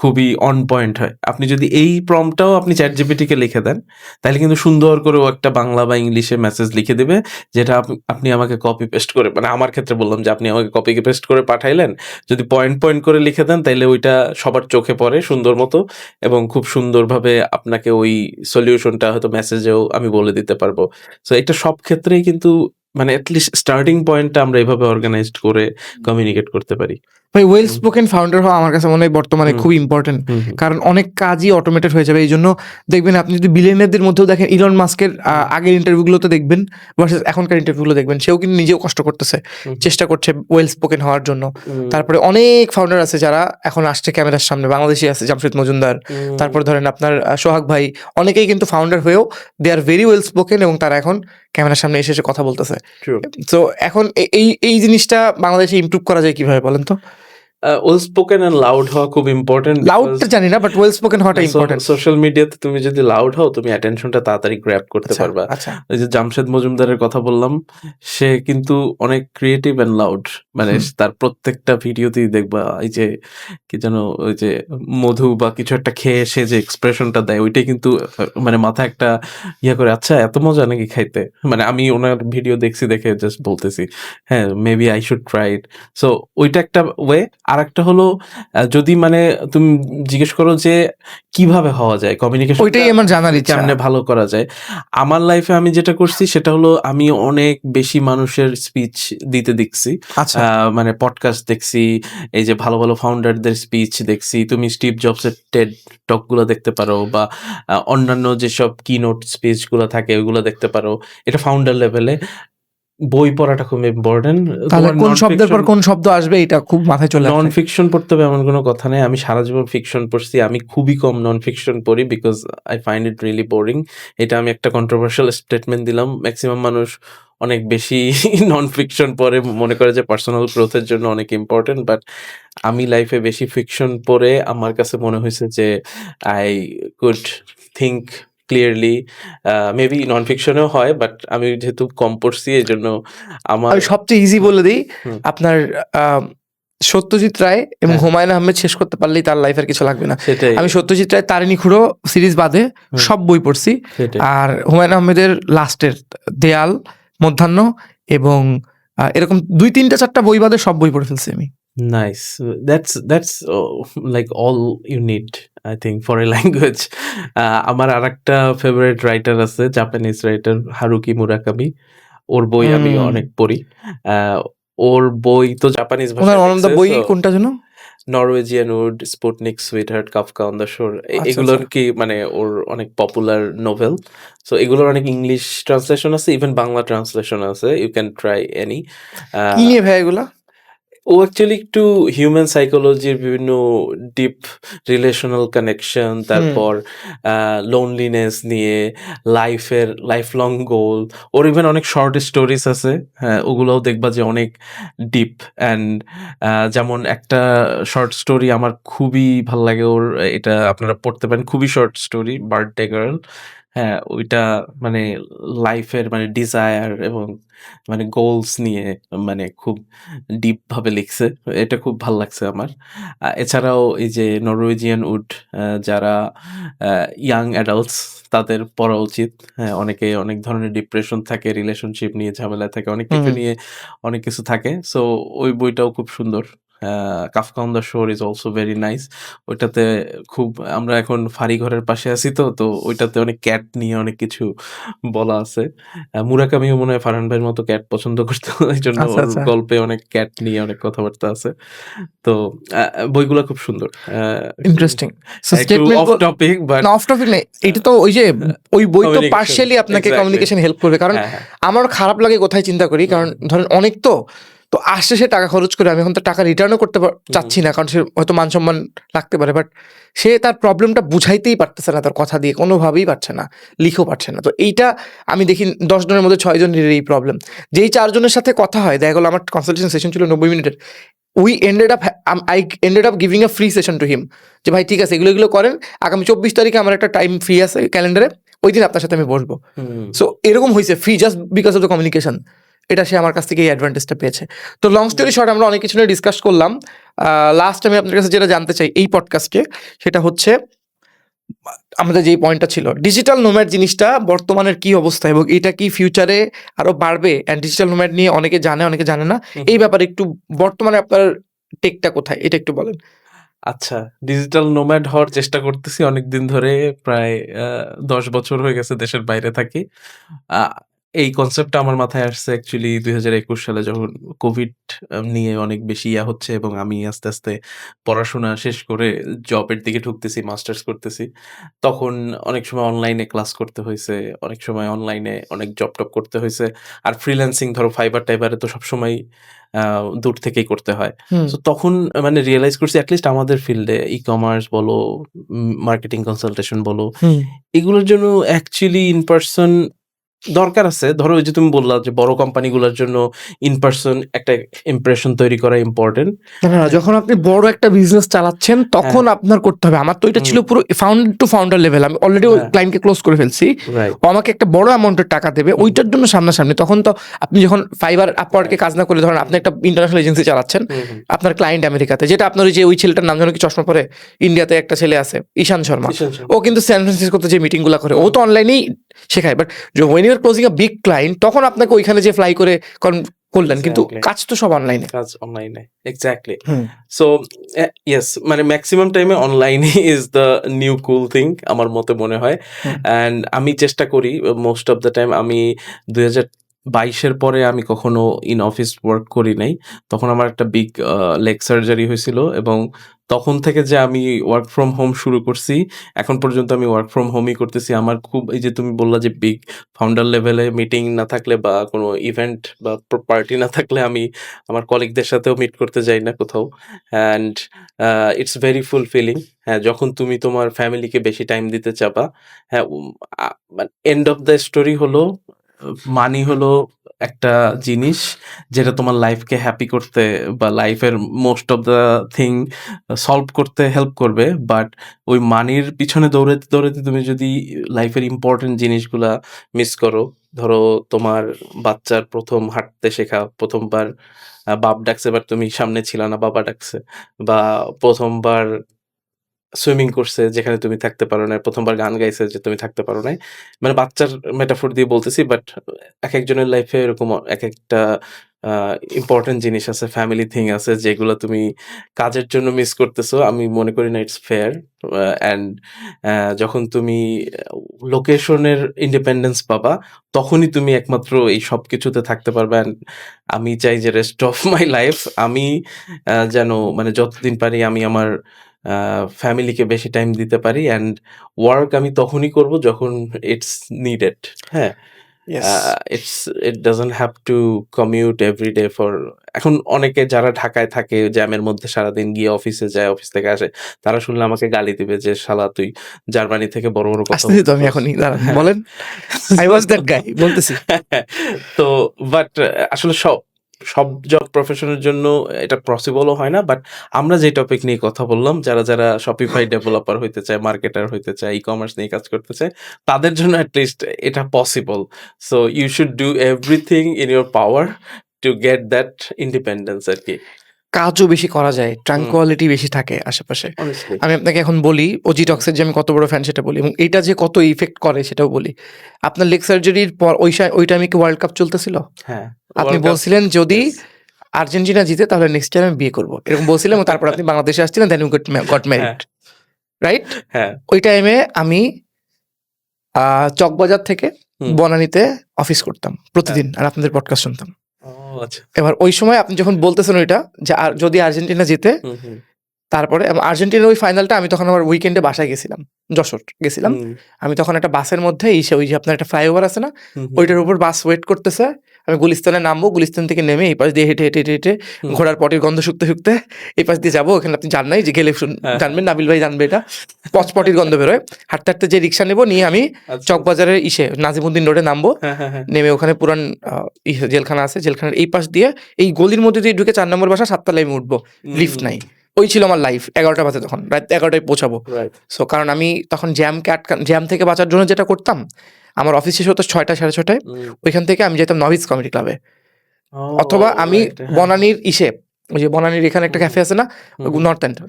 খুবই অন পয়েন্ট হয়। আপনি যদি এই প্রম্পটটাও আপনি ChatGPT কে লিখে দেন, তাহলে কিন্তু সুন্দর করে ও একটা বাংলা বা ইংলিশে মেসেজ লিখে দিবে, যেটা আপনি আমাকে কপি পেস্ট করে মানে আমার ক্ষেত্রে বললাম যে আপনি আমাকে কপি পেস্ট করে পাঠাইলেন। যদি পয়েন্ট, পয়েন্ট করে লিখে দেন তাইলে ওইটা সবার চোখে পড়ে সুন্দর মতো এবং খুব সুন্দরভাবে আপনাকে ওই সলিউশনটা হয়তো মেসেজেও আমি বলে দিতে পারবো। সো এটা সব ক্ষেত্রেই কিন্তু মানে এট লিস্ট স্টার্টিং পয়েন্টটা আমরা এভাবে অর্গানাইজড করে কমিউনিকেট করতে পারি। ভাই ওয়েল হুম, স্পোকেন ফাউন্ডার হওয়া আমার কাছে মনে হয় বর্তমানে হুম, খুবই ইম্পর্টেন্ট। হুম, হুম, কারণ অনেক কাজই অটোমেটেড হয়ে যাবে। এইজন্য দেখবেন আপনি যদি বিলিয়নিয়ারদের মধ্যেও দেখেন, ইলন মাস্কের হুম, আগের ইন্টারভিউগুলোতে দেখবেন ভার্সাস এখনকার ইন্টারভিউগুলো দেখবেন, সেও কিন্তু নিজেও কষ্ট করতেছে, হুম, চেষ্টা করছে ওয়েল স্পোকেন হওয়ার জন্য। হুম, তারপরে অনেক ফাউন্ডার আছে যারা এখন আসছে ক্যামেরার সামনে, বাংলাদেশি আছে জামশেদ মজুমদার, হুম, তারপর ধরেন আপনার সোহাগ ভাই, অনেকেই কিন্তু ফাউন্ডার হয়েও দে আর ভেরি ওয়েল স্পোকেন এবং তারা এখন ক্যামেরার সামনে এসে এসে কথা বলতেছে। ট্রু। তো এখন এই জিনিসটা বাংলাদেশে ইমপ্রুভ করা যায় কিভাবে বলেন তো? ওয়েল স্পোকেন এন্ড লাউড হওয়া খুব ইম্পর্টেন্ট। লাউডটা জানি না, বাট ওয়েল স্পোকেন হওয়াটা ইম্পর্টেন্ট। সোশ্যাল মিডিয়াতে তুমি যদি লাউড হও, তুমি অ্যাটেনশনটা তাড়াতাড়ি গ্র্যাব করতে আচ্ছা, পারবা। আচ্ছা। ওই যে জামশেদ মজুমদারের কথা বললাম, সে কিন্তু অনেক ক্রিয়েটিভ এন্ড লাউড। মানে হুম। তার প্রত্যেকটা ভিডিওতেই দেখবা এই যে কি যেন ওই যে মধু বা কিছু একটা খেয়ে সে যে এক্সপ্রেশনটা দেয়, ওইটাই কিন্তু মানে মাথায় একটা ইয়া করে, আচ্ছা এত মজা নাকি খাইতে। মানে আমি ওনার ভিডিও দেখছি, দেখে জাস্ট বলতেছি হ্যাঁ maybe I should try it. So ওইটা একটা ওয়ে। আর একটা হলো যদি মানে তুমি জিজ্ঞেস করো যে কিভাবে হওয়া যায় কমিউনিকেশন, ওইটাই আমার জানার ইচ্ছা। কেমনে ভালো করা যায়। আমার লাইফে আমি যেটা করছি সেটা হলো আমি অনেক বেশি মানুষের স্পিচ দিতে দেখছি। আচ্ছা। মানে পডকাস্ট দেখছি, এই যে ভালো ভালো ফাউন্ডারদের স্পিচ দেখছি। তুমি স্টিভ জবসের টেড টক গুলো দেখতে পারো, বা অন্যান্য যেসব কিনোট স্পিচ গুলো থাকে ওইগুলো দেখতে পারো। এটা ফাউন্ডার লেভেলে। বই পড়াটা খুব ইম্পর্টেন্ট। তাহলে কোন শব্দের পর কোন শব্দ আসবে এটা খুব মাথায় চলে নন আসছে। ফিকশন পড়তে হবে এমন কোনো কথা নেই। আমি সারা জীবন ফিকশন পড়ছি। আমি খুবই কম নন ফিকশন পড়ি because I find it really boring. এটা আমি একটা কন্ট্রোভার্সিয়াল স্টেটমেন্ট দিলাম। ম্যাক্সিমাম মানুষ অনেক বেশি নন ফিকশন পড়ে, মনে করে যে পার্সোনাল গ্রোথের জন্য অনেক ইম্পর্টেন্ট। বাট আমি লাইফে বেশি ফিকশন পড়ে আমার কাছে মনে হয়েছে যে I could think clearly. Maybe নন ফিকশনেও হয়, বাট আমি যেহেতু কম পড়ছি এই জন্য আমার আমি সবচেয়ে ইজি বলে দিই, হুম। আপনার সত্যজিৎ রায় এবং হ্যাঁ। হুমায়ুন আহমেদ শেষ করতে পারলেই তার লাইফ আর কিছু লাগবে না। সেটাই আমি সত্যজিৎ রায় তারিণী খুঁড়ো সিরিজ বাদে হুম। সব বই পড়ছি। সেটাই আর হুমায়ুন আহমেদের লাস্টের দেয়াল, মধ্যাহ্ন এবং এরকম ২-৩-৪টা বই বাদে সব বই পড়ে ফেলছি আমি। Nice. That's like all you need, I think, for a language. আমার আরেকটা ফেভারিট রাইটার আছে, জাপানিজ রাইটার হারুকি মুরাকামি। ওর বই আমি অনেক পড়ি। ওর বই তো জাপানিজ ওনার ভাষায় ওয়ান অফ দ্য লিখছে। বই So, কোনটা যেন? Norwegian wood, Sputnik, sweetheart, Kafka on the shore, আচ্ছা, এগুলোর আচ্ছা। কি মানে ওর অনেক পপুলার নোভেল। সো এগুলোর অনেক ইংলিশ ট্রান্সলেশন আছে, ইভেন বাংলা ট্রান্সলেশন আছে। You can try any. কি নিয়ে ভাই এগুলা? ও অ্যাকচুয়ালি একটু হিউম্যান সাইকোলজির বিভিন্ন ডিপ রিলেশনাল কানেকশন, তারপর লোনলিনেস নিয়ে, লাইফের লাইফ লং গোল। ওর ইভেন অনেক শর্ট স্টোরিজ আছে, হ্যাঁ ওগুলোও দেখবা যে অনেক ডিপ অ্যান্ড যেমন একটা শর্ট স্টোরি আমার খুবই ভাল লাগে ওর, এটা আপনারা পড়তে পারেন, খুবই শর্ট স্টোরি, বার্থডে গার্ল। হ্যাঁ ওইটা মানে লাইফের মানে ডিজায়ার এবং মানে গোলস নিয়ে মানে খুব ডিপ ভাবে লিখছে। এটা খুব ভাল লাগছে আমার। এছাড়াও এই যে নরওয়েজিয়ান উড, যারা ইয়াং অ্যাডাল্টস তাদের পড়া উচিত। হ্যাঁ অনেকে অনেক ধরনের ডিপ্রেশন থাকে, রিলেশনশিপ নিয়ে ঝামেলা থাকে, অনেক কিছু নিয়ে অনেক কিছু থাকে। সো ওই বইটাও খুব সুন্দর। কাফকা অন দ্য শোর ইজ অলসো ভেরি নাইস। ওইটাতে খুব, আমরা এখন ফাঁড়ি ঘরের পাশে আছি, তো ওইটাতে অনেক ক্যাট নিয়ে অনেক কিছু বলা আছে। মুরাকামিও মনে হয় ফারহান ভাইয়ের মতো ক্যাট পছন্দ করতো, এই জন্য আচ্ছা, ওর আচ্ছা। গল্পে অনেক ক্যাট নিয়ে অনেক কথাবার্তা আছে। তো বইগুলা খুব সুন্দর। ইন্টারেস্টিং। সো একটু স্টেটমেন্ট অফ টপিক, বাট না, অফ টপিক নেই। এটা তো ওই যে ওই বই তো Communication, পার্শিয়ালি আপনাকে exactly. কমিউনিকেশন হেল্প করবে। কারণ হ্যাঁ, হ্যাঁ। আমার খারাপ লাগে কোথায় চিন্তা করি, কারণ ধরেন অনেক তো আসছে সে টাকা খরচ করে, আমি এখন তো টাকা রিটার্নও করতে চাচ্ছি না, কারণ সে হয়তো মান সম্মান লাগতে পারে, বাট সে তার প্রবলেমটা বুঝাইতেই পারতেছে না, তার কথা দিয়ে কোনোভাবেই পারছে না, লিখেও পারছে না। তো এইটা আমি দেখি 10 জনের মধ্যে 6 জনের এই প্রবলেম। যেই 4 জনের সাথে কথা হয়, দেখা গেলো আমার কনসালটেশন সেশন ছিল 90 মিনিটের, we I ended up giving a free session to him, যে ভাই ঠিক আছে এগুলো করেন, আগামী 24 তারিখে আমার একটা টাইম ফ্রি আছে ক্যালেন্ডারে, ওই দিন আপনার সাথে আমি বসবো। সো এরকম হয়েছে free just because of the communication. এটা সে আমার কাছ থেকে এই অ্যাডভান্টেজটা পেয়েছে। তো লং স্টোরি শর্ট, আমরা অনেক কিছু নিয়ে ডিসকাস করলাম। লাস্ট আমি আপনার কাছে যেটা জানতে চাই এই পডকাস্টে, সেটা হচ্ছে আমাদের যেই পয়েন্টটা ছিল, ডিজিটাল নোম্যাড জিনিসটা বর্তমানের কি অবস্থা এবং এটা কি ফিউচারে আরো বাড়বে, অ্যান্ড ডিজিটাল নোম্যাড নিয়ে অনেকে জানে অনেকে জানে না, এই ব্যাপারে একটু বর্তমানে আপনার টেকটা কোথায় এটা একটু বলেন। আচ্ছা, ডিজিটাল নোম্যাড হওয়ার চেষ্টা করতেছি অনেকদিন ধরে, প্রায় 10 বছর হয়ে গেছে দেশের বাইরে থাকি। আ এই কনসেপ্টটা আমার মাথায় আসছে অ্যাকচুয়ালি 2021 সালে, যখন কোভিড নিয়ে অনেক বেশি হচ্ছে এবং আমি আস্তে, আস্তে পড়াশোনা শেষ করে জবের দিকে ঢুকতেছি, মাস্টার্স করতেছি। তখন অনেক সময় অনলাইনে ক্লাস করতে হইছে, অনেক সময় অনলাইনে অনেক জব-টব করতে হইছে। আর ফ্রিল্যান্সিং ধরো ফাইবার-টাইবারে তো সবসময়ই দূর থেকেই করতে হয়। সো তখন মানে রিয়ালাইজ করছি এটলিস্ট আমাদের ফিল্ডে ই-কমার্স বলো, মার্কেটিং কনসালটেশন বলো, এগুলোর জন্য অ্যাকচুয়ালি ইন পারসন দরকার আছে। ধরো ওই যে তুমি বললা যে বড় কোম্পানিগুলোর জন্য ইন পারসন একটা ইমপ্রেশন তৈরি করা ইম্পর্টেন্ট। না, যখন আপনি বড় একটা বিজনেস চালাচ্ছেন তখন হ্যাঁ। আপনার করতে হবে। আমার তো এটা ছিল পুরো ফাউন্ডার টু ফাউন্ডার লেভেল। আমি অলরেডি ওই হ্যাঁ। ক্লায়েন্টকে ক্লোজ করে ফেলছি। রাইট। ও আমাকে একটা বড় অ্যামাউন্টের টাকা দেবে ওইটার জন্য সামনাসামনি। তখন তো আপনি যখন ফাইবার আপওয়ার্কে কাজ না করে ধরেন আপনি একটা ইন্টারন্যাশনাল এজেন্সি চালাচ্ছেন, আপনার ক্লায়েন্ট আমেরিকাতে, যেটা আপনার ওই যে ওই ছেলেটার নাম যেন কি চশমা পরে ইন্ডিয়াতে একটা ছেলে আছে ঈশান শর্মা, ও কিন্তু স্যান ফ্রান্সিসকোতে যে মিটিংগুলো করে ও তো অনলাইনেই শেখায়। But when you are closing a big client তখন আপনাকে ওইখানে যে ফ্লাই করে করলেন, কিন্তু কাজ তো সব অনলাইনে। কাজ অনলাইনে, এক্স্যাক্টলি। সো ইয়েস, মানে ম্যাক্সিমাম টাইমে অনলাইনে is the new cool thing আমার মতে মনে হয়। অ্যান্ড আমি চেষ্টা করি মোস্ট অফ দ্য টাইম। আমি 2022-এর পরে আমি কখনো ইন অফিস ওয়ার্ক করি নাই। তখন আমার একটা বিগ লেগ সার্জারি হয়েছিল এবং তখন থেকে যে আমি ওয়ার্ক ফ্রম হোম শুরু করছি, এখন পর্যন্ত আমি ওয়ার্ক ফ্রম হোমই করতেছি। আমার খুব এই যে তুমি বললা যে বিগ ফাউন্ডার লেভেলে মিটিং না থাকলে বা কোনো ইভেন্ট বা পার্টি না থাকলে আমি আমার কলিগদের সাথেও মিট করতে যাই না কোথাও। And it's very fulfilling. হ্যাঁ, যখন তুমি তোমার ফ্যামিলিকে বেশি টাইম দিতে চাবা। হ্যাঁ, এন্ড অফ দ্য স্টোরি হলো মানি হলো একটা জিনিস যেটা তোমার লাইফকে হ্যাপি করতে বা লাইফের most of the thing solve করতে হেল্প করবে। বাট ওই মানির পিছনে দৌড়াতে দৌড়াতে তুমি যদি লাইফের ইম্পর্টেন্ট জিনিসগুলা মিস করো, ধরো তোমার বাচ্চার প্রথম হাঁটতে শেখা, প্রথমবার বাপ ডাকছে বাট তুমি সামনে ছিলা না, বাবা ডাকছে, বা প্রথমবার সুইমিং করছে যেখানে তুমি থাকতে পারো নাই, প্রথমবার গান গাইছে যে তুমি থাকতে পারো নাই। মানে বাচ্চার মেটাফোর দিয়ে বলতেছি, বাট একেকজনের লাইফে এরকম একেকটা ইম্পর্টেন্ট জিনিস আছে, ফ্যামিলি থিং আছে যেগুলো তুমি কাজের জন্য মিস করতেছো। আমি মনে করি না ইটস ফেয়ার। অ্যান্ড যখন তুমি লোকেশনের ইন্ডিপেন্ডেন্স পাবা তখনই তুমি একমাত্র এই সবকিছুতে থাকতে পারবে। অ্যান্ড আমি চাই যে রেস্ট অফ মাই লাইফ আমি যেন মানে যতদিন পারি আমি আমার ফ্যামিলিকে বেশি টাইম দিতে পারি। অ্যান্ড ওয়ার্ক আমি তখনই করব যখন ইটস নিডেড। হ্যাঁ, it doesn't have to commute everyday for. এখন অনেকে যারা ঢাকায় থাকে জ্যামের মধ্যে সারাদিন গিয়ে অফিসে যায়, অফিস থেকে আসে, তারা শুনলে আমাকে গালি দিবে যে শালা তুই জার্মানি থেকে বড় বড় কথা আসতেছি তো আমি এখনই, দাঁড়ান বলেন। আই ওয়াজ দ্যাট গাই, বলতেছি। তো বাট আসলে সব জব প্রফেশনের জন্য এটা পসিবলও হয় না। বাট আমরা যে টপিক নিয়ে কথা বললাম, যারা যারা শপিফাই ডেভেলপার হইতে চায়, মার্কেটার হইতে চায়, ই কমার্স নিয়ে কাজ করতে চায়, তাদের জন্য অ্যাটলিস্ট এটা possible. So you should do everything in your power to get that independence আর কি। কাজও বেশি করা যায়, ট্রাঙ্কুয়ালিটি বেশি থাকে আশেপাশে। Honestly. আমি আপনাকে এখন বলি ওজি টক্সের যে আমি কত বড় ফ্যান সেটা বলি, এবং এটা যে কত ইফেক্ট করে সেটাও বলি। আপনার লেগ সার্জারির পর ওই টাইমে কি ওয়ার্ল্ড কাপ চলতেছিল? হ্যাঁ, আপনি World Cup, বলছিলেন যদি yes. আর্জেন্টিনা জিতে তাহলে নেক্সট টাইম আমি বিয়ে করবো, এরকম বলছিলাম। এবং তারপর আপনি বাংলাদেশে আসছিলেন, then you got married, right? হ্যাঁ, ওই টাইমে আমি চকবাজার থেকে হুম। বনানীতে অফিস করতাম প্রতিদিন, আর আপনাদের পডকাস্ট শুনতাম। ও আচ্ছা। এবার ওই সময় আপনি যখন বলতেছেন ওইটা যে যদি আর্জেন্টিনা জিতে, হুম, হুম, তারপরে আর্জেন্টিনার ওই ফাইনালটা আমি তখন আমার উইকেন্ডে বাসায় গেছিলাম, যশোর গেছিলাম। হুম, আমি তখন একটা বাসের মধ্যে ওই যে আপনার একটা ফ্লাইওভার আছে না, হুম, হুম, ওইটার উপর বাস ওয়েট করতেছে। আমি গুলিস্তানে নামবো, গুলিস্তান থেকে নেমে এই পাশ দিয়ে হেঁটে হেঁটে হেঁটে হেঁটে হুম। ঘোড়ার পটির গন্ধ শুকতে শুকতে এই পাশ দিয়ে যাবো। ওখানে আপনি জান নাই যে গেলে হ্যাঁ। জানবেন, নাবিল ভাই জানবে এটা, পটির গন্ধ বেরোয়। হাঁটতে হাঁটতে যে রিক্সা নেবো, নিয়ে আমি আচ্ছা। চকবাজারের নাজিমুদ্দিন রোডে নামবো। হ্যাঁ, হ্যাঁ, হ্যাঁ। নেমে ওখানে পুরান জেলখানা আছে, জেলখানার এই পাশ দিয়ে এই গলির মধ্যে দিয়ে ঢুকে 4 নম্বর বাসা, 7 তলায় আমি উঠবো, লিফট নাই। ওই ছিল আমার লাইফ। 11টা বাজে তখন, রাত 11টায় পৌঁছাবো। রাইট। সো কারণ আমি তখন জ্যাম থেকে বাঁচার জন্য যেটা করতাম, আমার অফিস শেষ হতো 6টা 6:30টায়। ওইখান থেকে আমি যেতাম নভিজ কমেডি ক্লাবে, অথবা আমি বনানীর ওই যে বনানীর এখানে একটা ক্যাফে আছে না,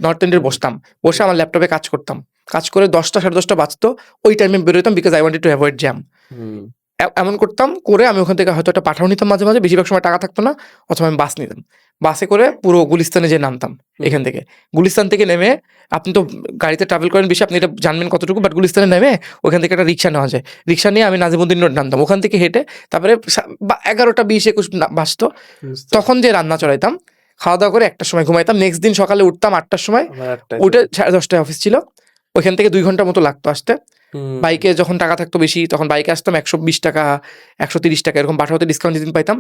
নর্থ এন্ডের বসতাম, বসে আমার ল্যাপটপে কাজ করতাম। কাজ করে 10টা 10:30 বাজতো, ওই টাইমে বেরোতাম, because I wanted to avoid jam. এমন করতাম করে আমি ওখান থেকে হয়তো একটা পাঠাও নিতাম মাঝে মাঝে, বেশিরভাগ সময় টাকা থাকতো না, অথবা আমি বাস নিতাম। বাসে করে পুরো গুলিস্তানে যে নামতাম। এখান থেকে গুলিস্তান থেকে নেমে, আপনি তো গাড়িতে ট্রাভেল করেন বেশি, আপনি এটা জানবেন কতটুকু, বাট গুলিস্তানে নেমে ওখান থেকে একটা রিক্সা নেওয়া যায়, রিক্সা নিয়ে আমি নাজিমুদ্দিন রোড নামতাম। ওখান থেকে হেঁটে তারপরে 11টা 20-21 বাজতো, তখন যে রান্না চড়াইতাম, খাওয়া দাওয়া করে 1টার সময় ঘুমাইতাম। নেক্সট দিন সকালে উঠতাম 8টার সময়, উঠে 10:30টায় অফিস ছিল। ওইখান থেকে 2 ঘন্টার মতো লাগতো আসতে। বাইকে যখন টাকা থাকতো বেশি, তখন বাইকে আসতাম, 120 টাকা 130 টাকা এরকম পাঠাতে ডিসকাউন্ট যেদিন পাইতাম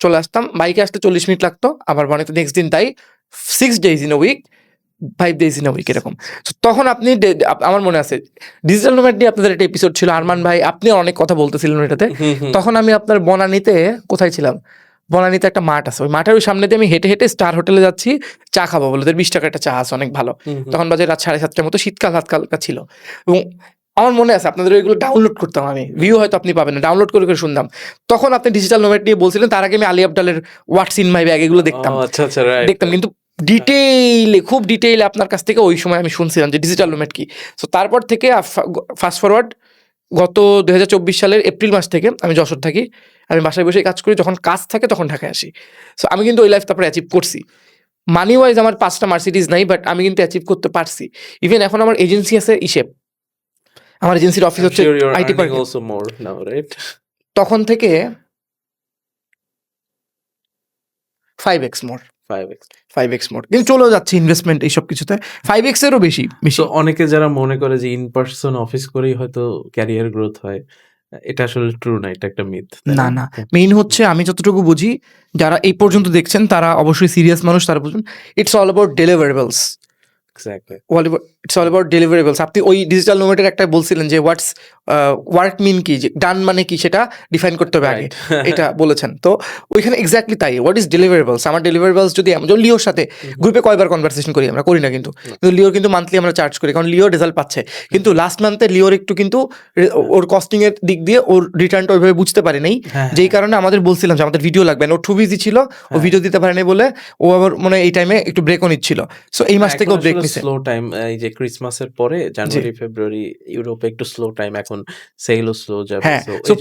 চলে আসতাম। বাইকে আসতে 40 মিনিট লাগতো, আবার মানে নেক্সট দিন। তাই 6 days in a week 5 days in a week এরকম। So তখন আপনি আমার মনে আছে ডিজিটাল নোম্যাড নিয়ে আপনাদের একটা এপিসোড ছিল, আরমান ভাই আপনি অনেক কথা বলতেছিলেন এটাতে। তখন আমি আপনার বনানীতে কোথায় ছিলাম, বনানীতে একটা মাঠ আছে, ওই মাঠের ওই সামনে দিয়ে আমি হেঁটে হেঁটে স্টার হোটেলে যাচ্ছি চা খাবো বলে, 20 টাকা একটা চা আছে অনেক ভালো, তখন বাজে রাত 7:30টার মতো, শীতকাল হাতকালটা ছিল। এবং আমার মনে আছে আপনাদের ওইগুলো ডাউনলোড করতাম আমি, ভিউ হয়তো আপনি পাবেন না, ডাউনলোড করে করে শুনতাম। তখন আপনি ডিজিটাল নোম্যাড নিয়ে বলছিলেন, তার আগে আমি আলী আবদালের হোয়াটস ইন মাই ব্যাগ এগুলো দেখতাম আচ্ছা আচ্ছা, রাইট। দেখতাম, কিন্তু ডিটেইলে খুব ডিটেইলে আপনার কাছ থেকে ওই সময় আমি শুনছিলাম যে ডিজিটাল নোম্যাড কি। সো তারপর থেকে ফাস্ট ফরওয়ার্ড গত 2024 সালের এপ্রিল মাস থেকে আমি যশোর থাকি, আমি বাসায় বসে কাজ করি, যখন কাজ থাকে তখন ঢাকায় আসি। সো আমি কিন্তু ওই লাইফ তারপরে অ্যাচিভ করছি। মানি ওয়াইজ আমার 5টা মার্সিডিজ নাই, বাট আমি কিন্তু অ্যাচিভ করতে পারছি। ইভেন এখন আমার এজেন্সি আছে ইসেপ, আমার এজেন্সির অফিস হচ্ছে IT park, also more now, right? তখন থেকে 5x মোর 5x। 5x মোর কিন্তু চলেও যাচ্ছে ইনভেস্টমেন্ট এইসব কিছুতে, 5x এরও বেশি বেশি। তো অনেকে যারা মনে করে যে ইন পার্সন অফিস করেই হয়তো ক্যারিয়ার গ্রোথ হয়, এটা আসলে ট্রু না, এটা একটা মিথ। না না, মেইন হচ্ছে আমি যতটুকু বুঝি, যারা এই পর্যন্ত দেখছেন তারা অবশ্যই সিরিয়াস মানুষ, তারা বুঝুন it's all about deliverables. Exactly. It's all about deliverables. আপনি ওই ডিজিটাল নোম্যাডের একটা বলছিলেন যে হোয়াটস ওয়ার্ক মিন কি, যে ডান মানে কি সেটা ডিফাইন করতে হবে আগে, এটা বলেছেন। তো ওইখানে এক্স্যাক্টলি তাই, হোয়াট ইজ ডেলিভারেবলস। আমার ডেলিভারেবলস যদি যেমন লিওর সাথে গ্রুপে কয়বার কনভারসেশন করি আমরা, করি না কিন্তু লিওর কিন্তু মান্থলি আমরা চার্জ করি, কারণ লিওর রেজাল্ট পাচ্ছে, কিন্তু লাস্ট মান্থে লিওর একটু কিন্তু ওর কস্টিং এর দিক দিয়ে ওর রিটার্নটা ওইভাবে বুঝতে পারে নাই, যেই কারণে আমাদের বলছিলাম যে আমাদের ভিডিও লাগবে না, ও টু বিজি ছিল, ও ভিডিও দিতে পারে নাই বলে ও আবার মানে এই টাইমে একটু ব্রেকও নিচ্ছিল। সো এই মাস থেকে ও ব্রেক নিছে। স্লো টাইম, এই যে ক্রিসমাসের পরে জানুয়ারি ফেব্রুয়ারি ইউরোপে একটু স্লো টাইম, এখন সেলও স্লো যাবে। হ্যাঁ, সো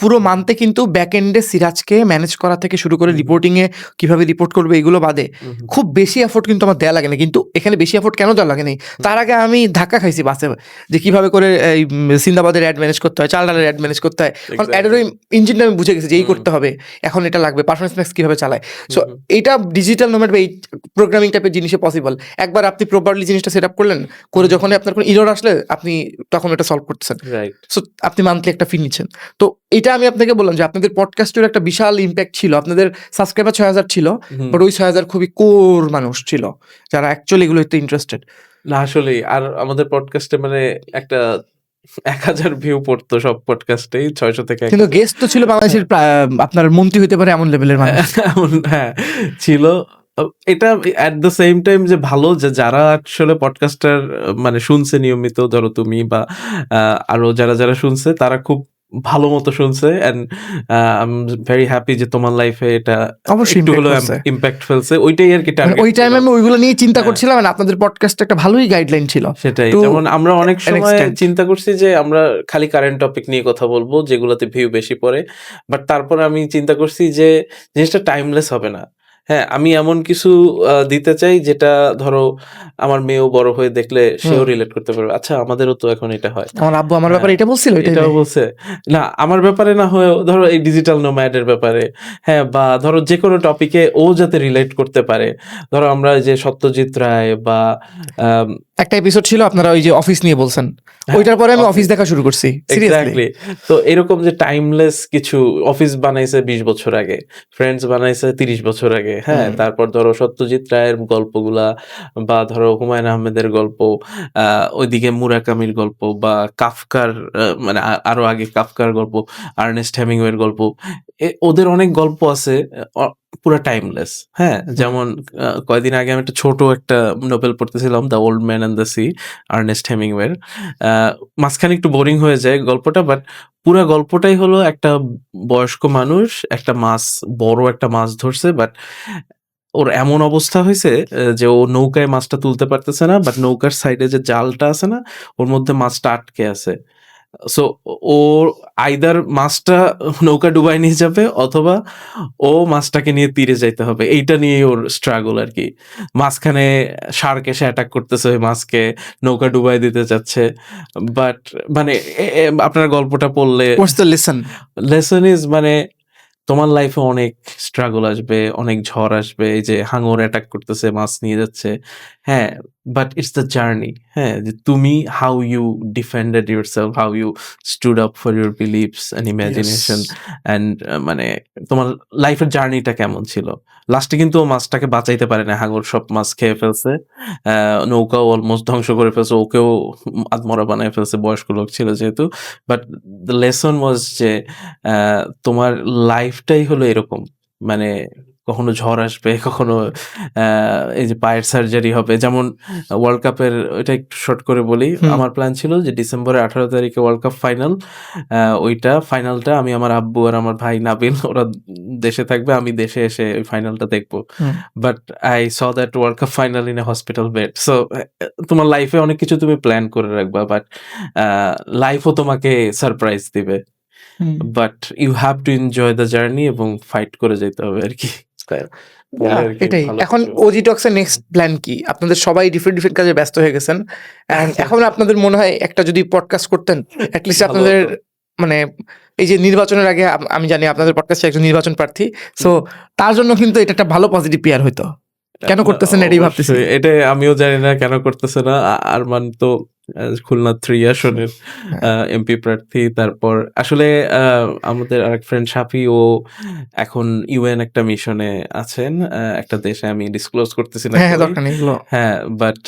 পুরো মান্থে কিন্তু ব্যাক এন্ডে সিরাজকে ম্যানেজ করা থেকে শুরু করে রিপোর্টিং এ কিভাবে রিপোর্ট করবে এগুলো বাদে খুব বেশি এফোর্ট কিন্তু আমার দেওয়া লাগে না। কিন্তু এখানে বেশি এফোর্ট কেন দেওয়া লাগে নাই, তার আগে আমি ধাক্কা খাইছি বাসে, যে কিভাবে করে এই সিন্দাবাদের অ্যাড ম্যানেজ করতে হয়, চাল ডালের অ্যাড ম্যানেজ করতে হয়, কারণ অ্যাডের ওই ইঞ্জিনটা আমি বুঝে গেছি যে এই করতে হবে, এখন এটা লাগবে, পারফরমেন্স ম্যাক্স কিভাবে চালায়। সো এইটা ডিজিটাল নোম্যাড বা এই প্রোগ্রামিং টাইপের জিনিসে পসিবল। একবার আপনি প্রপারলি জিনিসটা সেট আপ করলেন, করে যখন আপনার কোনো ইরর আসলে আপনি তখন এটা সলভ করতেছেন, রাইট। সো আপনি মান্থলি একটা ফি নিচ্ছেন। তো এটা আমি আপনাকে বললাম যে আপনাদের পডকাস্টের একটা বিশাল ইম্প্যাক্ট ছিল, আপনাদের সাবস্ক্রাইবার 6,000 ছিল, বাট ওই 6,000 খুবই কোর মানুষ ছিল যারা অ্যাকচুয়ালি এগুলোতে ইন্টারেস্টেড। না আসলেই, আর আমাদের পডকাস্টে মানে একটা 1000 ভিউ পড়তো সব পডকাস্টেই, 600 থেকে কিন্তু গেস্ট তো ছিল বাংলাদেশের আপনার মন্ত্রী হতে পারে এমন লেভেলের মানুষ। হ্যাঁ ছিল। এটা এট দ্য সেম টাইম যে ভালো যে যারা আসলে পডকাস্টার মানে শুনছে নিয়মিত, ধরো তুমি বা আরো যারা যারা শুনছে তারা খুব ভালো মতো শুনছে, and I am very happy যে তোমার লাইফে এটা অবশ্যই একটু হলো ইম্প্যাক্ট ফেলছে। ওইটাই আর কি টার্গেট। ওই টাইমে আমি ওইগুলো নিয়ে চিন্তা করছিলাম, আর আপনাদের পডকাস্টে একটা ভালোই গাইডলাইন ছিল। সেটাই, যেমন আমরা অনেক সময় চিন্তা করছি যে আমরা খালি কারেন্ট টপিক নিয়ে কথা বলবো যেগুলোতে ভিউ বেশি পড়ে, বাট তারপরে আমি চিন্তা করছি যে জিনিসটা টাইমলেস হবে না। হ্যাঁ, আমি এমন কিছু দিতে চাই যেটা ধরো আমার মেয়েও বড় হয়ে দেখলে সেও রিলেট করতে পারবে। আচ্ছা আমাদেরও তো এখন এটা হয়, আমার আব্বু আমার ব্যাপারে এটা বলছিল, এটাও বলছে, না আমার ব্যাপারে না হয়েও ধরো এই ডিজিটাল নোম্যাডের ব্যাপারে, হ্যাঁ, বা ধরো যে কোনো টপিকে ও যাতে রিলেট করতে পারে। ধরো আমরা যে সত্যজিৎ রায় বা একটা এপিসোড ছিল আপনারা ওই যে অফিস নিয়ে বলছেন, ওইটার পরে আমি অফিস দেখা শুরু করছি। এক্স্যাক্টলি। তো এরকম যে টাইমলেস কিছু, অফিস বানাইছে 20 বছর আগে, ফ্রেন্ডস বানাইছে 30 বছর আগে, হ্যাঁ, তারপর ধরো সত্যজিৎ রায়ের গল্পগুলা, বা ধরো হুমায়ুন আহমেদের গল্প, ওইদিকে মুরাকামির গল্প, বা কাফকার মানে আরো আগে কাফকার গল্প, আর্নেস্ট হেমিংওয়ের গল্প, ওদের অনেক গল্প আছে পুরা টাইমলেস। হ্যাঁ, যেমন কয়েকদিন আগে আমি একটা ছোট একটা নোবেল পড়তেছিলাম, the old man and the sea, Ernest হেমিংওয়ের। মাঝখানে একটু বোরিং হয়ে যায় গল্পটা, বাট পুরা গল্পটাই হলো একটা বয়স্ক মানুষ একটা বড় একটা মাছ ধরছে, বাট ওর এমন অবস্থা হয়েছে যে ও নৌকায় মাছটা তুলতে পারতেছে না, বাট নৌকার সাইডে যে জালটা আছে না, ওর মধ্যে মাছটা আটকে আছে। সো ও আইদার মাছটা নৌকা ডুবাই নিয়ে যাবে, অথবা ও মাছটাকে নিয়ে তীরে যাইতে হবে। এইটা নিয়ে ওর স্ট্রাগল আর কি। মাঝখানে শার্ক এসে অ্যাটাক করতেছে ওই মাছকে, নৌকা ডুবাই দিতে যাচ্ছে। বাট মানে আপনার গল্পটা পড়লে লেসন ইজ মানে তোমার লাইফে অনেক স্ট্রাগল আসবে, অনেক ঝড় আসবে। এই যে হাঙর অ্যাটাক করতেছে, মাছ নিয়ে যাচ্ছে, হ্যাঁ, বাট ইটস দ্য জার্নি। হ্যাঁ, যে তুমি how you defended yourself, how you stood up for your beliefs and imagination and মানে তোমার লাইফের জার্নিটা কেমন ছিল? লাস্টে কিন্তু ও মাছটাকে বাঁচাইতে পারে না। হাঙর সব মাছ খেয়ে ফেলছে। নৌকাও অলমোস্ট ধ্বংস করে ফেলছে। ওকেও আধমরা বানায় ফেলছে, বয়স্ক লোক ছিল যেহেতু। বাট দ্য লেসন ওয়াজ যে তোমার লাইফটাই হলো এরকম। মানে কখনো ঝড় আসবে, কখনো এই যে পায়ের সার্জারি হবে। যেমন ওয়ার্ল্ড কাপের ওইটা একটু শর্ট করে বলি। হুম। আমার প্ল্যান ছিল যে ডিসেম্বরের 18 তারিখে ওয়ার্ল্ড কাপ ফাইনাল। ওইটা ফাইনালটা আমি আমার আব্বু আর আমার ভাই নাবিল ওরা দেশে থাকবে। আমি দেশে এসে ওই ফাইনালটা দেখবো। Hmm. But I saw that world cup final in a hospital bed. So তোমার লাইফে অনেক কিছু তুমি প্ল্যান করে রাখবা, বাট লাইফও তোমাকে সারপ্রাইজ দিবে। Hmm. But you have to enjoy the journey এবং ফাইট করে যেতে হবে আর কি। তাহলে আর কি এটাই। ভালো এখন কিছু। ওজি টক্সের নেক্সট প্ল্যান কি? আপনাদের সবাই ডিফারেন্ট কাজে ব্যস্ত হয়ে গেছেন। অ্যান্ড এখন আপনাদের মনে হয় একটা যদি পডকাস্ট করতেন, এট লিস্ট ভালো আপনাদের হতো। মানে এই যে নির্বাচনের আগে আমি জানি আপনাদের পডকাস্টে একজন নির্বাচন প্রার্থী। সো তার জন্য কিন্তু এটা একটা ভালো পজিটিভ পিআর হইতো। কেন করতেছেন না এটাই ভাবতেছি। অবশ্যই। এটা আমিও জানি না কেন করতেছে না। আরমান তো খুলনা 3 আসনের এমপি প্রার্থী। তারপর আসলে আমাদের আরেক ফ্রেন্ড শাফি, ও এখন ইউএন একটা মিশনে আছেন একটা দেশে। আমি ডিসক্লোজ করতেছি না হ্যাঁ, কই। দরকার নেই এগুলো। হ্যাঁ, বাট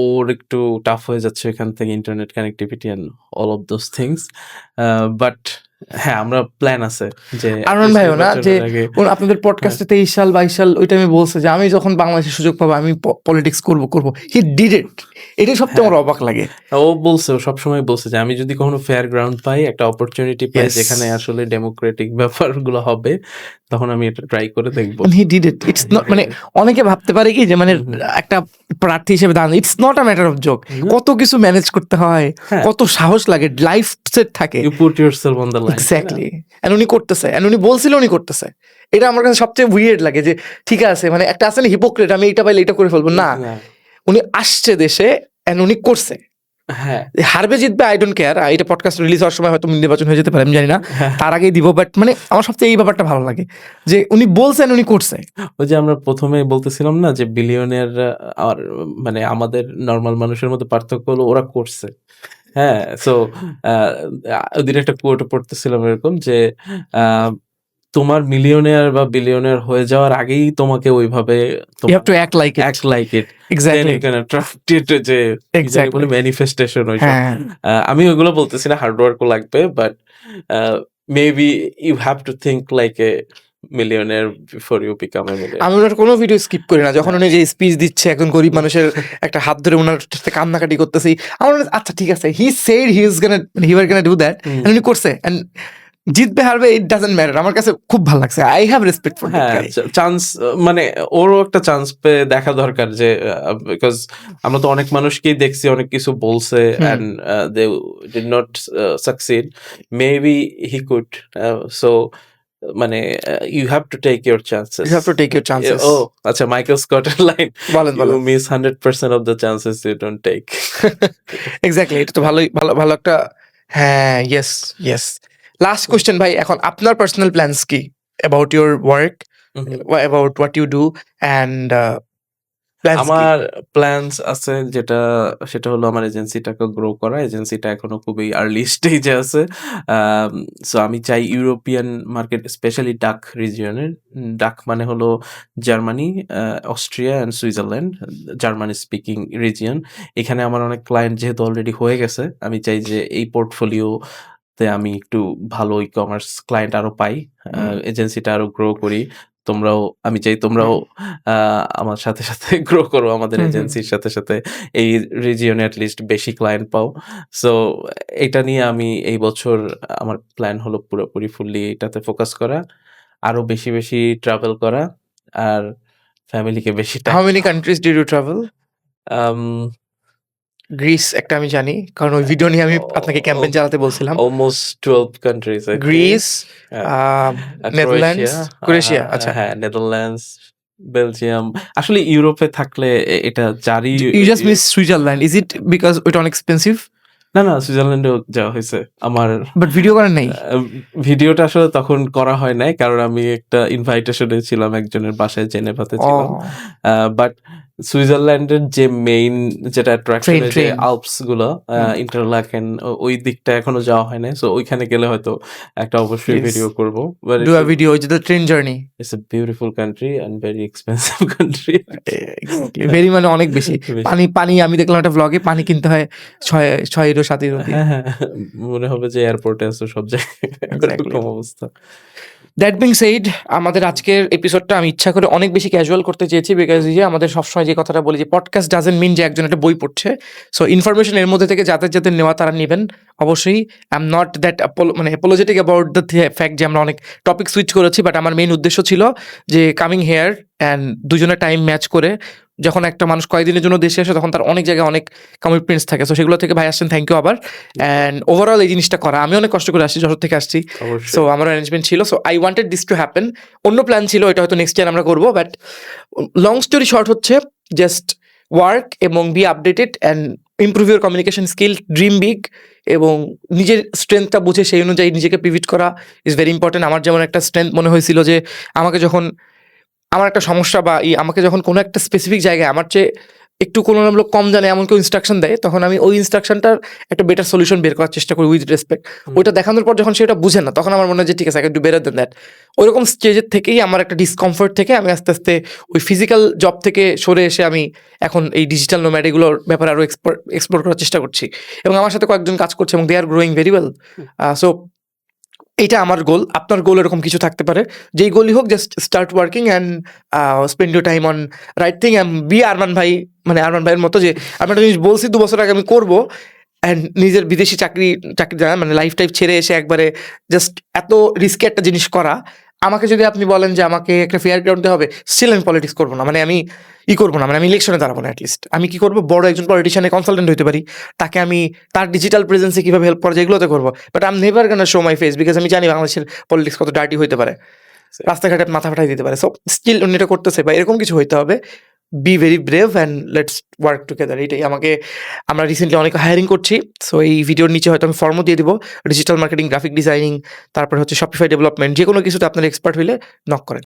ওর একটু টাফ হয়ে যাচ্ছে এখান থেকে internet connectivity and all of those things. But হ্যাঁ, আমরা প্ল্যান আছে যে আরমান ভাইও না যে নির্বাচনের আগে আপনাদের পডকাস্টে 23 সাল 22 সাল ওই টাইমে বলছে যে আমি যখন বাংলাদেশের সুযোগ পাবো আমি পলিটিক্স করব। He did it. এটাই সবচেয়ে আমার অবাক লাগে। ও বলছে, ও সবসময় বলছে যে আমি যদি কখনো ফেয়ার গ্রাউন্ড পাই, একটা অপরচুনিটি পাই Yes. যেখানে আসলে ডেমোক্রেটিক ব্যাপারগুলো হবে, তখন আমি এটা ট্রাই করে দেখবো। He did it. It's not মানে অনেকে ভাবতে পারে কি যে মানে একটা প্রার্থী হিসেবে দাঁড়ানো it's not a matter of joke. কত কিছু ম্যানেজ করতে হয়, হ্যাঁ। কত সাহস লাগে, লাইফ সেট থাকে। You put yourself on the line. Exactly. And উনি করতেছে, এন্ড উনি বলছিল উনি করতেছে। এটা আমার কাছে সবচেয়ে উইয়ার্ড লাগে যে ঠিক আছে মানে একটা আছে না হিপোক্রেট, আমি এটা পাইলে এটা করে ফেলবো না। উনি আসছে দেশে এন্ড উনি করছে। হ্যাঁ, হারবে জিতবে আই ডোন্ট কেয়ার। এটা পডকাস্ট রিলিজ হওয়ার সময় হয়তো নির্বাচন হয়ে যেতে পারে, আমি জানি না, তার আগেই দিব। বাট মানে আমার সবচেয়ে এই ব্যাপারটা ভালো লাগে যে উনি বলছেন উনি করছে। ওই যে আমরা প্রথমে বলতেছিলাম না যে বিলিয়নের আর মানে আমাদের নর্মাল মানুষের মধ্যে পার্থক্য হলো ওরা করছে। হ্যাঁ, সো ওদিন একটা কোট পড়তেছিলাম এরকম যে তোমার মিলিয়নেয়ার বা বিলিয়নেয়ার হয়ে যাওয়ার আগেই তোমাকে ওইভাবে you have to act like it. act like it, then এক্স্যাক্টলি। you can attract it, যে কি জানি বলে এক্স্যাক্টলি। ম্যানিফেস্টেশন ওইসব। হ্যাঁ। আমি ওইগুলো বলতেছি না, হার্ড ওয়ার্কও লাগবে, but maybe you have to think like a millionaire before you become a millionaire. আমি ওনার কোনো ভিডিও স্কিপ করি না। যখন উনি যে স্পিচ দিচ্ছে একজন গরিব মানুষের একটা হাত ধরে ওনার সাথে কান্নাকাটি করতেছি, আমার মনে হচ্ছে, আচ্ছা ঠিক আছে, he said he were gonna do that, and উনি করছে। এন্ড জিতবে হারবে ইট ডাজন্ট ম্যাটার। আমার কাছে খুব ভালো লাগছে। I have respect for that হ্যাঁ, গাই। চান্স মানে ওরও একটা চান্স পেয়ে দেখা দরকার যে বিকজ আমরা তো অনেক মানুষকেই দেখছি অনেক কিছু বলছে and they did not succeed. Maybe he could. So মানে you have to take your chances. You have to take your chances. ও আচ্ছা, মাইকেল স্কটের লাইন, বলেন ইউ বলেন। Miss 100% of the chances you don't take. Exactly. এটা তো ভালোই ভালো একটা। হ্যাঁ, ইয়েস ইয়েস। লাস্ট কোয়েশ্চেন ভাই, এখন আপনার পার্সোনাল প্ল্যানস কি about your work, about what you do and আমার প্ল্যানস আছে সেটা হলো আমার এজেন্সিটাকে গ্রো করা। এজেন্সিটা এখনো খুবই আর্লি স্টেজে আছে। সো আমি চাই ইউরোপিয়ান মার্কেট, স্পেশালি ডাক রিজিয়নের। ডাক মানে হলো Germany, Austria and Switzerland, Germany speaking region. এখানে আমার অনেক ক্লায়েন্ট যেহেতু অলরেডি হয়ে গেছে, আমি চাই যে এই পোর্টফোলিওতে আমি একটু ভালো ই কমার্স ক্লায়েন্ট আরো পাই, এজেন্সিটা আরো গ্রো করি। আমি চাই তোমরাও আমার সাথে সাথে গ্রো করো, আমাদের এজেন্সির সাথে সাথে এই রিজিয়নে অ্যাটলিস্ট বেশি ক্লায়েন্ট পাও। সো এটা নিয়ে আমি এই বছর আমার প্ল্যান হলো পুরোপুরি ফুললি এটাতে ফোকাস করা, আরো বেশি বেশি ট্রাভেল করা, আর ফ্যামিলিকে বেশি how many countries did you travel? Time. Greece একটা আমি জানি, কারণ ওই ভিডিও নিয়ে আমি আপনাকে ক্যাম্পেইন চালাতে বলছিলাম। Almost 12 countries. Greece, Netherlands, Croatia. আচ্ছা, হ্যাঁ, নেদারল্যান্ডস, বেলজিয়াম। আসলে ইউরোপে থাকলে এটা জারি। You just miss Switzerland. Is it because ওইটা অনেক এক্সপেন্সিভ? না, সুইজারল্যান্ডেও যাওয়া হয়েছে আমার। বাট ভিডিও করেন নাই? ভিডিওটা আসলে তখন করা হয় নাই, কারণ আমি একটা ইনভাইটেশনে ছিলাম একজনের বাসায়, জেনেভাতে ছিলাম। বাট সুইজারল্যান্ডের যে মেইন যেটা অ্যাট্রাকশন যে ট্রেন আল্পস গুলো ইন্টারলাকেন ওই দিকটা এখনো যাওয়া হয় না, সো ওইখানে গেলে হয়তো একটা অবশ্যই Yes. ভিডিও করবো, বাট ডু আ ভিডিও ওই যে the train journey it's a beautiful country and very expensive country. Very মানে অনেক বেশি পানি আমি দেখলাম একটা ব্লগে পানি কিনতে হয় 6 ইউরো 7 ইউরো দিয়ে। হ্যাঁ, মনে হবে যে এয়ারপোর্টে আছো সব জায়গায় Exactly. এরকম অবস্থা। দ্যাট বিং সেইড, আমাদের আজকের এপিসোডটা আমি ইচ্ছা করে অনেক বেশি ক্যাজুয়াল করতে চেয়েছি, বিকজ যে আমাদের সবসময় যে কথাটা বলি যে পডকাস্ট ডাজেন্ট মিন যে একজন একটা বই পড়ছে। সো ইনফরমেশন এর মধ্যে থেকে যাদের যাদের নেওয়া তারা নেবেন অবশ্যই। আই এম নট দ্যাট মানে অ্যাপোলজেটিক অ্যাবাউট দ্য ফ্যাক্ট যে আমরা অনেক টপিক সুইচ করেছি, বাট আমার মেইন উদ্দেশ্য ছিল যে কামিং হেয়ার অ্যান্ড দুজনের টাইম ম্যাচ করে যখন একটা মানুষ কয়েকদিনের জন্য দেশে আসে তখন তার অনেক জায়গায় অনেক কমিটমেন্টস থাকে, সো সেগুলো থেকে ভাই আসছেন, থ্যাংক ইউ আবার। অ্যান্ড ওভারঅল এই জিনিসটা করা, আমি অনেক কষ্ট করে আসছি, যশোর থেকে আসছি, অবশ্যই। সো আমার অ্যারেঞ্জমেন্ট ছিল, so I wanted this to happen. অন্য প্ল্যান ছিল, এটা হয়তো নেক্সট ইয়ার আমরা করবো, বাট লং স্টোরি শর্ট হচ্ছে জাস্ট ওয়ার্ক এবং B updated and improve your communication skill, dream big এবং নিজের স্ট্রেংথটা বুঝে সেই অনুযায়ী নিজেকে পিভিট করা ইজ ভেরি ইম্পর্টেন্ট। আমার যেমন একটা স্ট্রেংথ মনে হয়েছিল যে আমাকে যখন আমার একটা সমস্যা বা আমাকে যখন কোনো একটা স্পেসিফিক জায়গায় আমার চেয়ে একটু কোনো লোক কম জানে এমন কেউ ইনস্ট্রাকশন দেয়, তখন আমি ওই ইনস্ট্রাকশনটার একটা বেটার সলিউশন বের করার চেষ্টা করি উইথ রেসপেক্ট। ওইটা দেখানোর পর যখন সেটা বুঝে না তখন আমার মনে হয় যে ঠিক আছে, I can do better then that. ওইরকম স্টেজের থেকেই আমার একটা ডিসকমফর্ট থেকে আমি আস্তে আস্তে ওই ফিজিক্যাল জব থেকে সরে এসে আমি এখন এই ডিজিটাল নোম্যাড এগুলোর ব্যাপারে আরও এক্সপ্লোর করার চেষ্টা করছি, এবং আমার সাথে কয়েকজন কাজ করছে এবং দে আর গ্রোয়িং ভেরি ওয়েল। সো এটা আমার গোল। আপনার গোল এরকম কিছু থাকতে পারে, যেই গোলই হোক, just start working and spend your time on right thing and be Arman ভাই, মানে আরমান ভাইয়ের মতো যে আমি একটা জিনিস বলছি 2 বছর আগে আমি করবো, অ্যান্ড নিজের বিদেশি চাকরি মানে লাইফ টাইফ ছেড়ে এসে একবারে জাস্ট এত রিস্কি একটা জিনিস করা। আমাকে যদি আপনি বলেন যে আমাকে একটা ফেয়ার গ্রাউন্ডে হবে, স্টিল আমি পলিটিক্স করবো না, মানে আমি করবো না, মানে আমি ইলেকশনে দাঁড়াবো না। অ্যাটলিস্ট আমি কি করবো, বড় একজন পলিটিশিয়ানের কনসালটেন্ট হতে পারি, তাকে আমি তার ডিজিটাল প্রেজেন্সে কীভাবে হেল্প করা যায় এগুলোতে করবো, but I am never gonna show my face, because আমি জানি বাংলাদেশের পলিটিক্স কত ডার্টি হতে পারে, রাস্তাঘাটে মাথা ফাটাই দিতে পারে। সো স্টিল উনি এটা করতেছে বা এরকম কিছু হইতে হবে। Be very brave and let's work together. এটাই আমরা রিসেন্টলি অনেক হায়ারিং করছি, সো এই ভিডিওর নিচে হয়তো আমি ফর্মও দিয়ে দিব, ডিজিটাল মার্কেটিং, গ্রাফিক ডিজাইনিং, তারপরে হচ্ছে শপিফাই ডেভেলপমেন্ট, যে কোনো কিছুতে আপনার এক্সপার্ট হইলে নক করেন।